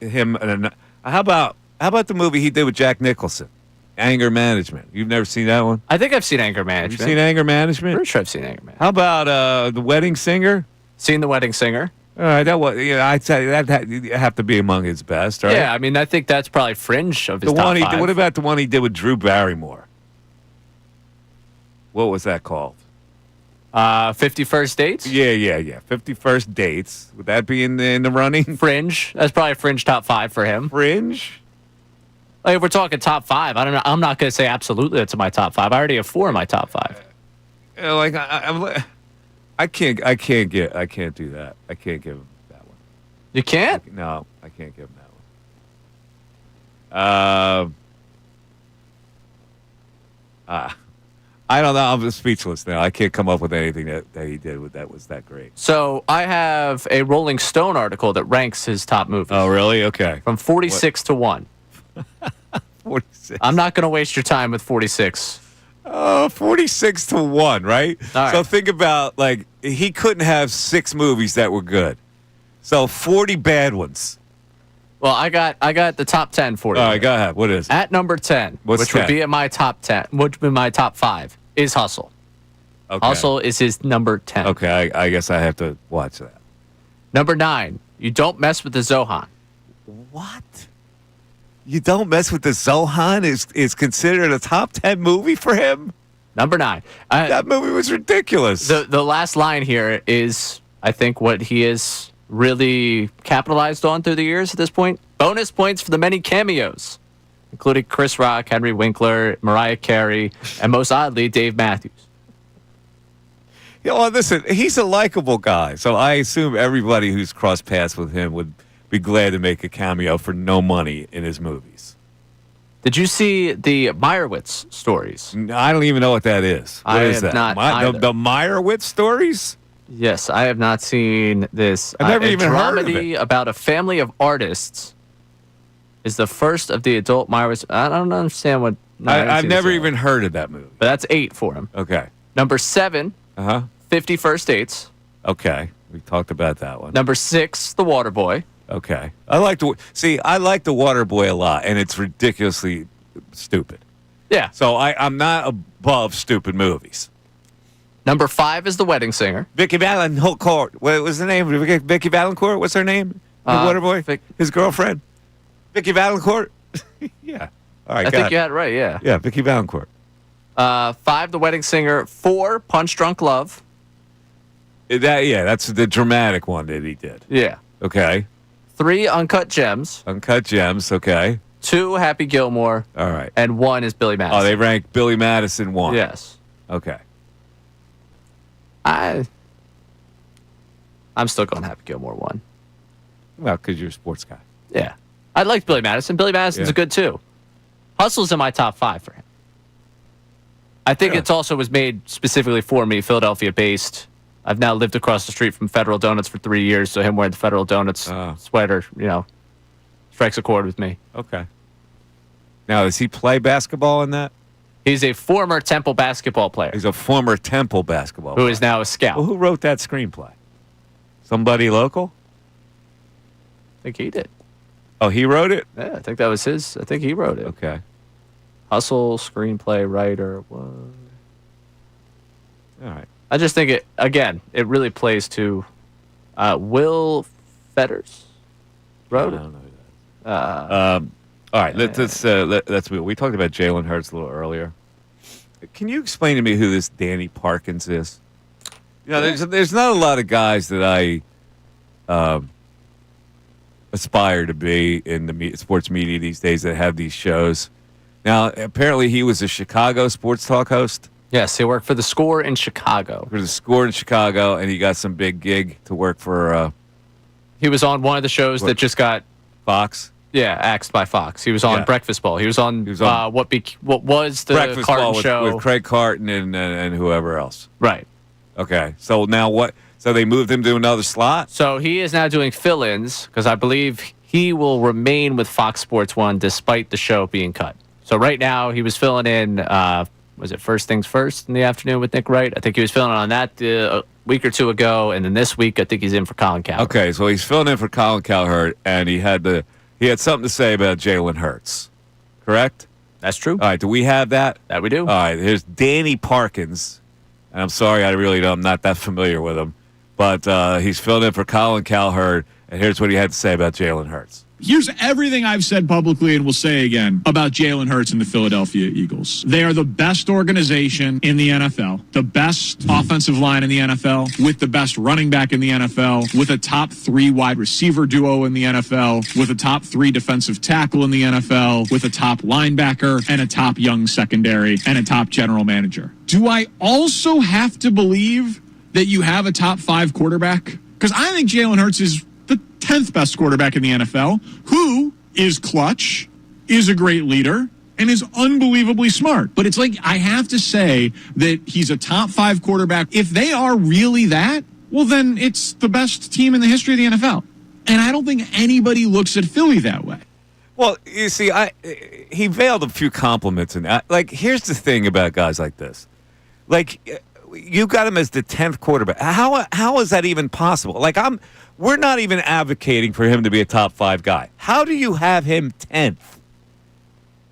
him. How about the movie he did with Jack Nicholson, Anger Management? You've never seen that one? I think I've seen Anger Management. Have you seen Anger Management? Pretty sure I've seen Anger Management. How about The Wedding Singer? Seen The Wedding Singer. All right, that was. I'd say that have to be among his best, right? Yeah, I mean, I think that's probably fringe of his The top one he 5. did, what about the one he did with Drew Barrymore? What was that called? 50 First Dates? Yeah. 50 First Dates. Would that be in the running? Fringe. That's probably a fringe top 5 for him. Fringe? Like, if we're talking top 5, I don't know. I'm not going to say absolutely that's in my top 5. I already have 4 in my top 5. Like I can't do that. I can't give him that one. You can't? No, I can't give him that one. I don't know. I'm speechless now. I can't come up with anything that he did that was that great. So I have a Rolling Stone article that ranks his top movies. Oh, really? Okay. From 46 to 1. 46. I'm not going to waste your time with 46. 46 to 1, right? All right. So think about, like, he couldn't have 6 movies that were good. So 40 bad ones. Well, I got the top 10 for you. All right, go ahead. What is it? At number 10, What's which 10? would be in my top 10, which would be my top 5, is Hustle. Okay. Hustle is his number 10. Okay, I guess I have to watch that. Number 9, You Don't Mess with the Zohan. What? You Don't Mess with the Zohan is considered a top 10 movie for him? Number 9. That movie was ridiculous. The last line here is, I think, what he is really capitalized on through the years at this point. Bonus points for the many cameos, including Chris Rock, Henry Winkler, Mariah Carey, and most oddly, Dave Matthews. Well, listen, he's a likable guy, so I assume everybody who's crossed paths with him would be glad to make a cameo for no money in his movies. Did you see the Meyerowitz stories? I don't even know what that is. What is that? Not either. The Meyerowitz stories? Yes, I have not seen this. I've never even heard of dramedy it. about a family of artists is the first of the adult Meyerowitz. I don't understand what. I've never even heard of that movie. But that's 8 for him. Okay. Number 7, 50 First Dates. Okay. We talked about that one. Number 6, The Waterboy. Okay. I like the Waterboy a lot, and it's ridiculously stupid. Yeah. So I'm not above stupid movies. Number 5 is The Wedding Singer. Vicky Valancourt. What was the name? Vicky Valancourt? What's her name? The Waterboy? His girlfriend? Vicky Valancourt? Yeah. All right. I think you had it right, yeah. Yeah, Vicky Valancourt. 5, The Wedding Singer. 4, Punch Drunk Love. That's the dramatic one that he did. Yeah. Okay. 3, Uncut Gems. Uncut Gems, okay. 2, Happy Gilmore. All right. And 1 is Billy Madison. Oh, they ranked Billy Madison 1. Yes. Okay. I'm still going Happy Gilmore 1. Well, because you're a sports guy. Yeah. I like Billy Madison. Billy Madison's a good too. Hustle's in my top 5 for him. I think it's also was made specifically for me, Philadelphia-based. I've now lived across the street from Federal Donuts for 3 years, so him wearing the Federal Donuts sweater, strikes a chord with me. Okay. Now, does he play basketball in that? He's a former Temple basketball player. He's a former Temple basketball player. Who is now a scout. Well, who wrote that screenplay? Somebody local? I think he did. Oh, he wrote it? Yeah, I think that was his. I think he wrote it. Okay. Hustle, screenplay, writer. What? All right. I just think it really plays to Will Fetters wrote I it. don't know that. All right, let's move. We talked about Jaylen Hurts a little earlier. Can you explain to me who this Danny Parkins is? There's not a lot of guys that I aspire to be in the sports media these days that have these shows. Now, apparently he was a Chicago sports talk host. Yes, he worked for The Score in Chicago. For The Score in Chicago, and he got some big gig to work for... he was on one of the shows that just got... Fox? Yeah, axed by Fox. He was on Breakfast Ball. He was on, what was the Breakfast Carton Ball show. with Craig Carton and whoever else. Right. Okay, so now what? So they moved him to another slot? So he is now doing fill-ins, because I believe he will remain with Fox Sports 1 despite the show being cut. So right now he was filling in... was it First Things First in the afternoon with Nick Wright? I think he was filling on that a week or two ago, and then this week I think he's in for Colin Cowherd. Okay, so he's filling in for Colin Cowherd, and he had something to say about Jaylen Hurts, correct? That's true. All right, do we have that? That we do. All right, here's Danny Parkins, and I'm sorry, I'm not that familiar with him, but he's filling in for Colin Cowherd, and here's what he had to say about Jaylen Hurts. Here's everything I've said publicly and will say again about Jaylen Hurts and the Philadelphia Eagles. They are the best organization in the NFL, the best offensive line in the NFL, with the best running back in the NFL, with a top 3 wide receiver duo in the NFL, with a top 3 defensive tackle in the NFL, with a top linebacker and a top young secondary and a top general manager. Do I also have to believe that you have a top 5 quarterback? Because I think Jaylen Hurts is the 10th best quarterback in the NFL, who is clutch, is a great leader, and is unbelievably smart. But it's like, I have to say that he's a top 5 quarterback. If they are really that, well, then it's the best team in the history of the NFL. And I don't think anybody looks at Philly that way. Well, you see, he veiled a few compliments. And here's the thing about guys like this. You got him as the 10th quarterback. How is that even possible? We're not even advocating for him to be a top 5 guy. How do you have him 10th?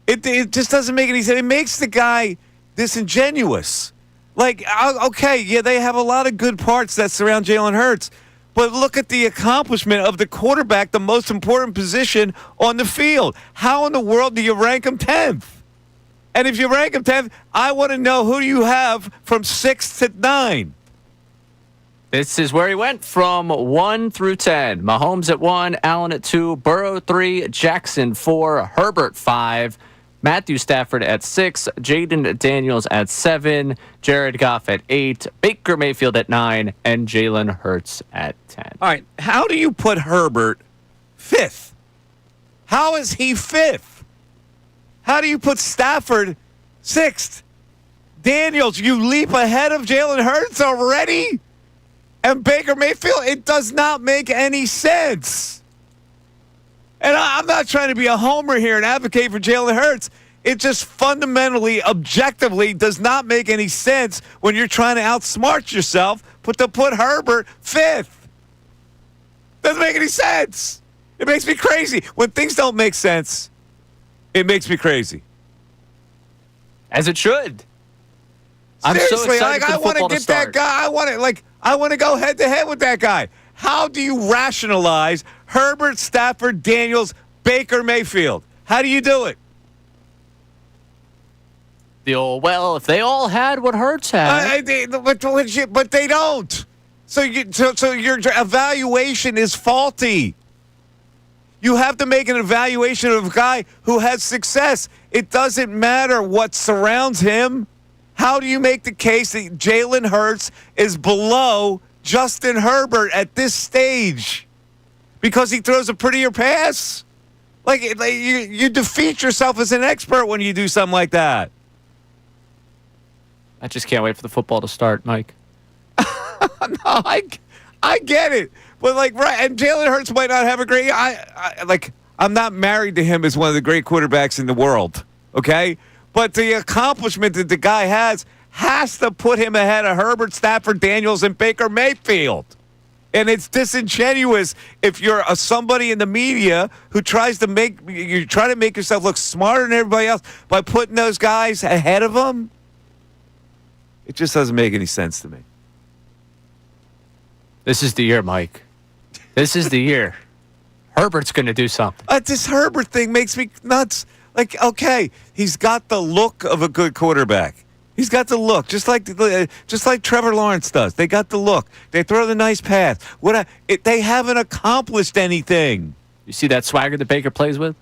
It just doesn't make any sense. It makes the guy disingenuous. Okay, yeah, they have a lot of good parts that surround Jaylen Hurts, but look at the accomplishment of the quarterback, the most important position on the field. How in the world do you rank him 10th? And if you rank him 10th, I want to know who you have from 6 to 9. This is where he went from 1 through 10. Mahomes at 1, Allen at 2, Burrow 3, Jackson 4, Herbert 5, Matthew Stafford at 6, Jaden Daniels at 7, Jared Goff at 8, Baker Mayfield at 9, and Jaylen Hurts at 10. All right, how do you put Herbert 5th? How is he 5th? How do you put Stafford 6th? Daniels, you leap ahead of Jaylen Hurts already? And Baker Mayfield, it does not make any sense. And I'm not trying to be a homer here and advocate for Jaylen Hurts. It just fundamentally, objectively does not make any sense when you're trying to outsmart yourself, to put Herbert 5th. Doesn't make any sense. It makes me crazy. When things don't make sense, it makes me crazy. As it should. Seriously, I'm so excited I want to get that guy. I want to go head to head with that guy. How do you rationalize Herbert, Stafford, Daniels, Baker Mayfield? How do you do it? If they all had what Hurts had. But they don't. So your evaluation is faulty. You have to make an evaluation of a guy who has success. It doesn't matter what surrounds him. How do you make the case that Jaylen Hurts is below Justin Herbert at this stage? Because he throws a prettier pass? You defeat yourself as an expert when you do something like that. I just can't wait for the football to start, Mike. No, I get it, but like, right, and Jalen Hurts might not have a great. I'm not married to him as one of the great quarterbacks in the world. Okay, but the accomplishment that the guy has to put him ahead of Herbert, Stafford, Daniels, and Baker Mayfield. And it's disingenuous if you're somebody in the media who try to make yourself look smarter than everybody else by putting those guys ahead of them. It just doesn't make any sense to me. This is the year, Mike. This is the year. Herbert's going to do something. This Herbert thing makes me nuts. Like, okay, he's got the look of a good quarterback. He's got the look, just like Trevor Lawrence does. They got the look. They throw the nice pass. They haven't accomplished anything. You see that swagger that Baker plays with?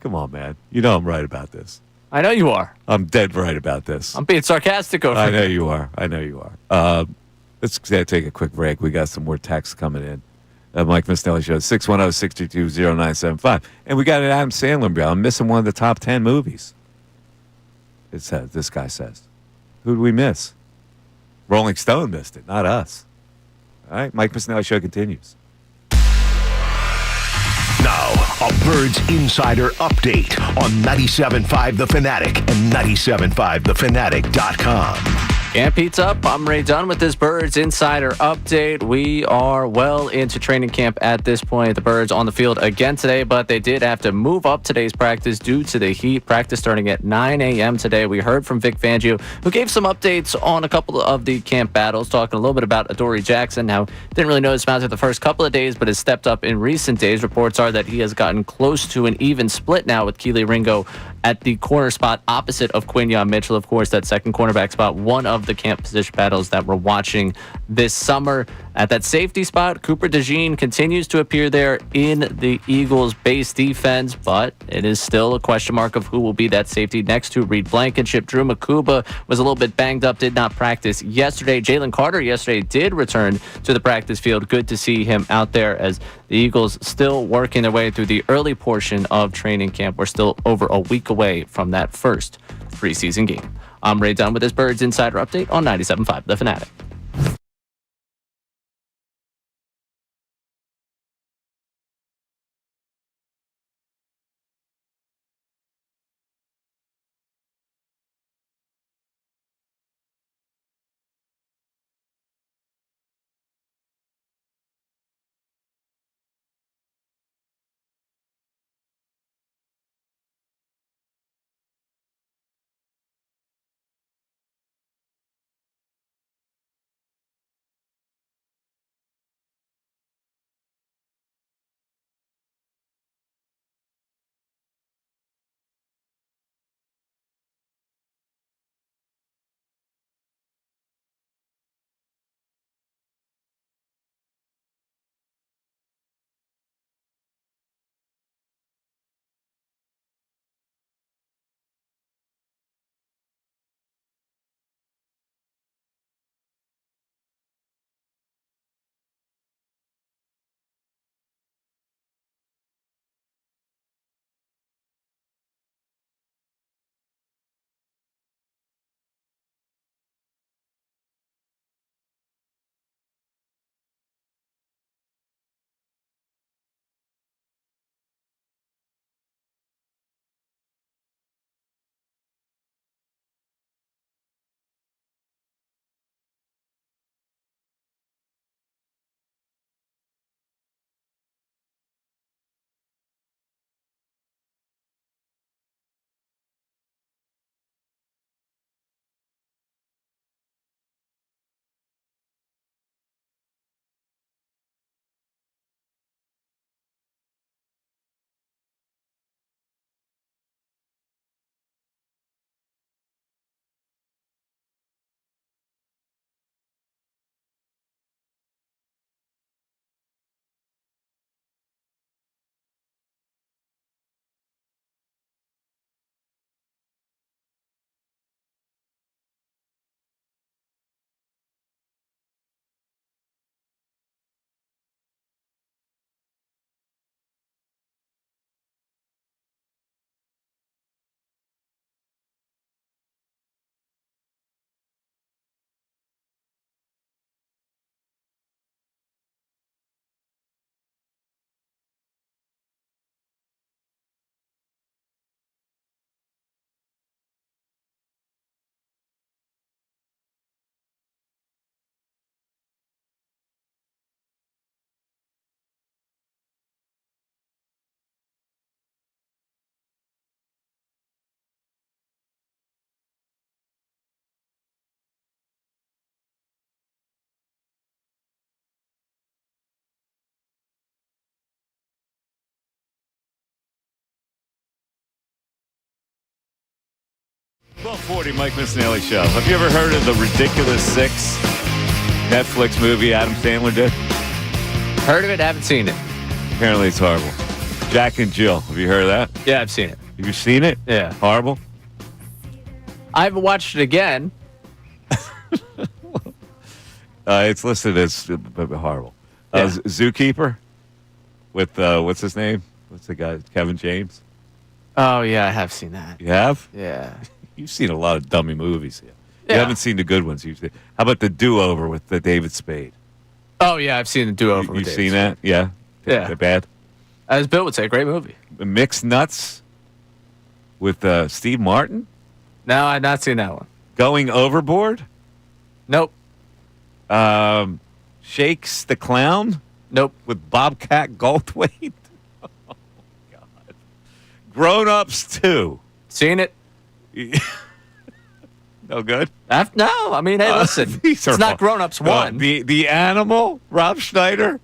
Come on, man. You know I'm right about this. I know you are. I'm dead right about this. I'm being sarcastic over I know you are. Let's take a quick break. We got some more texts coming in. Mike Missanelli Show, 610-622-0975. And we got an Adam Sandler bill. I'm missing one of the top 10 movies. It says, this guy says. Who did we miss? Rolling Stone missed it, not us. All right, Mike Missanelli Show continues. Now, a Birds Insider update on 97.5 The Fanatic and 97.5thefanatic.com. Camp heats up. I'm Ray Dunn with this Birds Insider update. We are well into training camp at this point. The Birds on the field again today, but they did have to move up today's practice due to the heat. Practice starting at 9 a.m. today. We heard from Vic Fangio, who gave some updates on a couple of the camp battles, talking a little bit about Adoree Jackson, how didn't really notice him out there the first couple of days, but has stepped up in recent days. Reports are that he has gotten close to an even split now with Keely Ringo at the corner spot opposite of Quinyon Mitchell. Of course, that second cornerback spot, one of the camp position battles that we're watching this summer. At that safety spot, Cooper DeJean continues to appear there in the Eagles' base defense, but it is still a question mark of who will be that safety next to Reed Blankenship. Drew Makuba was a little bit banged up, did not practice yesterday. Jalen Carter yesterday did return to the practice field. Good to see him out there as the Eagles still working their way through the early portion of training camp. We're still over a week away from that first preseason game. I'm Ray Dunn with this Birds Insider Update on 97.5 The Fanatic. 1240 Mike Missanelli Show. Have you ever heard of the Ridiculous Six Netflix movie Adam Sandler did? Heard of it, haven't seen it. Apparently it's horrible. Jack and Jill. Have you heard of that? Yeah, I've seen it. Have you seen it? Yeah. Horrible? I haven't watched it again. It's listed as horrible. Zookeeper with, what's his name? What's the guy? Kevin James? Oh, yeah, I have seen that. You have? Yeah. You've seen a lot of dummy movies. Yeah. Yeah. You haven't seen the good ones. How about the Do-Over with the David Spade? Oh, yeah, I've seen the Do-Over. You've seen that? Yeah? Yeah. They're bad? As Bill would say, great movie. Mixed Nuts with Steve Martin? No, I've not seen that one. Going Overboard? Nope. Shakes the Clown? Nope. With Bobcat Goldthwait? Oh, God. Grown Ups 2. Seen it? No good? No, I mean, hey, listen. It's not Grown Ups 1. The Animal? Rob Schneider?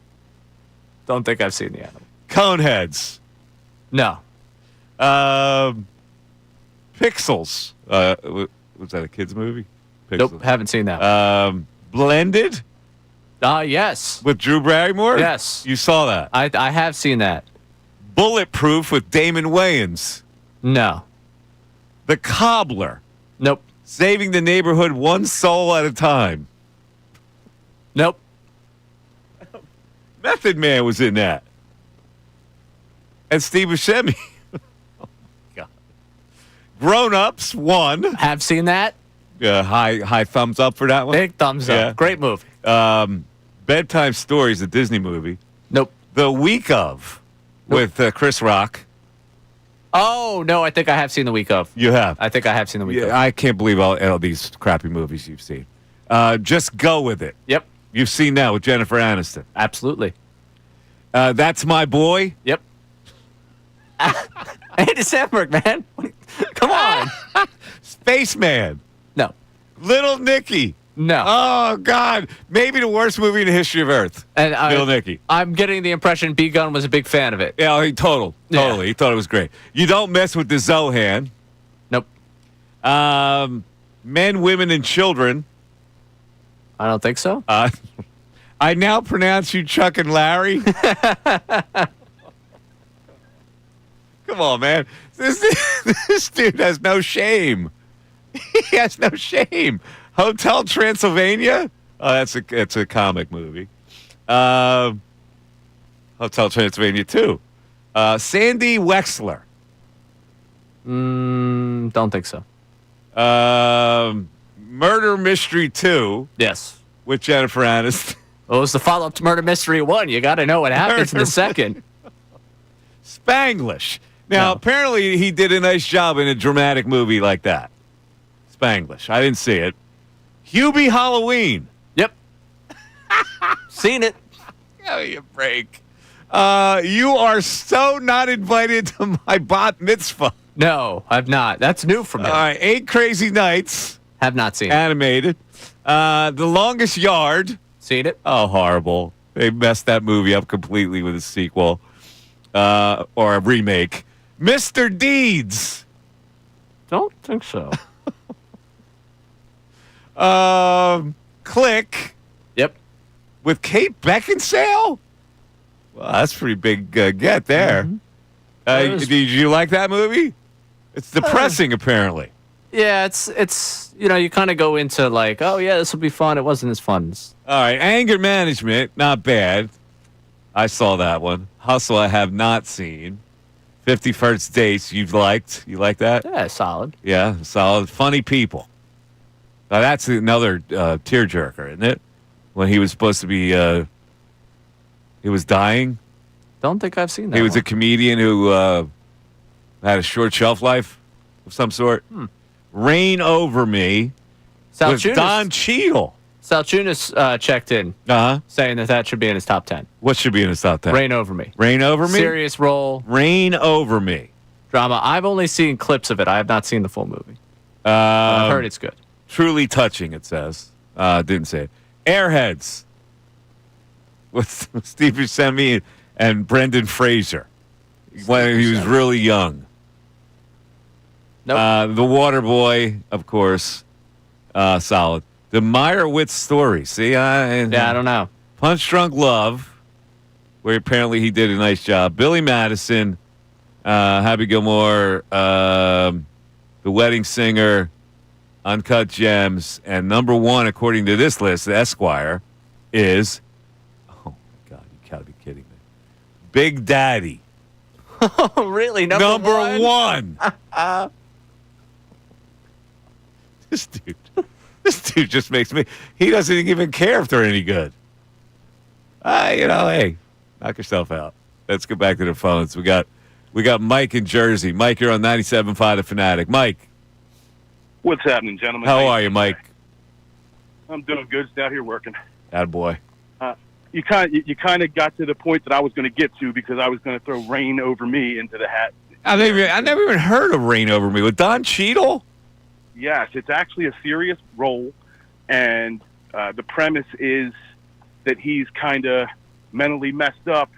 Don't think I've seen The Animal. Coneheads? No. Pixels? Was that a kid's movie? Pixels. Nope, haven't seen that. Blended? Yes. With Drew Barrymore? Yes. You saw that? I have seen that. Bulletproof with Damon Wayans? No. The Cobbler? Nope. Saving the neighborhood one soul at a time? Nope. Method Man was in that. And Steve Buscemi. Oh, my God. Grown Ups 1. Have seen that. High thumbs up for that one. Big thumbs up. Great movie. Bedtime Stories, a Disney movie. Nope. The Week Of with Chris Rock. Oh, no, I think I have seen The Week Of. You have? I think I have seen The Week Of. I can't believe all these crappy movies you've seen. Just Go With It. Yep. You've seen that with Jennifer Aniston. Absolutely. That's My Boy. Yep. Andy Samberg, man. Come on. Spaceman. No. Little Nicky. No. Oh, God. Maybe the worst movie in the history of Earth. And Little Nicky. I'm getting the impression B. Gunn was a big fan of it. Yeah, totally. Yeah. He thought it was great. You Don't Mess with the Zohan. Nope. Men, Women, and Children. I don't think so. I Now Pronounce You Chuck and Larry. Come on, man. This dude has no shame. He has no shame. Hotel Transylvania? Oh, it's a comic movie. Hotel Transylvania 2. Sandy Wexler. Don't think so. Murder Mystery 2. Yes. With Jennifer Aniston. Well, it was the follow-up to Murder Mystery 1. You got to know what happens in the second. Spanglish. Now, apparently he did a nice job in a dramatic movie like that. Spanglish. I didn't see it. Hubie Halloween. Yep. Seen it. Give me a break. You Are So Not Invited to My Bat Mitzvah. No, I've not. That's new for me. All right. 8 Crazy Nights. Have not seen it. Animated. The Longest Yard. Seen it. Oh, horrible. They messed that movie up completely with a sequel. Or a remake. Mr. Deeds. Don't think so. Click. Yep. With Kate Beckinsale? Well, that's pretty big get there. Mm-hmm. Did you like that movie? It's depressing, apparently. Yeah, it's you kind of go into like, oh, yeah, this will be fun. It wasn't as fun. All right, Anger Management, not bad. I saw that one. Hustle, I have not seen. 50 First Dates, you've liked. You like that? Yeah, solid. Yeah, solid. Funny People. Now, that's another tearjerker, isn't it? When he was supposed to be, he was dying. Don't think I've seen that. He was one. a comedian who had a short shelf life of some sort. Reign Over Me with Don Cheadle. Salciunas checked in, saying that should be in his top 10. What should be in his top 10? Reign Over Me. Reign Over Me? Serious role. Reign Over Me. Drama. I've only seen clips of it. I have not seen the full movie. I've heard it's good. Truly touching, it says. Didn't say it. Airheads with Steve Buscemi and Brendan Fraser when he was really young. Nope. The Water Boy, of course, solid. The Meyerowitz story. See, I don't know. Punch Drunk Love, where apparently he did a nice job. Billy Madison, Happy Gilmore, The Wedding Singer, Uncut Gems, and number one, according to this list, Esquire, is, oh my God, you gotta be kidding me, Big Daddy. Oh, really? Number one. This dude just makes me. He doesn't even care if they're any good. Hey, knock yourself out. Let's go back to the phones. We got Mike in Jersey. Mike, you're on 97.5 The Fanatic. Mike, what's happening, gentlemen? how are you, Mike? I'm doing good. Just out here working. Attaboy. You kind of got to the point that I was going to get to because I was going to throw Rain Over Me into the hat. I never even heard of Rain Over Me with Don Cheadle. Yes, it's actually a serious role, and the premise is that he's kind of mentally messed up,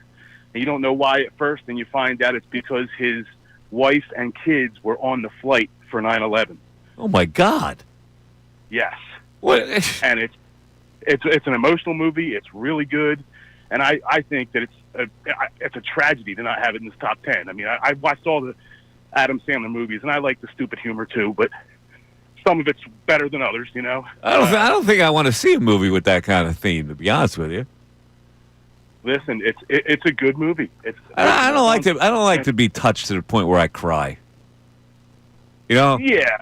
and you don't know why at first, and you find out it's because his wife and kids were on the flight for 9/11. Oh my God! Yes. What? And it's an emotional movie. It's really good, and I think that it's a tragedy to not have it in this top 10. I mean, I watched all the Adam Sandler movies, and I like the stupid humor too, but some of it's better than others, you know. I don't think I want to see a movie with that kind of theme. To be honest with you, listen, it's a good movie. I don't like to be touched to the point where I cry. You know? Yeah.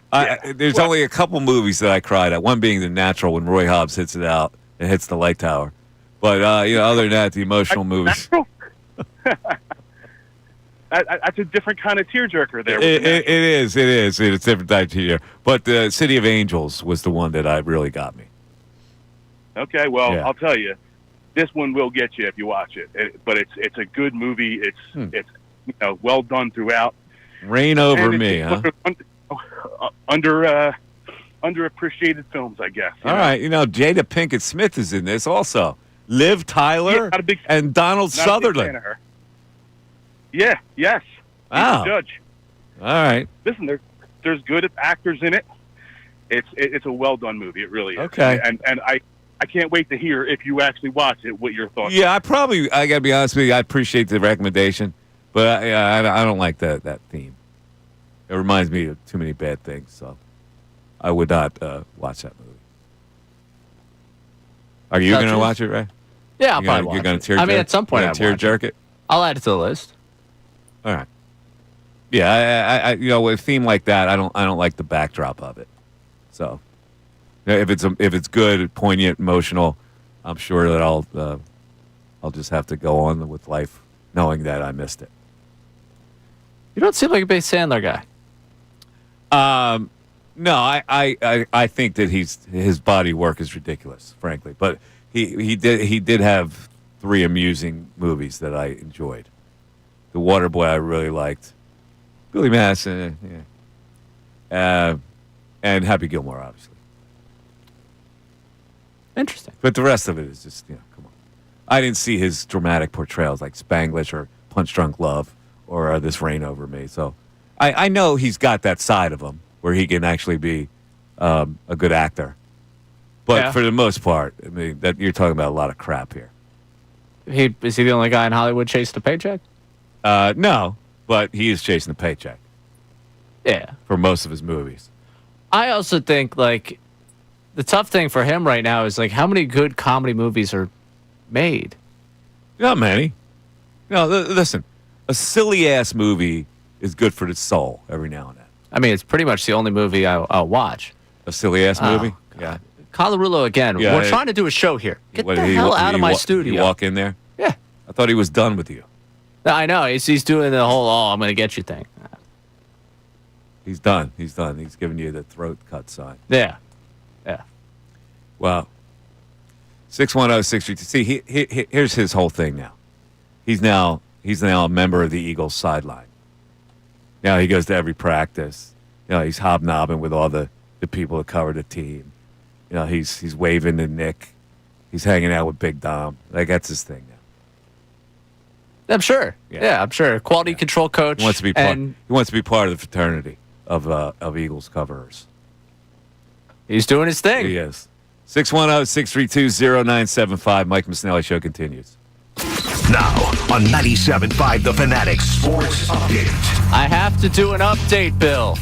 There's only a couple movies that I cried at. One being The Natural when Roy Hobbs hits it out and hits the light tower. But other than that, the emotional movies. That's a different kind of tearjerker there. It is. It's a different type of tear. But the City of Angels was the one that really got me. Okay, well, Yeah. I'll tell you, this one will get you if you watch it. But it's a good movie. It's well done throughout. Rain Over Me, huh? Underappreciated films, I guess. All right, Jada Pinkett Smith is in this also. Liv Tyler and Donald Not a big Sutherland. fan of her. Yeah, yes. Wow. He's a judge. All right. Listen, there's good actors in it. It's a well done movie. It really is. Okay. And I can't wait to hear if you actually watch it what your thoughts. Yeah, I gotta be honest with you. I appreciate the recommendation, but I don't like that theme. It reminds me of too many bad things, so I would not watch that movie. Are you going to watch it, Ray? Yeah, I'll probably watch You're going it. to tear. I mean, at some point, tear jerk it. I'll add it to the list. All right. Yeah, with a theme like that, I don't like the backdrop of it. So, if it's good, poignant, emotional, I'm sure that I'll just have to go on with life knowing that I missed it. You don't seem like a big Sandler guy. No, I think that his body work is ridiculous, frankly. But he did have 3 amusing movies that I enjoyed. The Waterboy I really liked. Billy Madison, yeah. And Happy Gilmore, obviously. Interesting. But the rest of it is just, come on. I didn't see his dramatic portrayals like Spanglish or Punch Drunk Love or This Rain Over Me. So I know he's got that side of him where he can actually be a good actor. But for the most part, I mean, that you're talking about a lot of crap here. Is he the only guy in Hollywood chasing a paycheck? No, but he is chasing a paycheck. Yeah. For most of his movies. I also think, the tough thing for him right now is, how many good comedy movies are made? Not many. Listen, a silly-ass movie is good for the soul every now and then. I mean, it's pretty much the only movie I'll watch. A silly-ass movie? Yeah. Carillo again. Yeah, We're trying to do a show here. Get the hell out of my studio. You walk in there? Yeah. I thought he was done with you. I know. He's doing the whole, I'm going to get you thing. He's done. He's giving you the throat cut sign. Yeah. Wow. 610-632. See, here's his whole thing now. He's now a member of the Eagles sideline. Now he goes to every practice. He's hobnobbing with all the people that cover the team. He's waving to Nick. He's hanging out with Big Dom. That's his thing now. I'm sure. Yeah, I'm sure. Quality control coach. He wants to be part of the fraternity. of Eagles coverers. He's doing his thing. He is. 610-632-0975. Mike Missanelli Show continues. Now on 97.5 The Fanatic Sports Update. I have to do an update, Bill.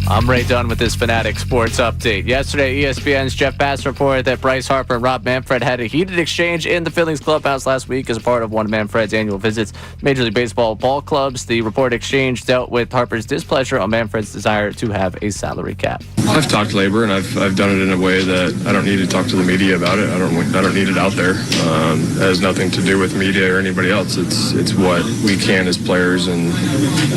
I'm Ray Dunn with this Fanatic Sports Update. Yesterday, ESPN's Jeff Bass reported that Bryce Harper and Rob Manfred had a heated exchange in the Phillies clubhouse last week as a part of one of Manfred's annual visits to Major League Baseball ball clubs. The reported exchange dealt with Harper's displeasure on Manfred's desire to have a salary cap. I've talked labor, and I've done it in a way that I don't need to talk to the media about it. I don't need it out there. It has nothing to do with media or anybody else. It's what we can as players and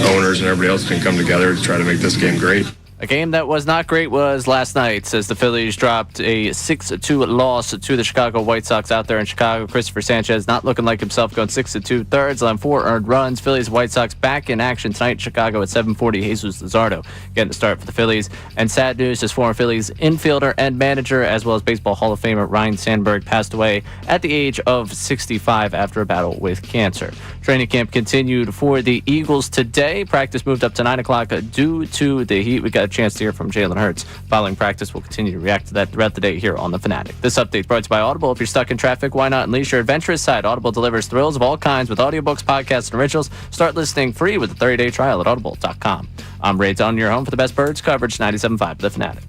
owners and everybody else can come together to try to make this game great. A game that was not great was last night as the Phillies dropped a 6-2 loss to the Chicago White Sox out there in Chicago. Christopher Sanchez not looking like himself, going 6 2/3 on 4 earned runs. Phillies White Sox back in action tonight in Chicago at 7:40. Jesus Luzardo getting the start for the Phillies. And sad news, his former Phillies infielder and manager, as well as Baseball Hall of Famer Ryan Sandberg, passed away at the age of 65 after a battle with cancer. Training camp continued for the Eagles today. Practice moved up to 9 o'clock due to the heat. We got a chance to hear from Jaylen Hurts following practice. We'll continue to react to that throughout the day here on The Fanatic. This update brought to you by Audible. If you're stuck in traffic, why not unleash your adventurous side? Audible delivers thrills of all kinds with audiobooks, podcasts, and originals. Start listening free with a 30-day trial at audible.com. I'm Ray Dunn, your home for the best birds coverage, 97.5 The Fanatic.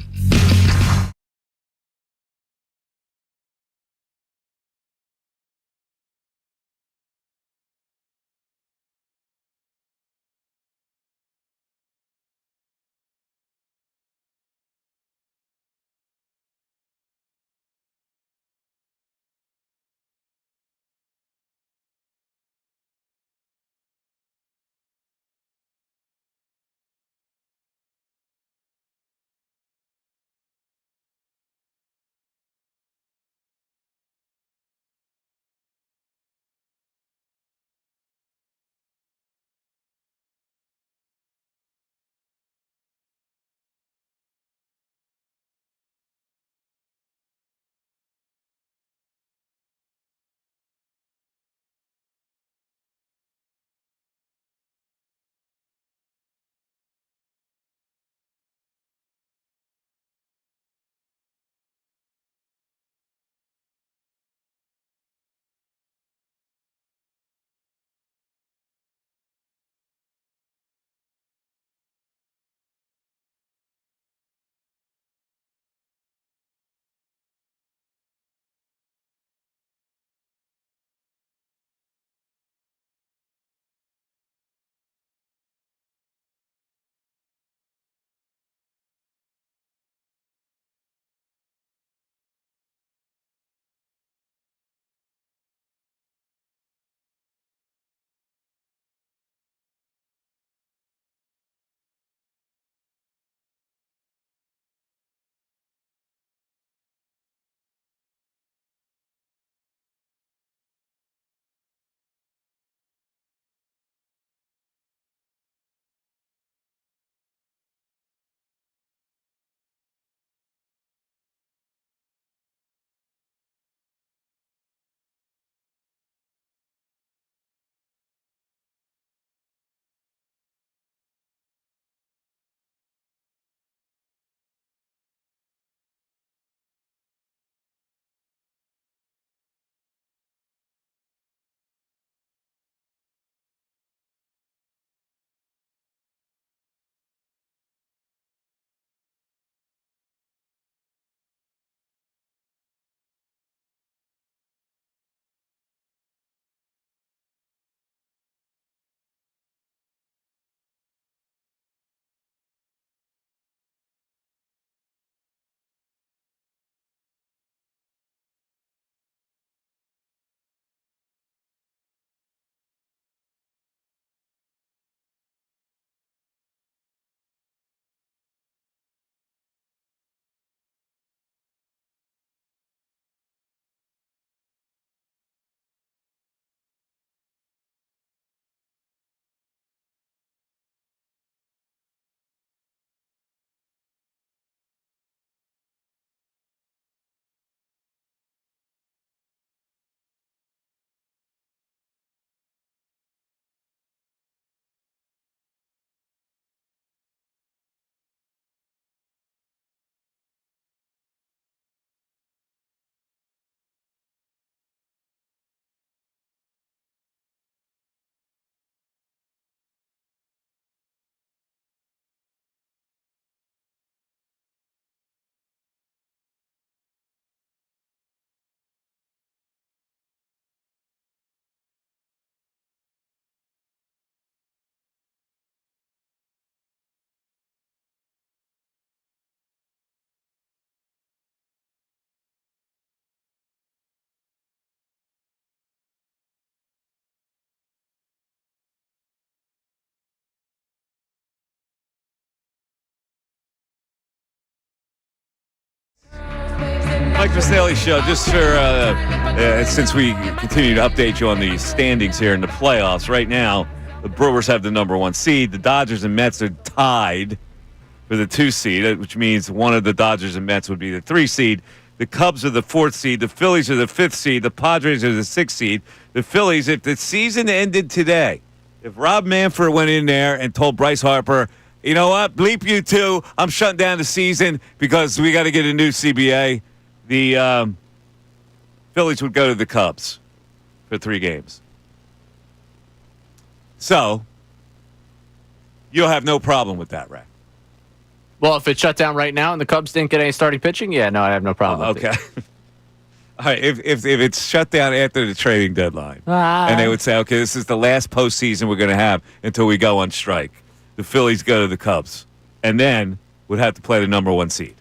Mike Missanelli Show, just for since we continue to update you on the standings here in the playoffs. Right now, the Brewers have the number 1 seed. The Dodgers and Mets are tied for the 2 seed, which means one of the Dodgers and Mets would be the 3 seed. The Cubs are the 4th seed. The Phillies are the 5th seed. The Padres are the 6th seed. The Phillies, if the season ended today, if Rob Manfred went in there and told Bryce Harper, you know what, bleep you two, I'm shutting down the season because we got to get a new CBA, the Phillies would go to the Cubs for 3 games. So, you'll have no problem with that, Ray. Well, if it's shut down right now and the Cubs didn't get any starting pitching, yeah, no, I have no problem with it. All right, if it's shut down after the trading deadline, and they would say, okay, this is the last postseason we're going to have until we go on strike, the Phillies go to the Cubs, and then would have to play the number 1 seed.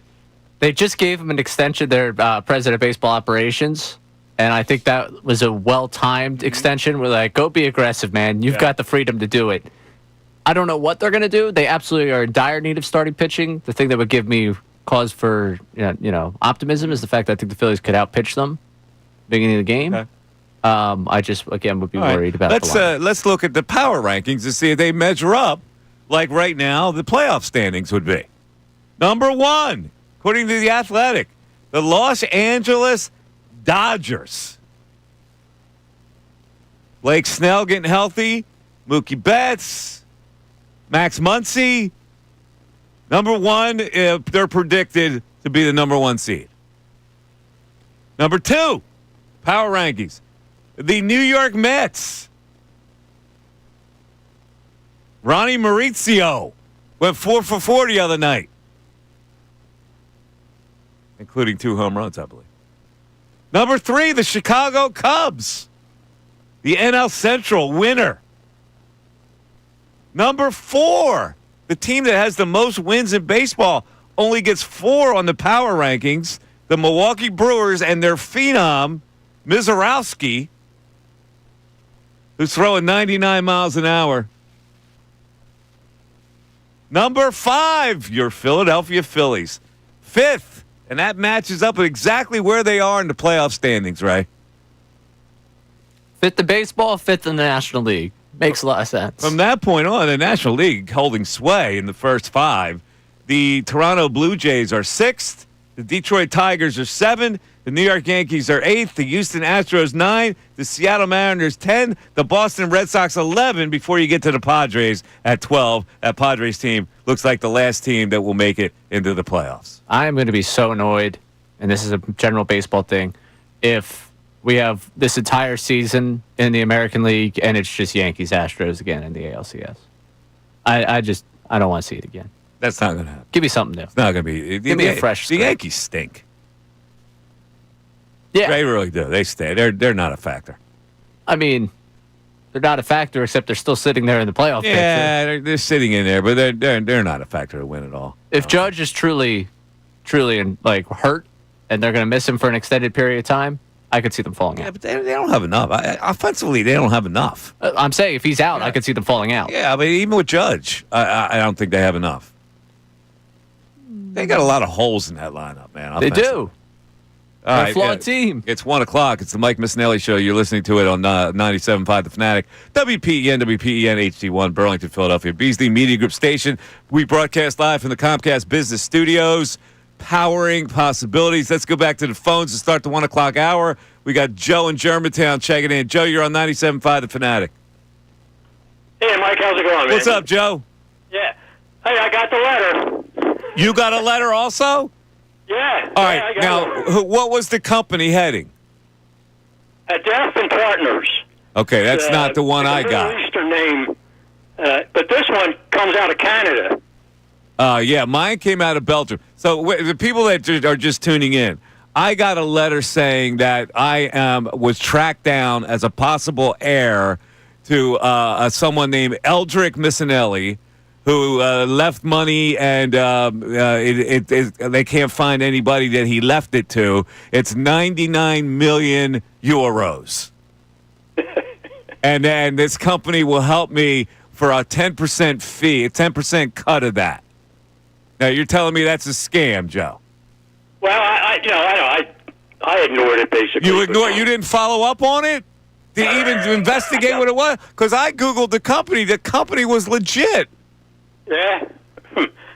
They just gave him an extension, their president of baseball operations, and I think that was a well-timed extension. We're like, go be aggressive, man. You've got the freedom to do it. I don't know what they're going to do. They absolutely are in dire need of starting pitching. The thing that would give me cause for optimism is the fact that I think the Phillies could outpitch them beginning of the game. Okay. I just, again, would be worried about let's look at the power rankings to see if they measure up like right now the playoff standings would be. Number 1, according to The Athletic, the Los Angeles Dodgers. Blake Snell getting healthy, Mookie Betts, Max Muncy. Number 1, they're predicted to be the number 1 seed. Number 2, power rankings. The New York Mets. Ronnie Mauricio went 4 for 4 the other night, including 2 home runs, I believe. Number 3, the Chicago Cubs, the NL Central winner. Number 4, the team that has the most wins in baseball only gets 4 on the power rankings, the Milwaukee Brewers and their phenom, Mizorowski, who's throwing 99 miles an hour. Number 5, your Philadelphia Phillies. 5th, and that matches up with exactly where they are in the playoff standings, Ray. 5th in baseball, 5th in the National League. Makes a lot of sense. From that point on, the National League holding sway in the first 5. The Toronto Blue Jays are 6th. The Detroit Tigers are 7. The New York Yankees are 8th. The Houston Astros 9. The Seattle Mariners 10. The Boston Red Sox 11 before you get to the Padres at 12. That Padres team looks like the last team that will make it into the playoffs. I am going to be so annoyed, and this is a general baseball thing, if we have this entire season in the American League and it's just Yankees Astros again in the ALCS. I don't want to see it again. That's not going to happen. Give me something new. It's not going to be. Give me a fresh The script. Yankees stink. Yeah. They really do. They stay. They're not a factor. I mean, they're not a factor except they're still sitting there in the playoff picture. Yeah, they're sitting in there, but they're not a factor to win at all. If Judge is truly hurt and they're going to miss him for an extended period of time, I could see them falling out. But they don't have enough. Offensively, they don't have enough. I'm saying if he's out, I could see them falling out. Yeah, but even with Judge, I don't think they have enough. They got a lot of holes in that lineup, man. They do. They're a flawed team. It's 1 o'clock. It's the Mike Missanelli Show. You're listening to it on 97.5 The Fanatic, WPEN, HD1, Burlington, Philadelphia, Beasley Media Group station. We broadcast live from the Comcast Business Studios, powering possibilities. Let's go back to the phones and start the 1 o'clock hour. We got Joe in Germantown checking in. Joe, you're on 97.5 The Fanatic. Hey, Mike, how's it going, man? What's up, Joe? Yeah. Hey, I got the letter. You got a letter also? Yeah. All I right. got Now, what was the company heading? Death and Partners. Okay, that's not the one I It's a got. Middle Eastern name, but this one comes out of Canada. Yeah, mine came out of Belgium. So the people that are just tuning in, I got a letter saying that I was tracked down as a possible heir to someone named Eldrick Missanelli, who left money and they can't find anybody that he left it to. It's 99 million euros. and this company will help me for a 10% fee, a 10% cut of that. Now, you're telling me that's a scam, Joe? Well, I I ignored it, basically. You ignored. You didn't follow up on it. Did you even investigate what it was? Because I googled the company. The company was legit. Yeah.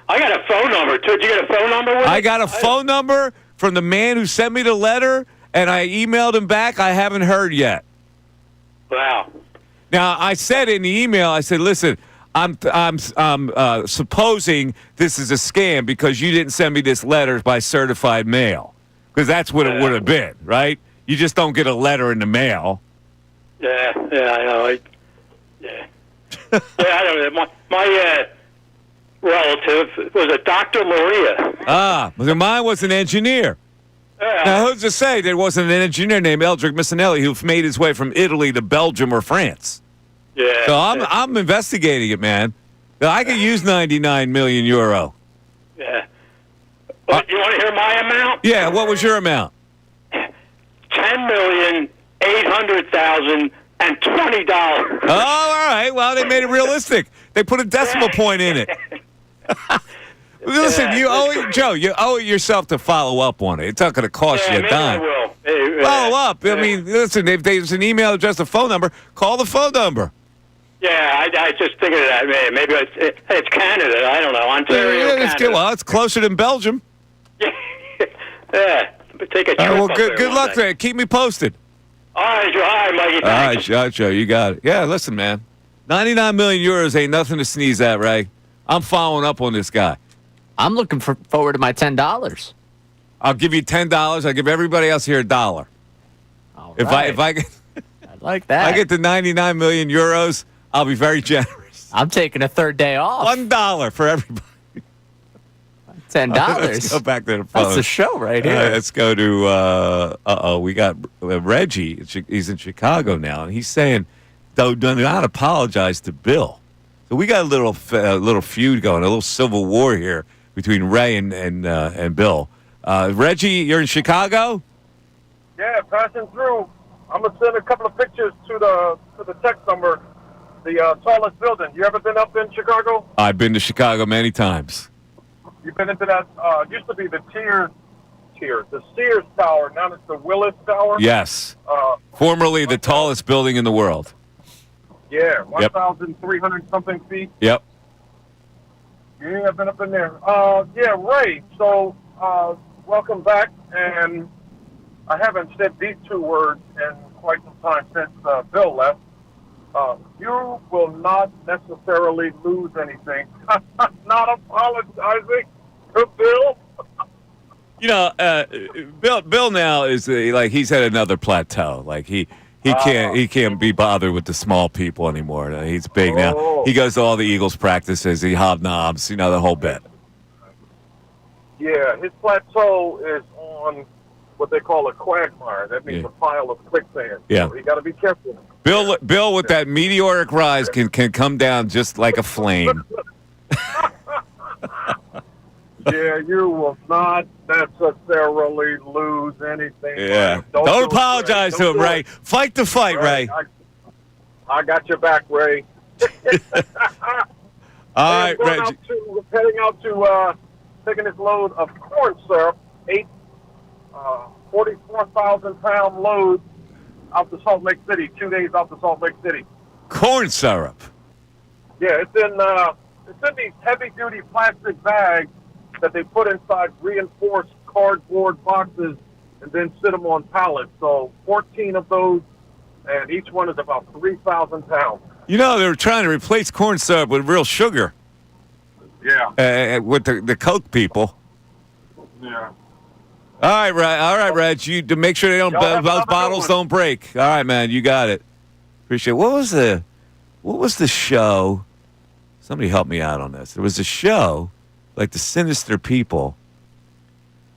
I got a phone number too. Did you get a phone number with it? I got a phone number from the man who sent me the letter, and I emailed him back. I haven't heard yet. Wow. Now I said in the email, I said, "Listen, I'm supposing this is a scam because you didn't send me this letter by certified mail, because that's what it would have been, right? You just don't get a letter in the mail." Yeah, I know. Yeah, I don't know. My relative was a Dr. Maria. But mine was an engineer. Yeah. Now, who's to say there wasn't an engineer named Eldrick Missanelli who made his way from Italy to Belgium or France? Yeah. So I'm investigating it, man. I could use 99 million euro. Yeah. Well, you want to hear my amount? Yeah. What was your amount? $10,800,000 and $20. Oh, all right. Well, they made it realistic. They put a decimal point in it. Listen, you owe it, Joe. You owe it yourself to follow up on it. It's not going to cost you a maybe dime. I will. Follow up. I mean, listen. If there's an email address, a phone number, call the phone number. Yeah, I just figured that maybe it's Canada. I don't know. Ontario, Canada. Well, it's closer than Belgium. Yeah. Take a trip. Well, up good there luck day. there. Keep me posted. All right, Joe. All right, Mikey. All right, Joe. You got it. Yeah, listen, man. 99 million euros ain't nothing to sneeze at, Ray. I'm following up on this guy. I'm looking forward to my $10. I'll give you $10. I'll give everybody else here $1. If I get, I like that. I get the 99 million euros, I'll be very generous. I'm taking a third day off. $1 for everybody. $10. Let's go back to the phone. That's the show right here. Let's go to. We got Reggie. He's in Chicago now, and he's saying, "Do not apologize to Bill." So we got a little feud going, a little civil war here between Ray and Bill. Reggie, you're in Chicago? Yeah, passing through. I'm gonna send a couple of pictures to the text number. The tallest building. You ever been up in Chicago? I've been to Chicago many times. You've been into that? Used to be the Sears Tower. Now it's the Willis Tower. Yes. Formerly the tallest building in the world. Yeah, 1,300 something feet. Yep. Yeah, I've been up in there. Yeah, Ray. So, welcome back. And I haven't said these two words in quite some time since Bill left. You will not necessarily lose anything. Not apologizing to Bill. You know, Bill now is like he's at another plateau. Like he can't be bothered with the small people anymore. He's big now. He goes to all the Eagles practices. He hobnobs. You know, the whole bit. Yeah, his plateau is on what they call a quagmire. That means a pile of quicksand. Yeah. So you got to be careful. Bill with that meteoric rise can come down just like a flame. Yeah, you will not necessarily lose anything. Yeah. Don't apologize to him, Ray. Fight the fight, Ray. I got your back, Ray. All right, Reggie. Heading out to taking this load of corn syrup, 44,000-pound load out to Salt Lake City, 2 days out to Salt Lake City. Corn syrup. Yeah, it's in these heavy-duty plastic bags that they put inside reinforced cardboard boxes and then sit them on pallets. So 14 of those, and each one is about 3,000 pounds. You know, they were trying to replace corn syrup with real sugar. Yeah. With the Coke people. Yeah. All right, Reg. You to make sure those bottles don't break. All right, man. You got it. Appreciate it. What was the show? Somebody help me out on this. There was a show, like the Sinister People,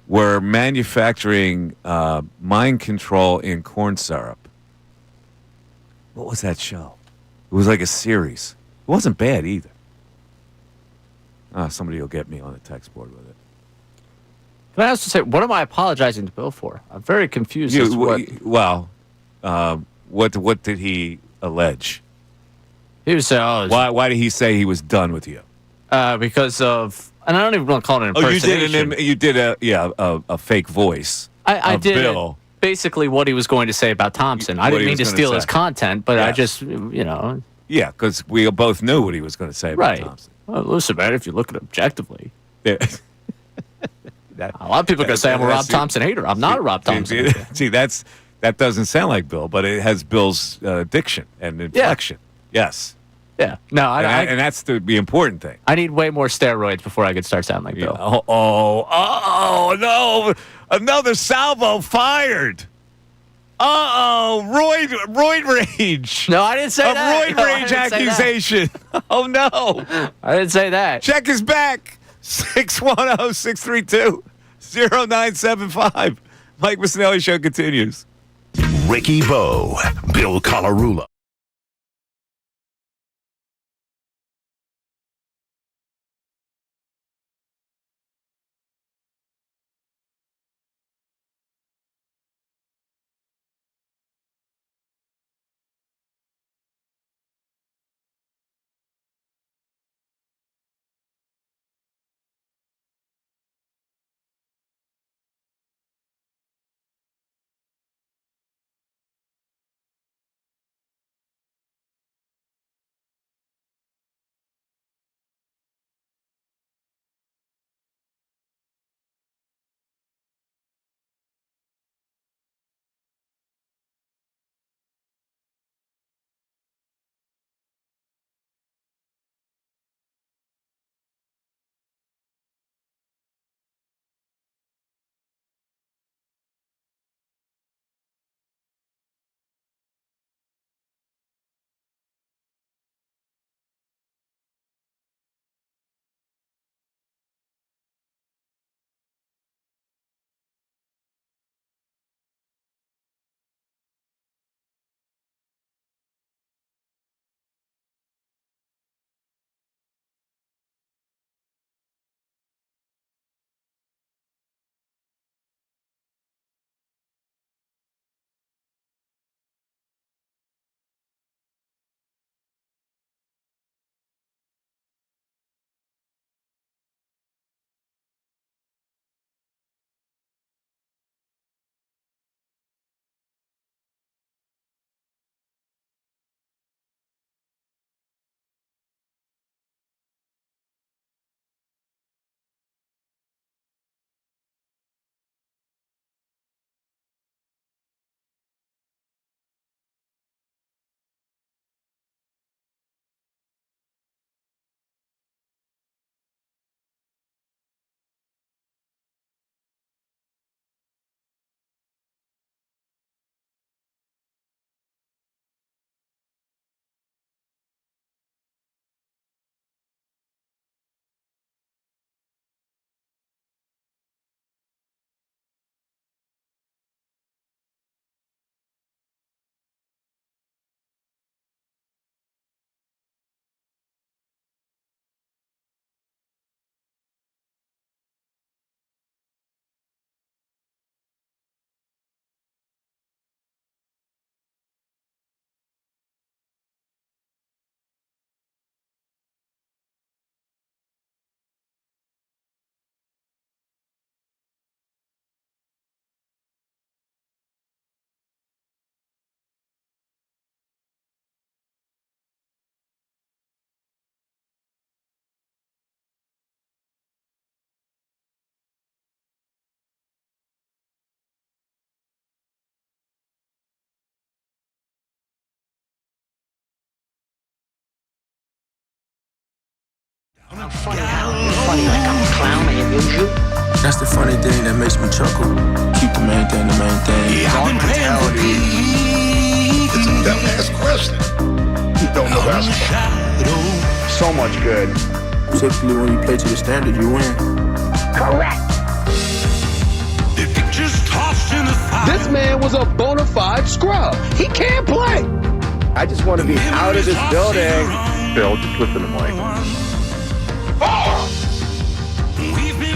were manufacturing mind control in corn syrup. What was that show? It was like a series. It wasn't bad either. Somebody will get me on the text board with it. Can I also say, what am I apologizing to Bill for? I'm very confused. As to what did he allege? He was saying, why did he say he was done with you? Because of, and I don't even want to call it an impersonation. You did a fake voice. I did Bill. basically what he was going to say about Thompson. I didn't mean to steal his content, but I just, Yeah, because we both knew what he was going to say about Thompson. Well, listen, man, if you look at it objectively. Yeah. A lot of people are going to say I'm a Rob Thompson hater. I'm not a Rob Thompson hater. See, that doesn't sound like Bill, but it has Bill's diction and inflection. Yes. Yeah. No, and that's the important thing. I need way more steroids before I could start sounding like Bill. Oh, no. Another salvo fired. Roid rage. No, I didn't say that. Roid rage accusation. Oh, no. I didn't say that. Check his back. 610-632-0975. Mike Missanelli Show continues. Ricky Bo, Bill Colarulo. Funny like I'm a clown, I amuse you. That's the funny thing that makes me chuckle. Keep the main thing the main thing. Yeah, I've been paying for Pete. It's a dumbass question. You don't know basketball. So much good. Typically, when you play to the standard, you win. Correct. This man was a bona fide scrub. He can't play. I just want to be out of this building. Bill, just listen to Mike.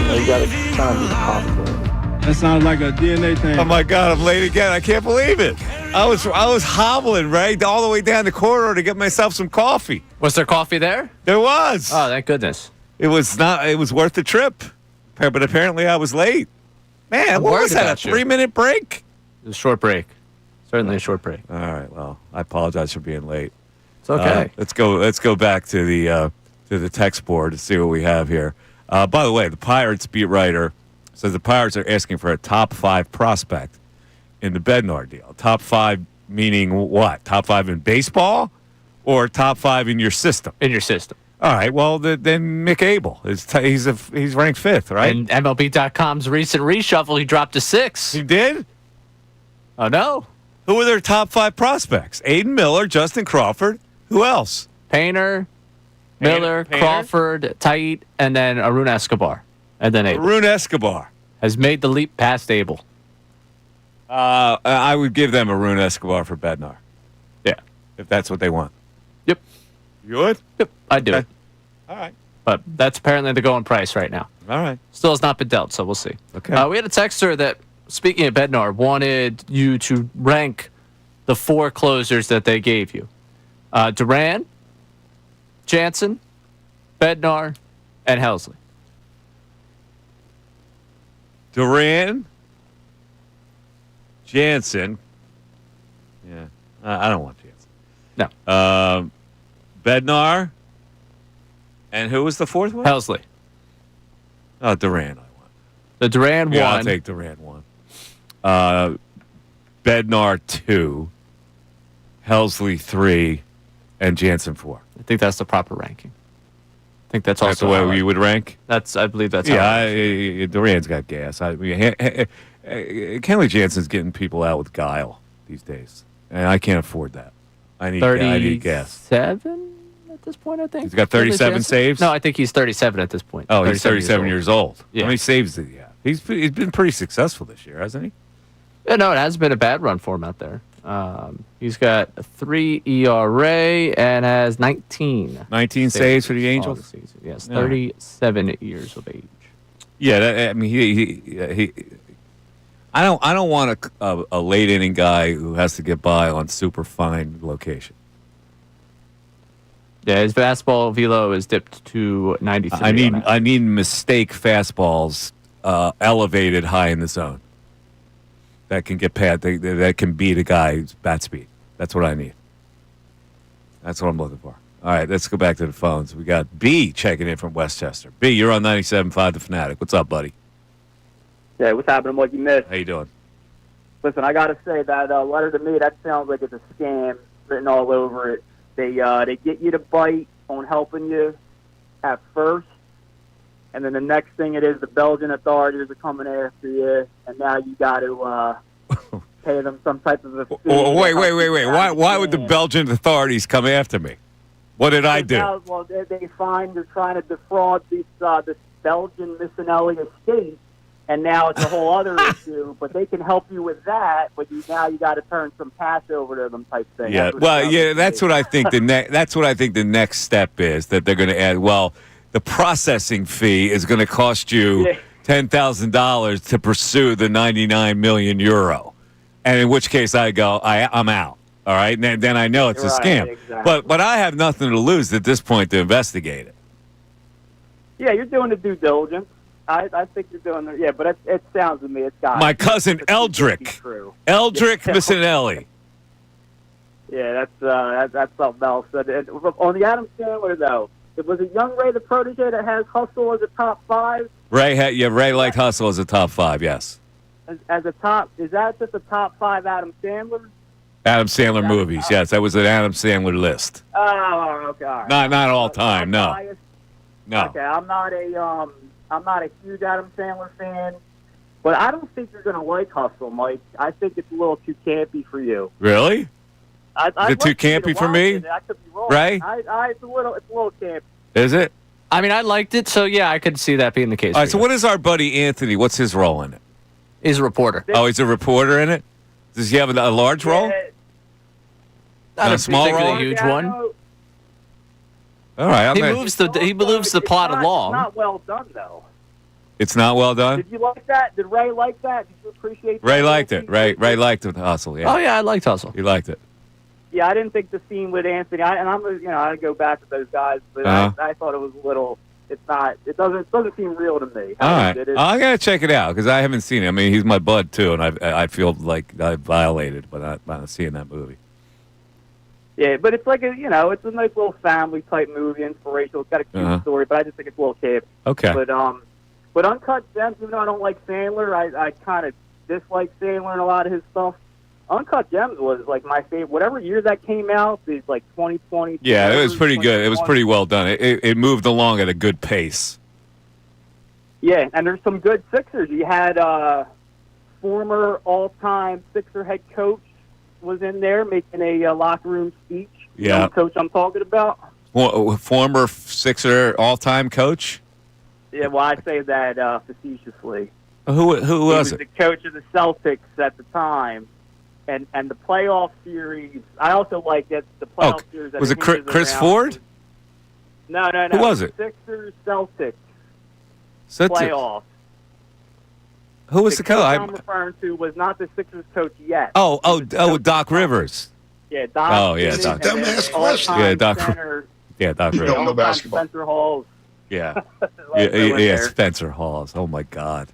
You gotta try and be confident. That sounds like a DNA thing. Oh my God, I'm late again. I can't believe it. I was hobbling right all the way down the corridor to get myself some coffee. Was there coffee there? There was. Oh, thank goodness. It was worth the trip. But apparently I was late. Man, what was that? A 3-minute break? a short break. Certainly a short break. All right. Well, I apologize for being late. It's okay. Let's go back to the text board to see what we have here. By the way, the Pirates beat writer says the Pirates are asking for a top 5 prospect in the Bednar deal. Top 5 meaning what? Top 5 in baseball or top 5 in your system? In your system. All right. Well, then Mick Abel he's ranked 5th, right? And MLB.com's recent reshuffle, he dropped to 6. He did? Oh no. Who are their top 5 prospects? Aiden Miller, Justin Crawford. Who else? Painter, Miller, Crawford, Tait, and then Arun Escobar. And then Abel. Arun Escobar has made the leap past Abel. I would give them Arun Escobar for Bednar. Yeah. If that's what they want. Yep. You would? Yep. I'd do it. All right. But that's apparently the going price right now. All right. Still has not been dealt, so we'll see. Okay. We had a texter that, speaking of Bednar, wanted you to rank the 4 closers that they gave you. Duran, Jansen, Bednar, and Helsley. Duran, Jansen. Yeah. I don't want Jansen. No. Bednar. And who was the 4th one? Helsley. Oh, Duran. I want. The Duran Yeah, 1. I'll take Duran 1. Bednar 2. Helsley 3. And Jansen 4. I think that's the proper ranking. I think that's That's also the way you would rank? I believe that's Duran's got gas. Kenley Jansen's getting people out with guile these days. And I can't afford that. I need gas. 37 at this point, I think. He's got 37 saves? No, I think he's 37 at this point. Oh, he's 37 years old. Yeah. How many saves did he have? He's been pretty successful this year, hasn't he? Yeah, no, it hasn't been a bad run for him out there. He's got a 3 ERA and has 19. 19 saves for the Angels? Yes, 37 years of age. Yeah, he I don't want a late inning guy who has to get by on super fine location. Yeah, his fastball velo is dipped to 93. I need mistake fastballs elevated high in the zone that can get past that can beat a guy's bat speed. That's what I need. That's what I'm looking for. All right, let's go back to the phones. We got B checking in from Westchester. B, you're on 97.5 The Fanatic. What's up, buddy? Yeah, what's happening, what you missed? How you doing? Listen, I got to say that letter to me, that sounds like it's a scam written all over it. They get you to bite on helping you at first, and then the next thing it is the Belgian authorities are coming after you, and now you got to pay them some type of a fee. Wait. Why would the Belgian authorities come after me? What did I do? Now, well, they find you're trying to defraud this Belgian Missanelli estate, and now it's a whole other issue. But they can help you with that, but now you got to turn some cash over to them, type thing. Yeah, that's what I think. That's what I think the next step is that they're going to add. Well, the processing fee is going to cost you $10,000 to pursue the 99 million euro, and in which case I go, I'm out. All right, and then I know it's a scam. Exactly. But I have nothing to lose at this point to investigate it. Yeah, you're doing the due diligence. I think you're doing it. Yeah, but it sounds to me it's got My cousin Eldrick Missanelli. Yeah, that's something else. On the Adam Sandler though, it was a young Ray the protege that has Hustle as a top 5. Ray liked Hustle as a top 5. Yes. As a top, is that just a top 5 Adam Sandler? Adam Sandler movies. Yes, that was an Adam Sandler list. Oh, okay. All right. Not all time. No. Biased? No. Okay, I'm not a huge Adam Sandler fan, but I don't think you're going to like Hustle, Mike. I think it's a little too campy for you. Really? Is it too like you campy to for watch me? it. I could be wrong. Right? It's a little campy. Is it? I mean, I liked it, so yeah, I could see that being the case. All right, so what is our buddy Anthony? What's his role in it? He's a reporter. Oh, he's a reporter in it? Does he have a large role? Not a small role? A huge one. All right. He moves the plot along. It's not well done, though. It's not well done? Did you like that? Did Ray like that? Did you appreciate that? Ray liked it. Ray liked the Hustle, yeah. Oh, yeah, I liked Hustle. He liked it. Yeah, I didn't think the scene with Anthony, I'd go back to those guys, but I thought it was a little it's not. It doesn't seem real to me. All right, I gotta check it out because I haven't seen it. I mean, he's my bud too, and I feel like I violated by not seeing that movie. Yeah, but it's like it's a nice little family type movie, inspirational. It's got a cute story, but I just think it's a little kid. Okay. But Uncut Gems, even though I don't like Sandler, I kind of dislike Sandler and a lot of his stuff. Uncut Gems was like my favorite. Whatever year that came out, it's like 2020. Yeah, it was pretty good. It was pretty well done. It moved along at a good pace. Yeah, and there's some good Sixers. You had former all-time Sixer head coach was in there making a locker room speech. Yeah. You know the coach I'm talking about? Former Sixer all-time coach? Yeah, well, I say that facetiously. Who He was was it? the coach of the Celtics at the time. And the playoff series, I also like that the playoff series. That Was it Chris around Ford? No. Who was it? Sixers Celtics Celtics. playoff. Who was the coach? I'm referring to was not the Sixers coach yet. Doc Rivers. Yeah, Doc. Oh, yeah, Doc. Dumbass question. Yeah, Doc. Center, Yeah, Doc Rivers. don't know basketball. Spencer Halls. Yeah. there. Spencer Hawes. Oh, my God.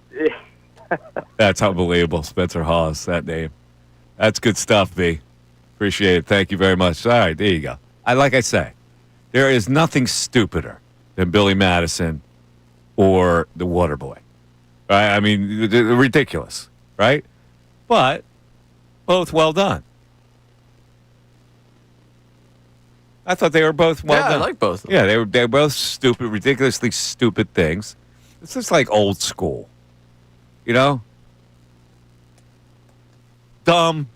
That's unbelievable. Spencer Hawes, that name. That's good stuff, B. Appreciate it. Thank you very much. All right, there you go. Like I say, there is nothing stupider than Billy Madison or the Waterboy. Right? I mean, they're ridiculous, right? But both well done. I thought they were both well done. I like both of them. Yeah, they were both stupid, ridiculously stupid things. It's just like old school, you know? Dumb,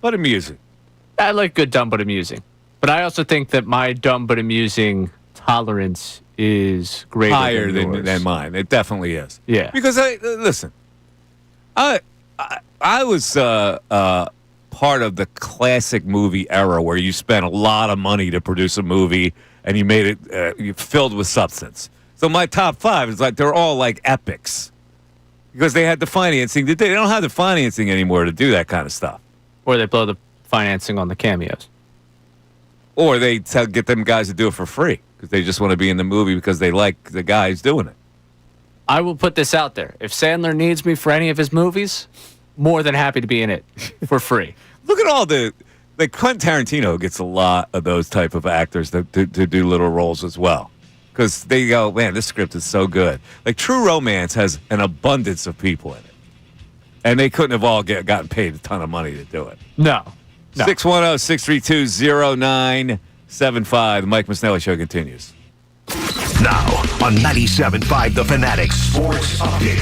but amusing. I like good, dumb, but amusing. But I also think that my dumb but amusing tolerance is greater Higher than yours. than mine. It definitely is. Yeah. Because listen, I was part of the classic movie era where you spent a lot of money to produce a movie and you made it filled with substance. So my top 5 is like they're all like epics because they had the financing. They don't have the financing anymore to do that kind of stuff. Or they blow the financing on the cameos. Or they get them guys to do it for free because they just want to be in the movie because they like the guys doing it. I will put this out there. If Sandler needs me for any of his movies, more than happy to be in it for free. Look at all like Quentin Tarantino gets a lot of those type of actors to do little roles as well. Because they go, man, this script is so good. Like True Romance has an abundance of people in it. And they couldn't have all gotten paid a ton of money to do it. No. 610-632-0975. The Mike Missanelli Show continues. Now on 97.5 The Fanatic Sports Update.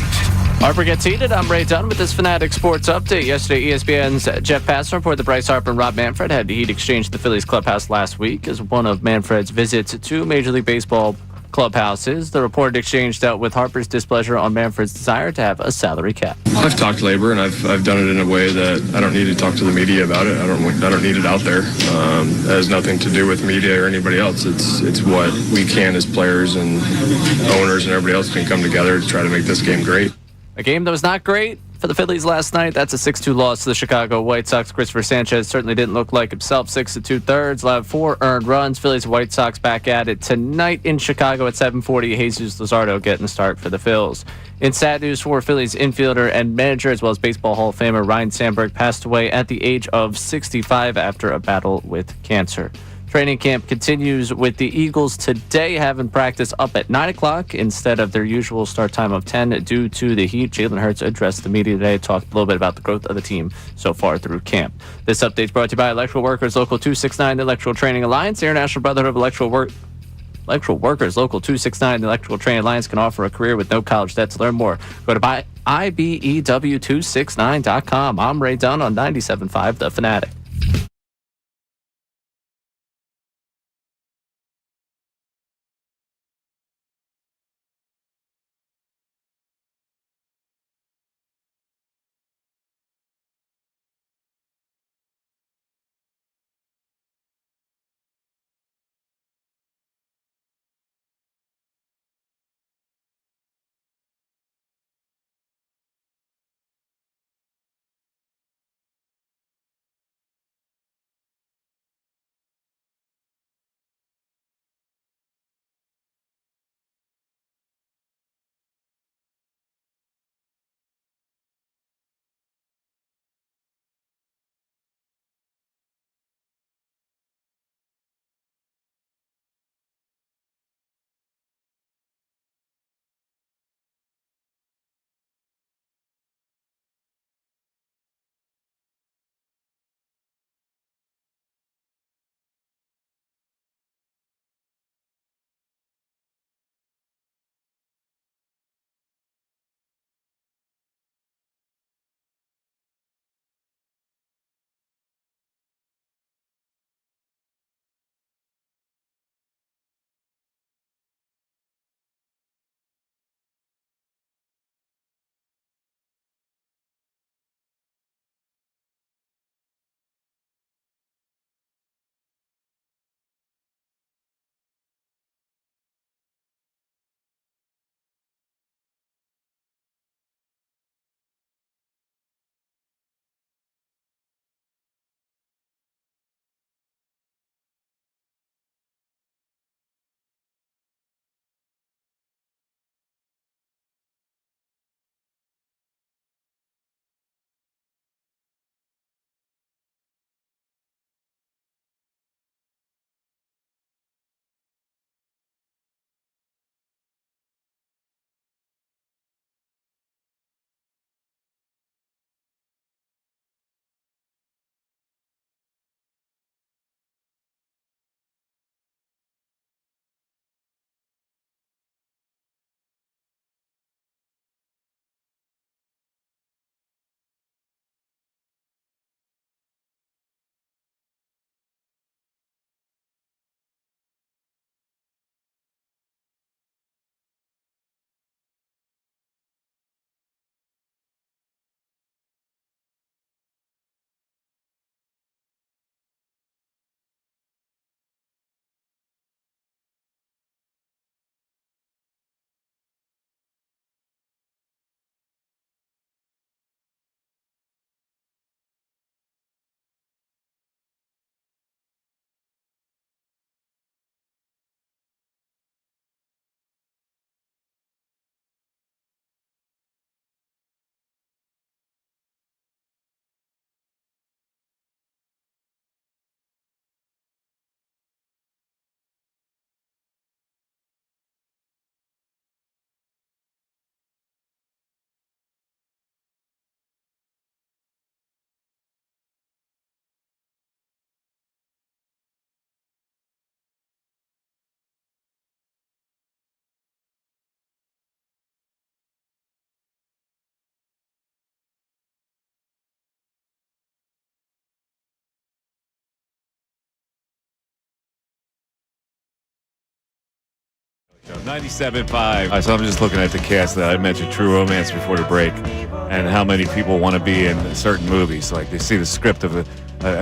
Harper gets heated. I'm Ray Dunn with this Fanatic Sports Update. Yesterday, ESPN's Jeff Passan reported that Bryce Harper and Rob Manfred had the heat exchange at the Phillies clubhouse last week as one of Manfred's visits to Major League Baseball clubhouses. The reported exchange dealt with Harper's displeasure on Manfred's desire to have a salary cap. I've talked labor, and I've done it in a way that I don't need to talk to the media about it. I don't need it out there. It has nothing to do with media or anybody else. It's what we can as players and owners and everybody else can come together to try to make this game great. A game that was not great for the Phillies last night. That's a 6-2 loss to the Chicago White Sox. Christopher Sanchez certainly didn't look like himself. 6 2/3, allowed 4 earned runs. Phillies and White Sox back at it tonight in Chicago at 7:40. Jesus Luzardo getting the start for the Phils. In sad news for Phillies infielder and manager, as well as Baseball Hall of Famer Ryan Sandberg, passed away at the age of 65 after a battle with cancer. Training camp continues with the Eagles today, having practice up at 9 o'clock instead of their usual start time of 10 due to the heat. Jaylen Hurts addressed the media today, talked a little bit about the growth of the team so far through camp. This update is brought to you by Electrical Workers Local 269, the Electrical Training Alliance, the International Brotherhood of Electrical Workers Local 269, the Electrical Training Alliance can offer a career with no college debt. To learn more, go to IBEW269.com. I'm Ray Dunn on 97.5 The Fanatic. 97.5. All right, so I'm just looking at the cast that I mentioned, True Romance, before the break, and how many people want to be in certain movies. Like, they see the script of a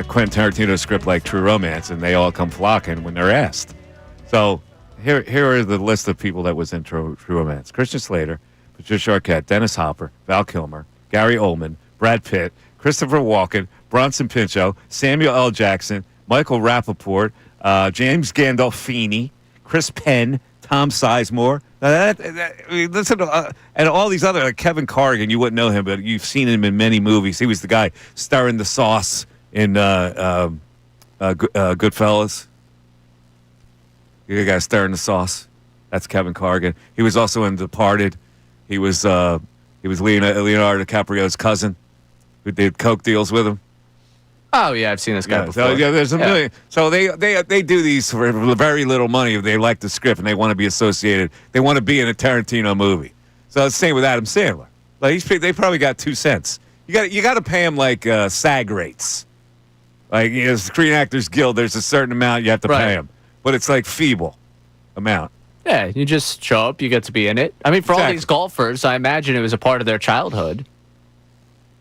Quentin Tarantino script like True Romance, and they all come flocking when they're asked. So here are the list of people that was in True Romance. Christian Slater, Patricia Arquette, Dennis Hopper, Val Kilmer, Gary Oldman, Brad Pitt, Christopher Walken, Bronson Pinchot, Samuel L. Jackson, Michael Rappaport, James Gandolfini, Chris Penn, Tom Sizemore. Listen to, and all these other, like Kevin Corrigan, you wouldn't know him, but you've seen him in many movies. He was the guy stirring the sauce in Goodfellas. The guy stirring the sauce. That's Kevin Corrigan. He was also in Departed. He was Leonardo DiCaprio's cousin who did coke deals with him. Oh yeah, I've seen this guy before. So, there's a million. So they do these for very little money. They like the script and they want to be associated. They want to be in a Tarantino movie. So it's the same with Adam Sandler. Like they probably got 2 cents. You got to pay him like SAG rates. Like Screen Actors Guild, there's a certain amount you have to pay him, but it's like feeble amount. Yeah, you just show up, you get to be in it. I mean, for all these golfers, I imagine it was a part of their childhood.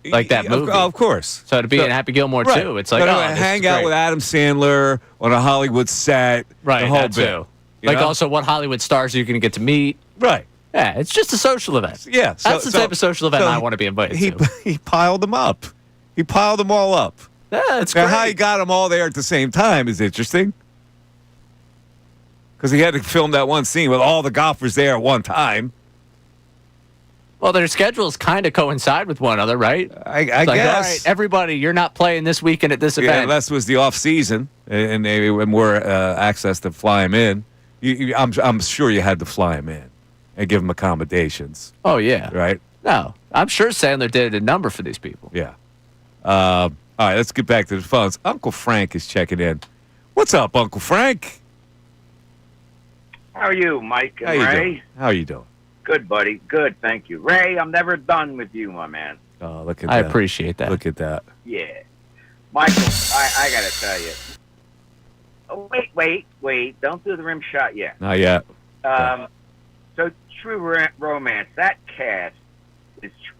Like that movie. Of course. So to be in Happy Gilmore too, it's like, hang out with Adam Sandler on a Hollywood set. Right, the whole that bit. too. Like also what Hollywood stars you're going to get to meet. Right. Yeah, it's just a social event. Yeah. That's the type of social event I want to be invited to. He piled them up. He piled them all up. Yeah, it's now, great. how he got them all there at the same time is interesting. Because he had to film that one scene with all the golfers there at one time. Well, their schedules kind of coincide with one another, right? I guess. All right, everybody, you're not playing this weekend at this event. Yeah, unless it was the off season and they had more access to fly him in. I'm sure you had to fly him in and give him accommodations. Oh yeah, right. No, I'm sure Sandler did a number for these people. Yeah. All right, let's get back to the phones. Uncle Frank is checking in. What's up, Uncle Frank? How are you, Mike and How you Ray? doing? How you doing? Good, buddy. Good, thank you. Ray, I'm never done with you, my man. Oh, look at I that. appreciate that. Look at that. Yeah. Michael, I got to tell you. Oh, wait. Don't do the rim shot yet. Not yet. So, True Romance, that cast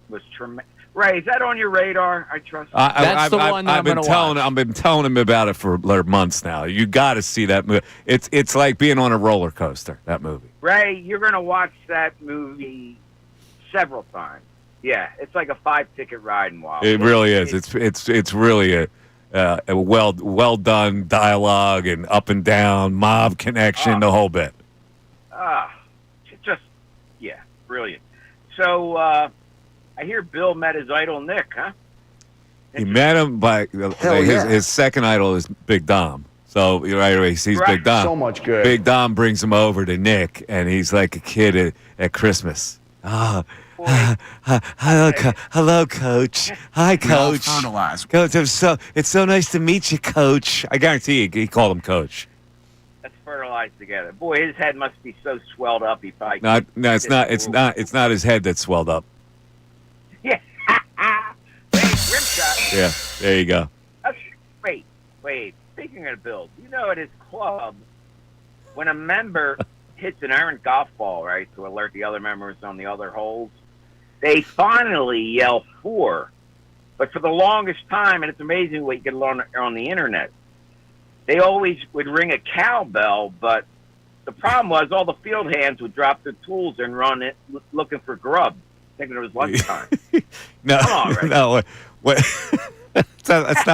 was tremendous. Ray, is that on your radar? I trust you. That's the one that I'm going to watch. I've been telling him about it for months now. You got to see that movie. It's like being on a roller coaster, that movie. Ray, you're going to watch that movie several times. Yeah, it's like a 5-ticket ride and wild. It really is. It's really a well done dialogue and up and down mob connection, the whole bit. Yeah, brilliant. So I hear Bill met his idol Nick, huh? He met him by his second idol is Big Dom. So right away he sees Big Dom. So much good. Big Dom brings him over to Nick, and he's like a kid at Christmas. Hello, Coach. Hi, Coach. Coach, it's so nice to meet you, Coach. I guarantee he called him Coach. Let's fertilize together. Boy, his head must be so swelled up. He probably No, it's not. It's not his head that's swelled up. Yeah. Rim shot. Yeah, there you go. Wait. Speaking of Bill, you know at his club, when a member hits an errant golf ball, right, to alert the other members on the other holes, they finally yell 4. But for the longest time, and it's amazing what you can learn on the internet, they always would ring a cowbell, but the problem was all the field hands would drop their tools and run it looking for grub, thinking it was lunchtime. No, Come on, Ray. no. What? That's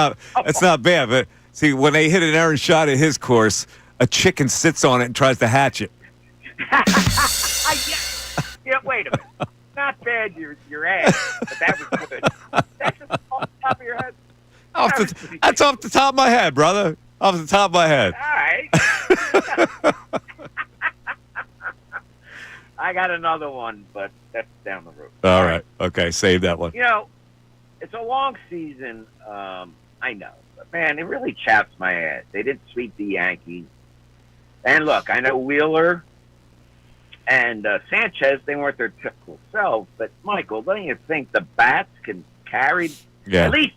not bad. But see, when they hit an errant shot at his course, a chicken sits on it and tries to hatch it. Yeah, wait a minute. Not bad, your ass, but that was good. That's just off the top of your head. That's off the top of my head, brother. Off the top of my head. All right. I got another one, but that's down the road. All right. Okay, save that one. You know, it's a long season, I know. But, man, it really chaps my ass. They didn't sweep the Yankees. And, look, I know Wheeler and Sanchez, they weren't their typical selves. But, Michael, don't you think the bats can carry? Yeah. At least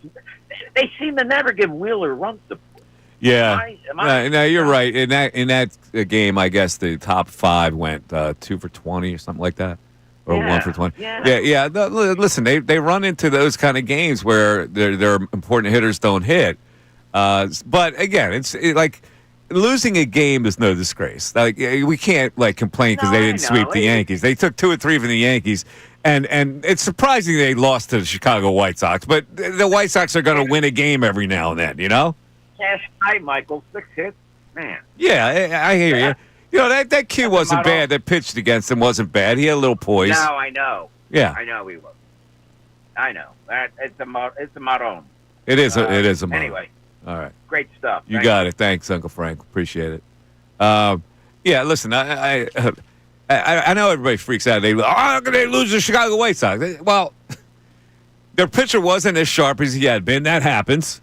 they seem to never give Wheeler run support. Yeah. Am I? No, you're right. In that game, I guess the top 5 went 2 for 20 or something like that, or 1 for 20. Yeah. No, listen, they run into those kind of games where their important hitters don't hit. But again, it's like losing a game is no disgrace. Like we can't complain because they didn't sweep the Yankees. They took 2 or 3 from the Yankees. And it's surprising they lost to the Chicago White Sox, but the White Sox are going to win a game every now and then, you know? Last night, Michael, 6 hits. Man. Yeah, I hear you. You know, that kid wasn't bad. That pitched against him wasn't bad. He had a little poise. No, I know. Yeah. I know he was. I know. It's a Maron. It is a moment. Anyway. All right. Great stuff. You got it. Thanks, Uncle Frank. Appreciate it. Yeah, listen, I know everybody freaks out. They lose the Chicago White Sox. Well, their pitcher wasn't as sharp as he had been. That happens.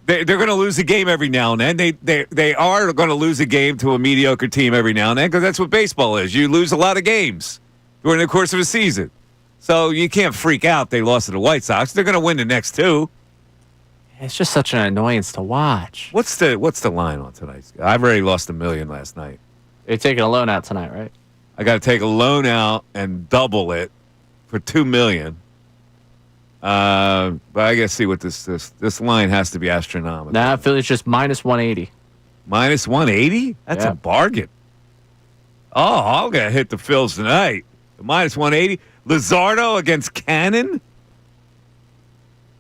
They're going to lose a game every now and then. They are going to lose a game to a mediocre team every now and then because that's what baseball is. You lose a lot of games during the course of a season. So you can't freak out they lost to the White Sox. They're going to win the next 2. It's just such an annoyance to watch. What's the line on tonight? I've already lost $1 million last night. You're taking a loan out tonight, right? I got to take a loan out and double it for $2 million. But I got to see what this line has to be astronomical. Nah, Philly's just minus 180. Minus 180? That's a bargain. Oh, I'm going to hit the Phils tonight. Minus 180. Luzardo against Cannon?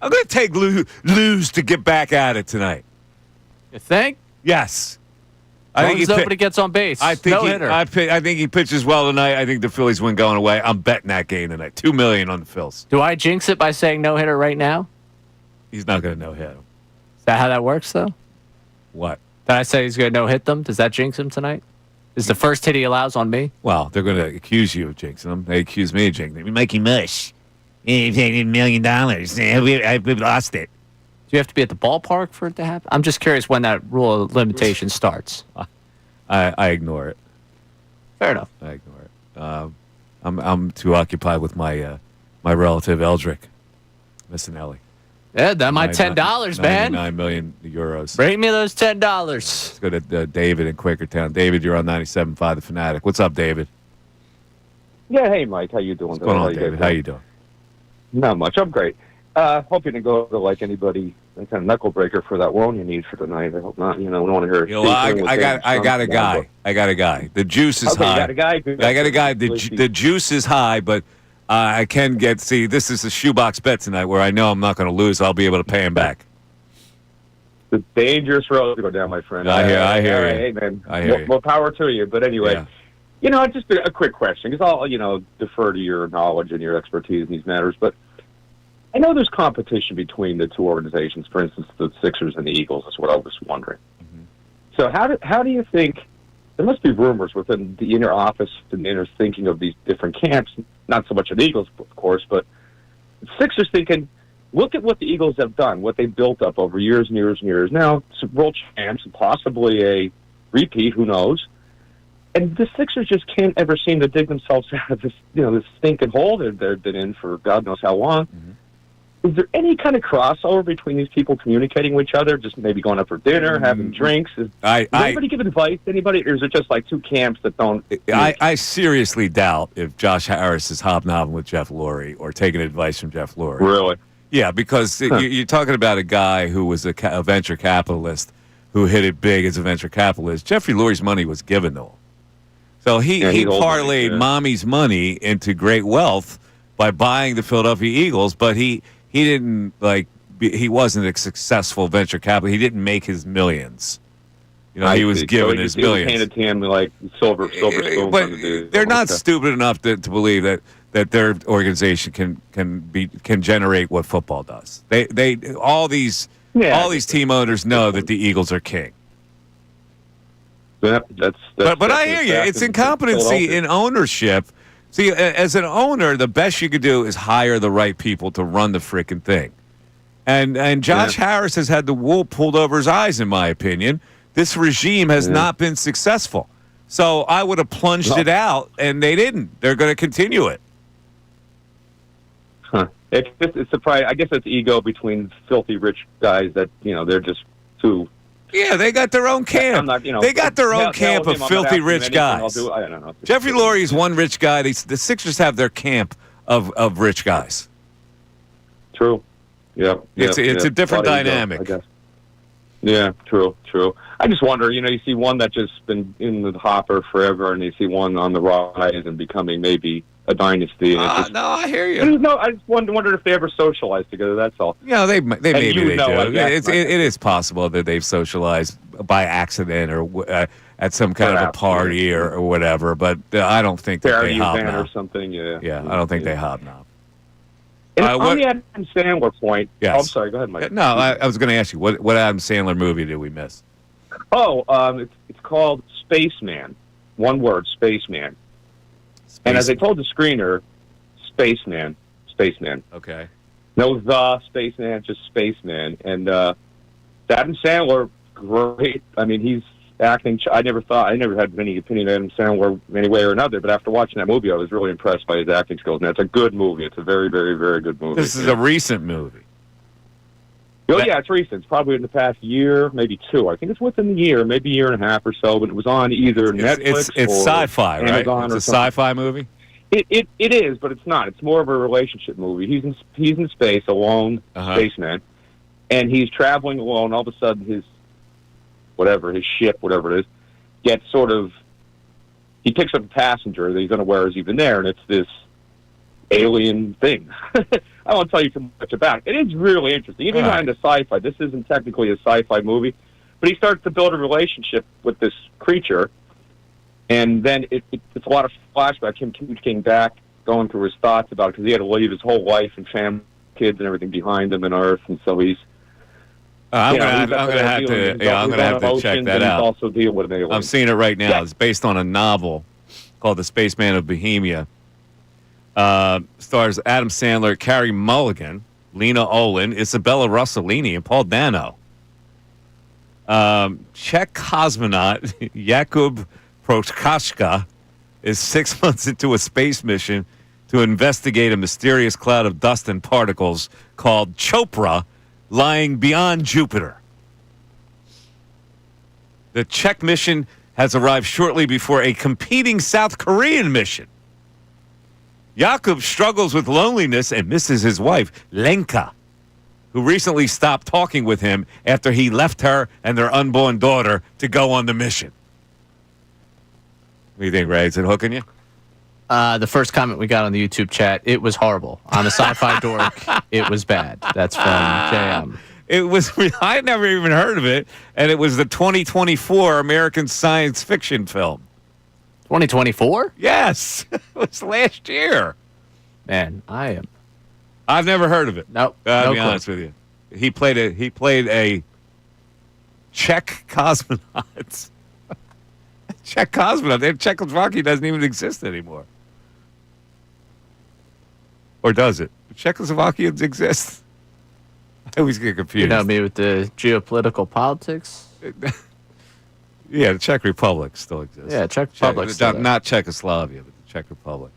I'm going to take lose to get back at it tonight. You think? Yes. I think nobody gets on base. I think hitter. I think he pitches well tonight. I think the Phillies win going away. I'm betting that game tonight. $2 million on the Phils. Do I jinx it by saying no hitter right now? He's not going to no hit him. Is that how that works, though? What? Did I say he's going to no hit them? Does that jinx him tonight? Is the first hit he allows on me? Well, they're going to accuse you of jinxing him. They accuse me of jinxing him. Mikey Mush. He's $1 million. We've lost it. Do you have to be at the ballpark for it to happen? I'm just curious when that rule of limitation starts. I ignore it. Fair enough. I ignore it. I'm too occupied with my relative Eldrick, Missanelli. Yeah, that my $10, man. 9 million euros. Bring me those $10. Let's go to David in Quakertown. David, you're on 97.5 The Fanatic. What's up, David? Yeah, hey, Mike. How you doing? What's going on, David? How you doing? Not much. I'm great. Hope you didn't go to anybody kind of knuckle breaker for that loan you need for tonight. I hope not. We don't want to hear. I got a guy. The juice is high. You got a guy. I got a guy. The juice is high, but I can get. See, this is a shoebox bet tonight where I know I'm not going to lose. I'll be able to pay him back. The dangerous road to go down, my friend. I hear you. Hey, man. I hear you. More power to you. But anyway. Yeah. Just a quick question, because I'll, defer to your knowledge and your expertise in these matters. But I know there's competition between the two organizations. For instance, the Sixers and the Eagles is what I was wondering. Mm-hmm. So how do you think, there must be rumors within the inner office and the inner thinking of these different camps, not so much of the Eagles, of course, but the Sixers thinking, look at what the Eagles have done, what they built up over years and years and years. Now, some world champs and possibly a repeat, who knows? And the Sixers just can't ever seem to dig themselves out of this, this stinking hole they've been in for God knows how long. Mm-hmm. Is there any kind of crossover between these people communicating with each other, just maybe going up for dinner, having drinks? Does anybody give advice to anybody, or is it just like two camps that don't? I seriously doubt if Josh Harris is hobnobbing with Jeff Lurie or taking advice from Jeff Lurie. Really? Yeah, because you're talking about a guy who was a venture capitalist who hit it big as a venture capitalist. Jeffrey Lurie's money was given to him. So he parlayed mommy's money into great wealth by buying the Philadelphia Eagles, but he didn't he wasn't a successful venture capitalist. He didn't make his millions. He was given his millions. Handed to him like silver spoon. But they're not stupid enough to believe that their organization can generate what football does. All these team owners know that the Eagles are king. But I hear you. It's incompetency in ownership. See, as an owner, the best you could do is hire the right people to run the freaking thing. And Josh Harris has had the wool pulled over his eyes, in my opinion. This regime has not been successful. So I would have plunged it out, and they didn't. They're going to continue it. Huh. It's surprising. I guess it's ego between filthy rich guys that they're just too. Yeah, they got their own camp. I'm not, they got their own camp of filthy rich guys. I don't know. Jeffrey Lurie's one rich guy. The Sixers have their camp of rich guys. True. Yeah. It's a different dynamic. I guess. Yeah, true. I just wonder, you see one that's just been in the hopper forever, and you see one on the rise and becoming maybe a dynasty. And no, I hear you. I just wondered if they ever socialized together. That's all. Yeah, they maybe they do. Guess, it is possible that they've socialized by accident or at some kind of a party or whatever. But I don't think that they hobnob or something. Yeah, I don't think they hobnob. And on the Adam Sandler point, yes. I'm sorry. Go ahead, Mike. No, I was going to ask you what Adam Sandler movie did we miss? Oh, it's called Spaceman. One word, Spaceman. And as I told the screener, Spaceman. Okay. No the Spaceman, just Spaceman. And Adam Sandler, great. I mean, he's acting. I never had any opinion of Adam Sandler any way or another, but after watching that movie, I was really impressed by his acting skills. And it's a good movie. It's a very, very, very good movie. This is a recent movie. Oh, yeah, it's recent. It's probably in the past year, maybe two. I think it's within the year, maybe a year and a half or so, but it was on either Netflix it's or sci-fi, right? Amazon It's a sci-fi movie? It is, but it's not. It's more of a relationship movie. He's in space, alone, spaceman, and he's traveling alone. All of a sudden, his ship, whatever it is, gets he picks up a passenger that he's unaware is even there, and it's this alien thing. I won't tell you too much about it. It is really interesting. Even into sci-fi, this isn't technically a sci-fi movie, but he starts to build a relationship with this creature, and then it's a lot of flashback. Him coming back, going through his thoughts about it, because he had to leave his whole life and family, kids, and everything behind him on Earth, and so he's. I'm gonna have to check that out. Also deal with an alien. I'm seeing it right now. Yeah. It's based on a novel called The Spaceman of Bohemia. Stars Adam Sandler, Carey Mulligan, Lena Olin, Isabella Rossellini, and Paul Dano. Czech cosmonaut Jakub Procházka is 6 months into a space mission to investigate a mysterious cloud of dust and particles called Chopra lying beyond Jupiter. The Czech mission has arrived shortly before a competing South Korean mission. Jakub struggles with loneliness and misses his wife, Lenka, who recently stopped talking with him after he left her and their unborn daughter to go on the mission. What do you think, Ray? Is it hooking you? The first comment we got on the YouTube chat, it was horrible. I'm a sci-fi dork. It was bad. That's from JM. It was. I had never even heard of it, and it was the 2024 American science fiction film. 2024? Yes, it was last year. Man, I've never heard of it. Nope. I'll be honest with you. He played a Czech cosmonaut. Czech cosmonaut. Czechoslovakia doesn't even exist anymore. Or does it? Czechoslovakians exist? I always get confused. You know me with the geopolitical politics? Yeah, the Czech Republic still exists. Yeah, Czech Republic. Not Czechoslovakia, but the Czech Republic.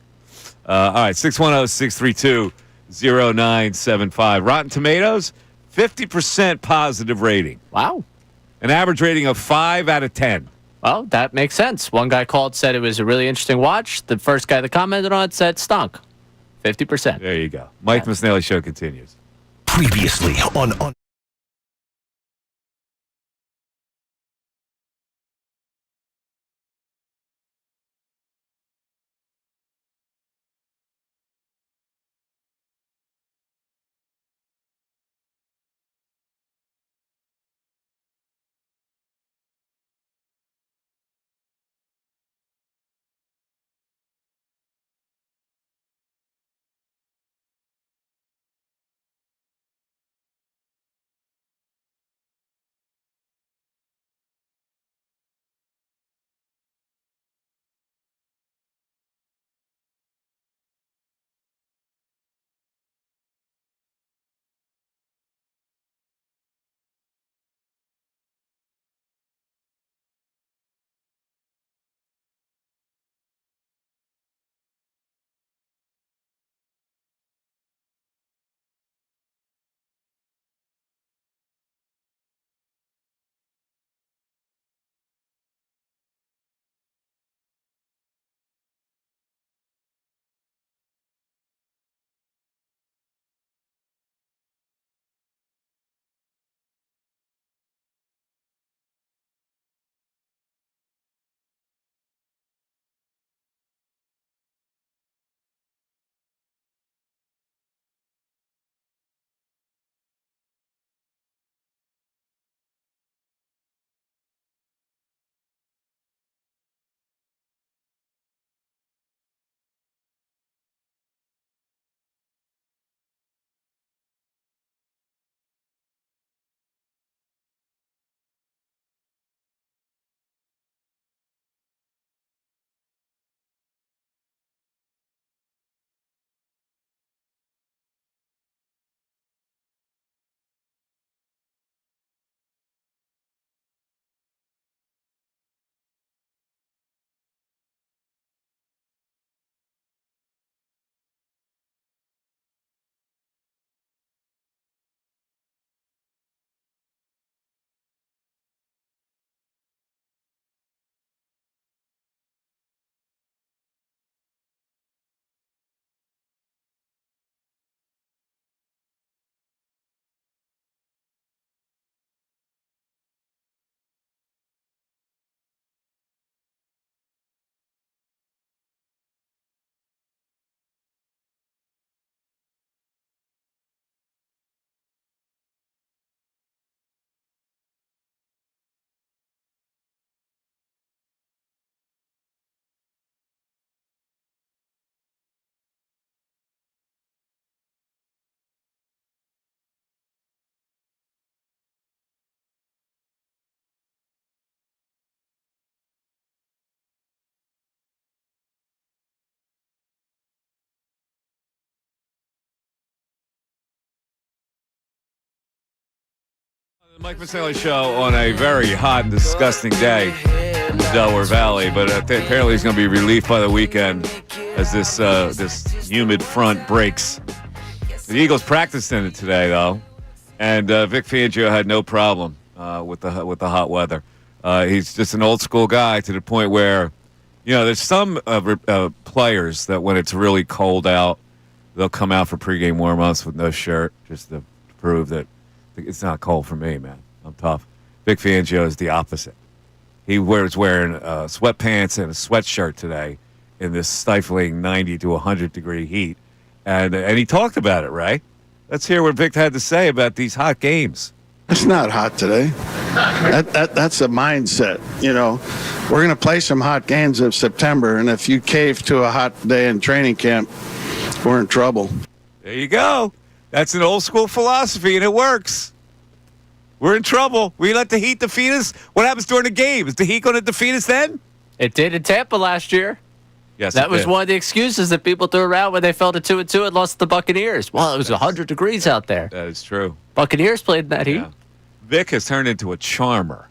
All right, 610-632-0975. Rotten Tomatoes, 50% positive rating. Wow. An average rating of 5 out of 10. Well, that makes sense. One guy called, said it was a really interesting watch. The first guy that commented on it said stunk. 50%. There you go. Mike Missanelli Show continues. Previously on Mike Missanelli Show on a very hot and disgusting day in the Delaware Valley, but apparently it's going to be relief by the weekend as this humid front breaks. The Eagles practiced in it today, though, and Vic Fangio had no problem with the hot weather. He's just an old school guy to the point where, there's some players that when it's really cold out, they'll come out for pregame warm-ups with no shirt just to prove that it's not cold for me, man. I'm tough. Vic Fangio is the opposite. He was wearing sweatpants and a sweatshirt today in this stifling 90 to 100 degree heat, and he talked about it. Right? Let's hear what Vic had to say about these hot games. It's not hot today. That's a mindset. We're going to play some hot games in September, and if you cave to a hot day in training camp, we're in trouble. There you go. That's an old school philosophy, and it works. We're in trouble. We let the Heat defeat us. What happens during the game? Is the Heat going to defeat us then? It did in Tampa last year. Yes, that was one of the excuses that people threw around when they fell to 2-2 and lost to the Buccaneers. Well, it was 100 degrees out there. That is true. Buccaneers played in that heat. Yeah. Vic has turned into a charmer.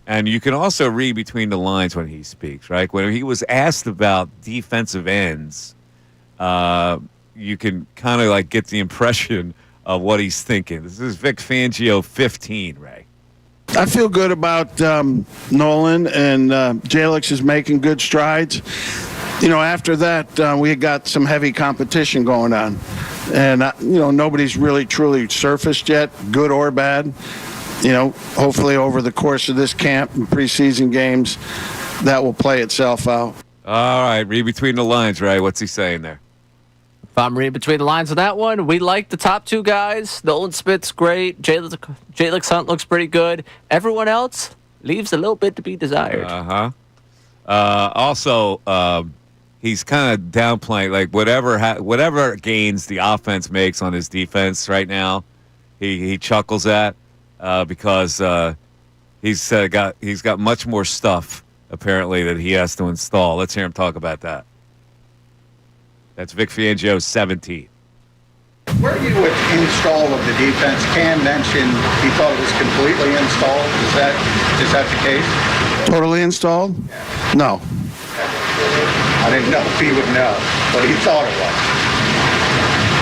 And you can also read between the lines when he speaks, right? When he was asked about defensive ends, you can kind of like get the impression of what he's thinking. This is Vic Fangio 15, Ray. I feel good about Nolan, and Jalix is making good strides. After that, we got some heavy competition going on. And, nobody's really truly surfaced yet, good or bad. Hopefully over the course of this camp and preseason games, that will play itself out. All right, read between the lines, Ray. What's he saying there? If I'm reading between the lines on that one, we like the top two guys. Nolan Smith's great. Jalix Hunt looks pretty good. Everyone else leaves a little bit to be desired. Also, he's kind of downplaying, like whatever gains the offense makes on his defense right now, he chuckles at because he's got much more stuff apparently that he has to install. Let's hear him talk about that. That's Vic Fangio 17. Where are you with install of the defense? Cam mentioned he thought it was completely installed. Is that the case? Totally installed? Yeah. No. I didn't know if he would know, but he thought it was.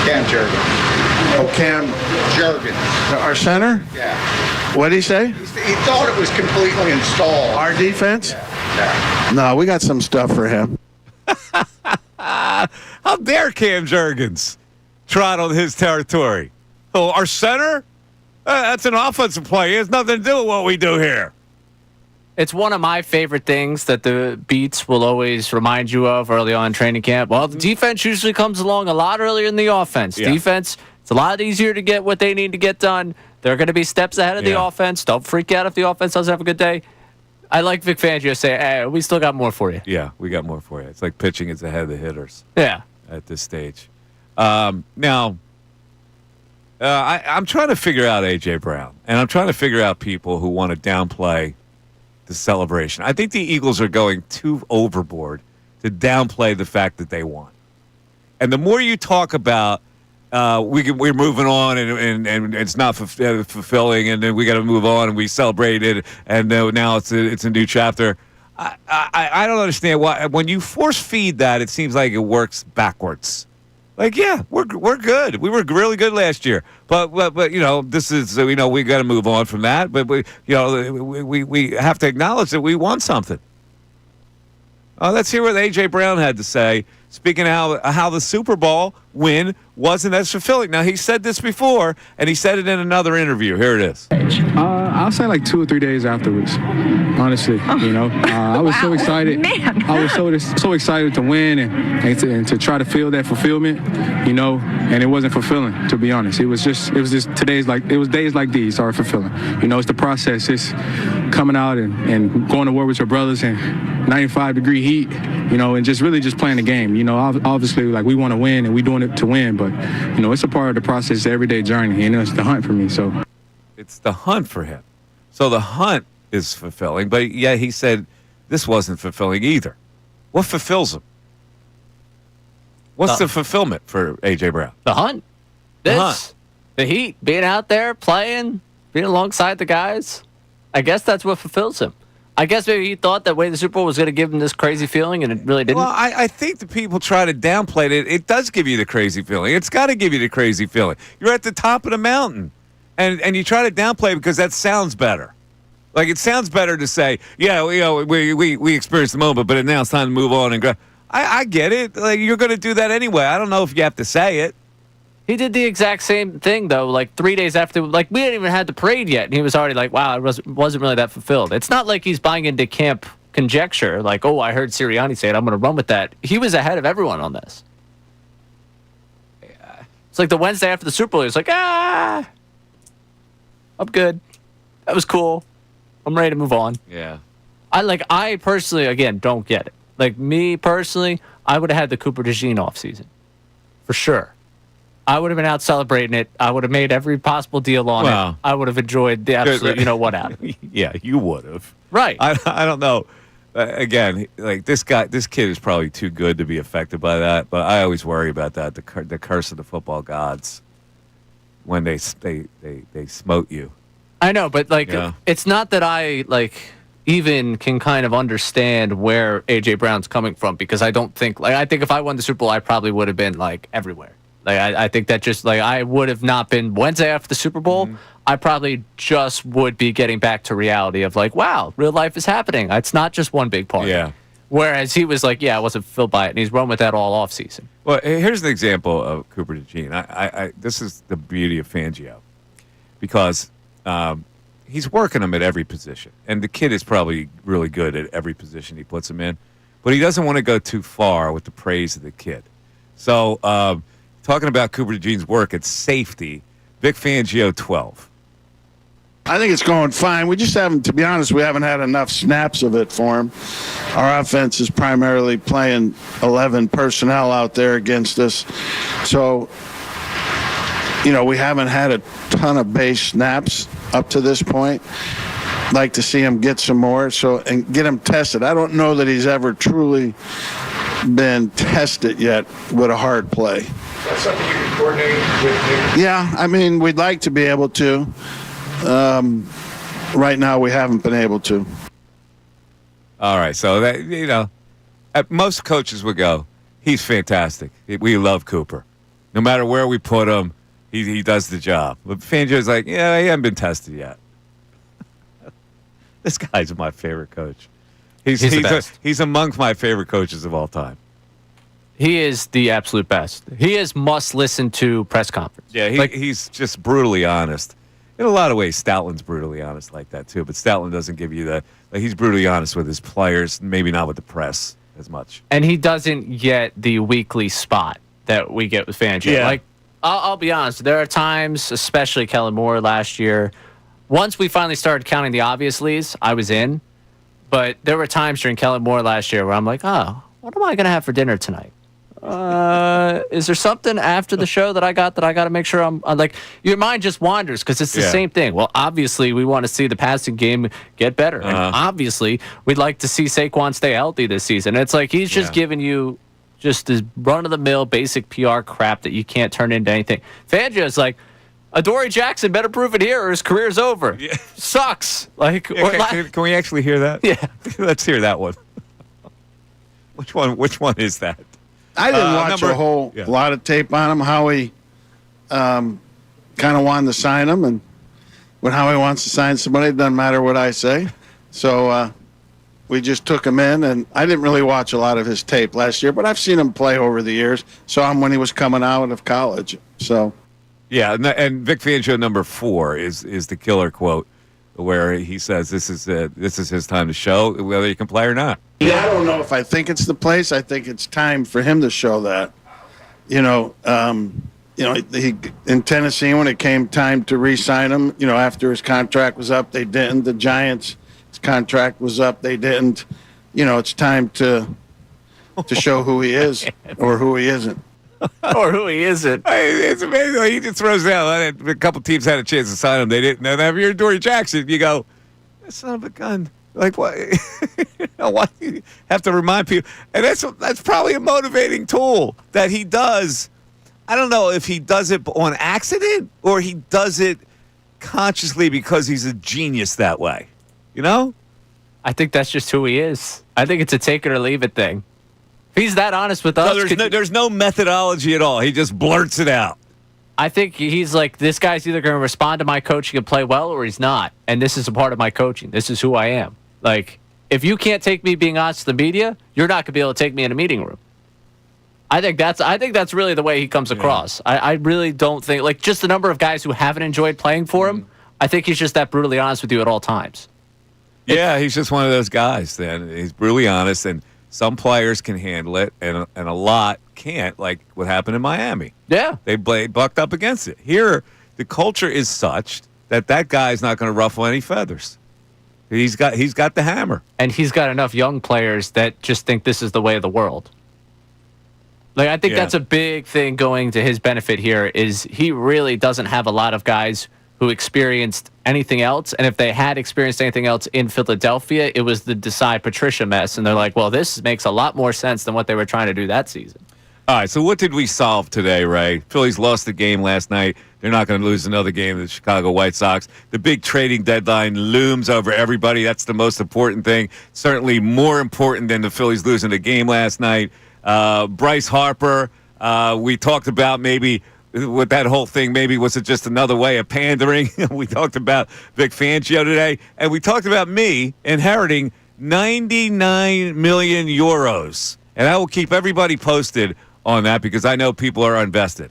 Cam Jurgens. Oh, Cam Jurgens. Our center? Yeah. What did he say? He thought it was completely installed. Our defense? Yeah. No, we got some stuff for him. How dare Cam Jurgens trot on his territory? Oh, our center? That's an offensive play. It has nothing to do with what we do here. It's one of my favorite things that the beats will always remind you of early on in training camp. Well, the defense usually comes along a lot earlier than the offense. Yeah. Defense, it's a lot easier to get what they need to get done. They're going to be steps ahead of the offense. Don't freak out if the offense doesn't have a good day. I like Vic Fangio saying, hey, we still got more for you. Yeah, we got more for you. It's like pitching is ahead of the hitters. Yeah. At this stage. Now, I'm trying to figure out A.J. Brown, and I'm trying to figure out people who want to downplay the celebration. I think the Eagles are going too overboard to downplay the fact that they won. And the more you talk about we're moving on and it's not fulfilling, and then we got to move on and we celebrate it, and now it's a new chapter. I don't understand why when you force feed that, it seems like it works backwards. Like, yeah, we're good. We were really good last year, but this is we got to move on from that. But we have to acknowledge that we won something. Let's hear what A.J. Brown had to say. Speaking of how the Super Bowl win wasn't as fulfilling. Now, he said this before, and he said it in another interview. Here it is. I'll say like 2 or 3 days afterwards, honestly. I was so excited. Man. I was so excited to win and to try to feel that fulfillment, and it wasn't fulfilling, to be honest. It was just days like these are fulfilling. It's the process. It's coming out and going to war with your brothers in 95-degree heat, and just really just playing the game. Obviously, like, we want to win and we're doing it to win, but, it's a part of the process, the everyday journey, and it's the hunt for me, so. It's the hunt for him. So the hunt is fulfilling, but yeah, he said this wasn't fulfilling either. What fulfills him? What's the fulfillment for A.J. Brown? The hunt. The Heat, being out there, playing, being alongside the guys. I guess that's what fulfills him. I guess maybe he thought that winning the Super Bowl was going to give him this crazy feeling, and it really didn't. Well, I think the people try to downplay it. It does give you the crazy feeling. It's got to give you the crazy feeling. You're at the top of the mountain, and you try to downplay it because that sounds better. Like, it sounds better to say, yeah, we experienced the moment, but now it's time to move on and go. I get it. Like, you're going to do that anyway. I don't know if you have to say it. He did the exact same thing, though, like 3 days after. Like, we hadn't even had the parade yet, and he was already like, wow, it wasn't really that fulfilled. It's not like he's buying into camp conjecture, like, oh, I heard Sirianni say it, I'm going to run with that. He was ahead of everyone on this. It's like the Wednesday after the Super Bowl, he was like, I'm good. That was cool. I'm ready to move on. Yeah. I personally, again, don't get it. Like, me personally, I would have had the Cooper DeJean offseason. For sure. I would have been out celebrating it. I would have made every possible deal on it. I would have enjoyed the absolute, what out of it. Yeah, you would have. Right. I don't know. Again, like this kid is probably too good to be affected by that. But I always worry about that. The curse of the football gods when they smote you. I know, but it's not that I even can kind of understand where AJ Brown's coming from, because I don't think I think if I won the Super Bowl, I probably would have been everywhere. I think that just I would have not been Wednesday after the Super Bowl. Mm-hmm. I probably just would be getting back to reality of wow, real life is happening. It's not just one big party. Yeah. Whereas he was I wasn't fulfilled by it, and he's run with that all off season. Well, here's an example of Cooper DeJean. This is the beauty of Fangio, because he's working him at every position, and the kid is probably really good at every position he puts him in, but he doesn't want to go too far with the praise of the kid. So. Talking about Cooper DeJean's work at safety, Vic Fangio 12. I think it's going fine. We just haven't, to be honest, we haven't had enough snaps of it for him. Our offense is primarily playing 11 personnel out there against us. So, we haven't had a ton of base snaps up to this point. Like to see him get some more and get him tested. I don't know that he's ever truly been tested yet with a hard play. That's something you can coordinate with me? Yeah, we'd like to be able to. Right now, we haven't been able to. All right, so that most coaches would go, he's fantastic. We love Cooper. No matter where we put him, he does the job. But Fangio's like, he hasn't been tested yet. This guy's my favorite coach. He's amongst my favorite coaches of all time. He is the absolute best. He is must listen to press conference. Yeah, he's just brutally honest. In a lot of ways, Stoutland's brutally honest like that too. But Stoutland doesn't give you the he's brutally honest with his players, maybe not with the press as much. And he doesn't get the weekly spot that we get with Fangio. Yeah. I'll be honest. There are times, especially Kellen Moore last year. Once we finally started counting the obvious leads, I was in. But there were times during Kellen Moore last year where I'm like, what am I going to have for dinner tonight? Is there something after the show that I got to make sure I'm like, your mind just wanders because it's the same thing. Well, obviously we want to see the passing game get better. And obviously we'd like to see Saquon stay healthy this season. It's like he's just giving you just this run-of-the-mill basic PR crap that you can't turn into anything. Fangio's like, Adoree Jackson better prove it here or his career's over. Yeah. Sucks. Can we actually hear that? Yeah. Let's hear that one. Which one is that? I didn't watch a whole lot of tape on him, how he kind of wanted to sign him, and when Howie wants to sign somebody, it doesn't matter what I say. So we just took him in, and I didn't really watch a lot of his tape last year, but I've seen him play over the years. Saw him when he was coming out of college. So, yeah, and Vic Fangio number 4 is the killer quote, where he says this is his time to show whether he can play or not. Yeah, I don't know if I think it's the place. I think it's time for him to show that. He in Tennessee, when it came time to re-sign him, after his contract was up, they didn't. The Giants, his contract was up, they didn't. It's time to show who he is or who he isn't. Or who he isn't. It's amazing. He just throws out. A couple teams had a chance to sign him. They didn't. And if you're Adoree Jackson, you go, that son of a gun. Like, what? Why do you have to remind people? And that's probably a motivating tool that he does. I don't know if he does it on accident or he does it consciously because he's a genius that way. You know? I think that's just who he is. I think it's a take it or leave it thing. If he's that honest with us, there's no methodology at all. He just blurts it out. I think he's like, this guy's either going to respond to my coaching and play well, or he's not. And this is a part of my coaching. This is who I am. Like, if you can't take me being honest to the media, you're not going to be able to take me in a meeting room. I think that's really the way he comes across. I really don't think, like, just the number of guys who haven't enjoyed playing for him, I think he's just that brutally honest with you at all times. Yeah, he's just one of those guys, then. He's brutally honest, and some players can handle it, and a lot can't, like what happened in Miami. Yeah. They bucked up against it. Here, the culture is such that guy's not going to ruffle any feathers. He's got the hammer. And he's got enough young players that just think this is the way of the world. Like, I think that's a big thing going to his benefit here is he really doesn't have a lot of guys who experienced anything else. And if they had experienced anything else in Philadelphia, it was the Desai Patricia mess. And they're like, well, this makes a lot more sense than what they were trying to do that season. All right, so what did we solve today, Ray? Phillies lost the game last night. They're not going to lose another game to the Chicago White Sox. The big trading deadline looms over everybody. That's the most important thing. Certainly more important than the Phillies losing the game last night. Bryce Harper, we talked about maybe with that whole thing, maybe was it just another way of pandering? We talked about Vic Fangio today, and we talked about me inheriting 99 million euros. And I will keep everybody posted on that because I know people are invested.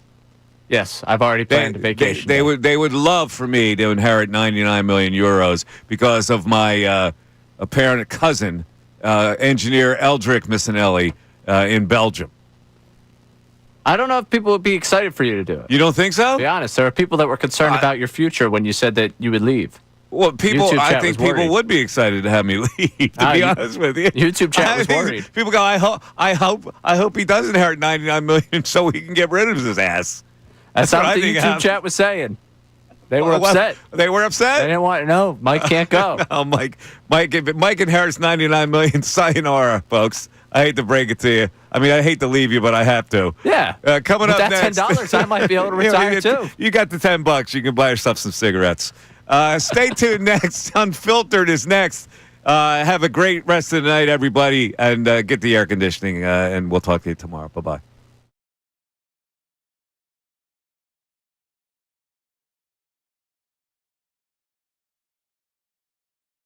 Yes, I've already planned a vacation. They would love for me to inherit 99 million euros because of my apparent cousin, engineer Eldrick Missanelli in Belgium. I don't know if people would be excited for you to do it. You don't think so? To be honest, there are people that were concerned about your future when you said that you would leave. Well, I think people worried. would be excited to have me leave. To be honest with you, YouTube chat was worried. People go, I hope he does inherit 99 million so he can get rid of his ass. That's what the YouTube chat was saying. They were upset. They were upset. They didn't want. No, Mike can't go. No, Mike. If Mike inherits 99 million, sayonara, folks. I hate to break it to you. I mean, I hate to leave you, but I have to. Yeah. Coming With up that next. $10, I might be able to retire too. You got the $10. You can buy yourself some cigarettes. Stay tuned next. Unfiltered is next. Have a great rest of the night, everybody, and get the air conditioning, and we'll talk to you tomorrow. Bye-bye.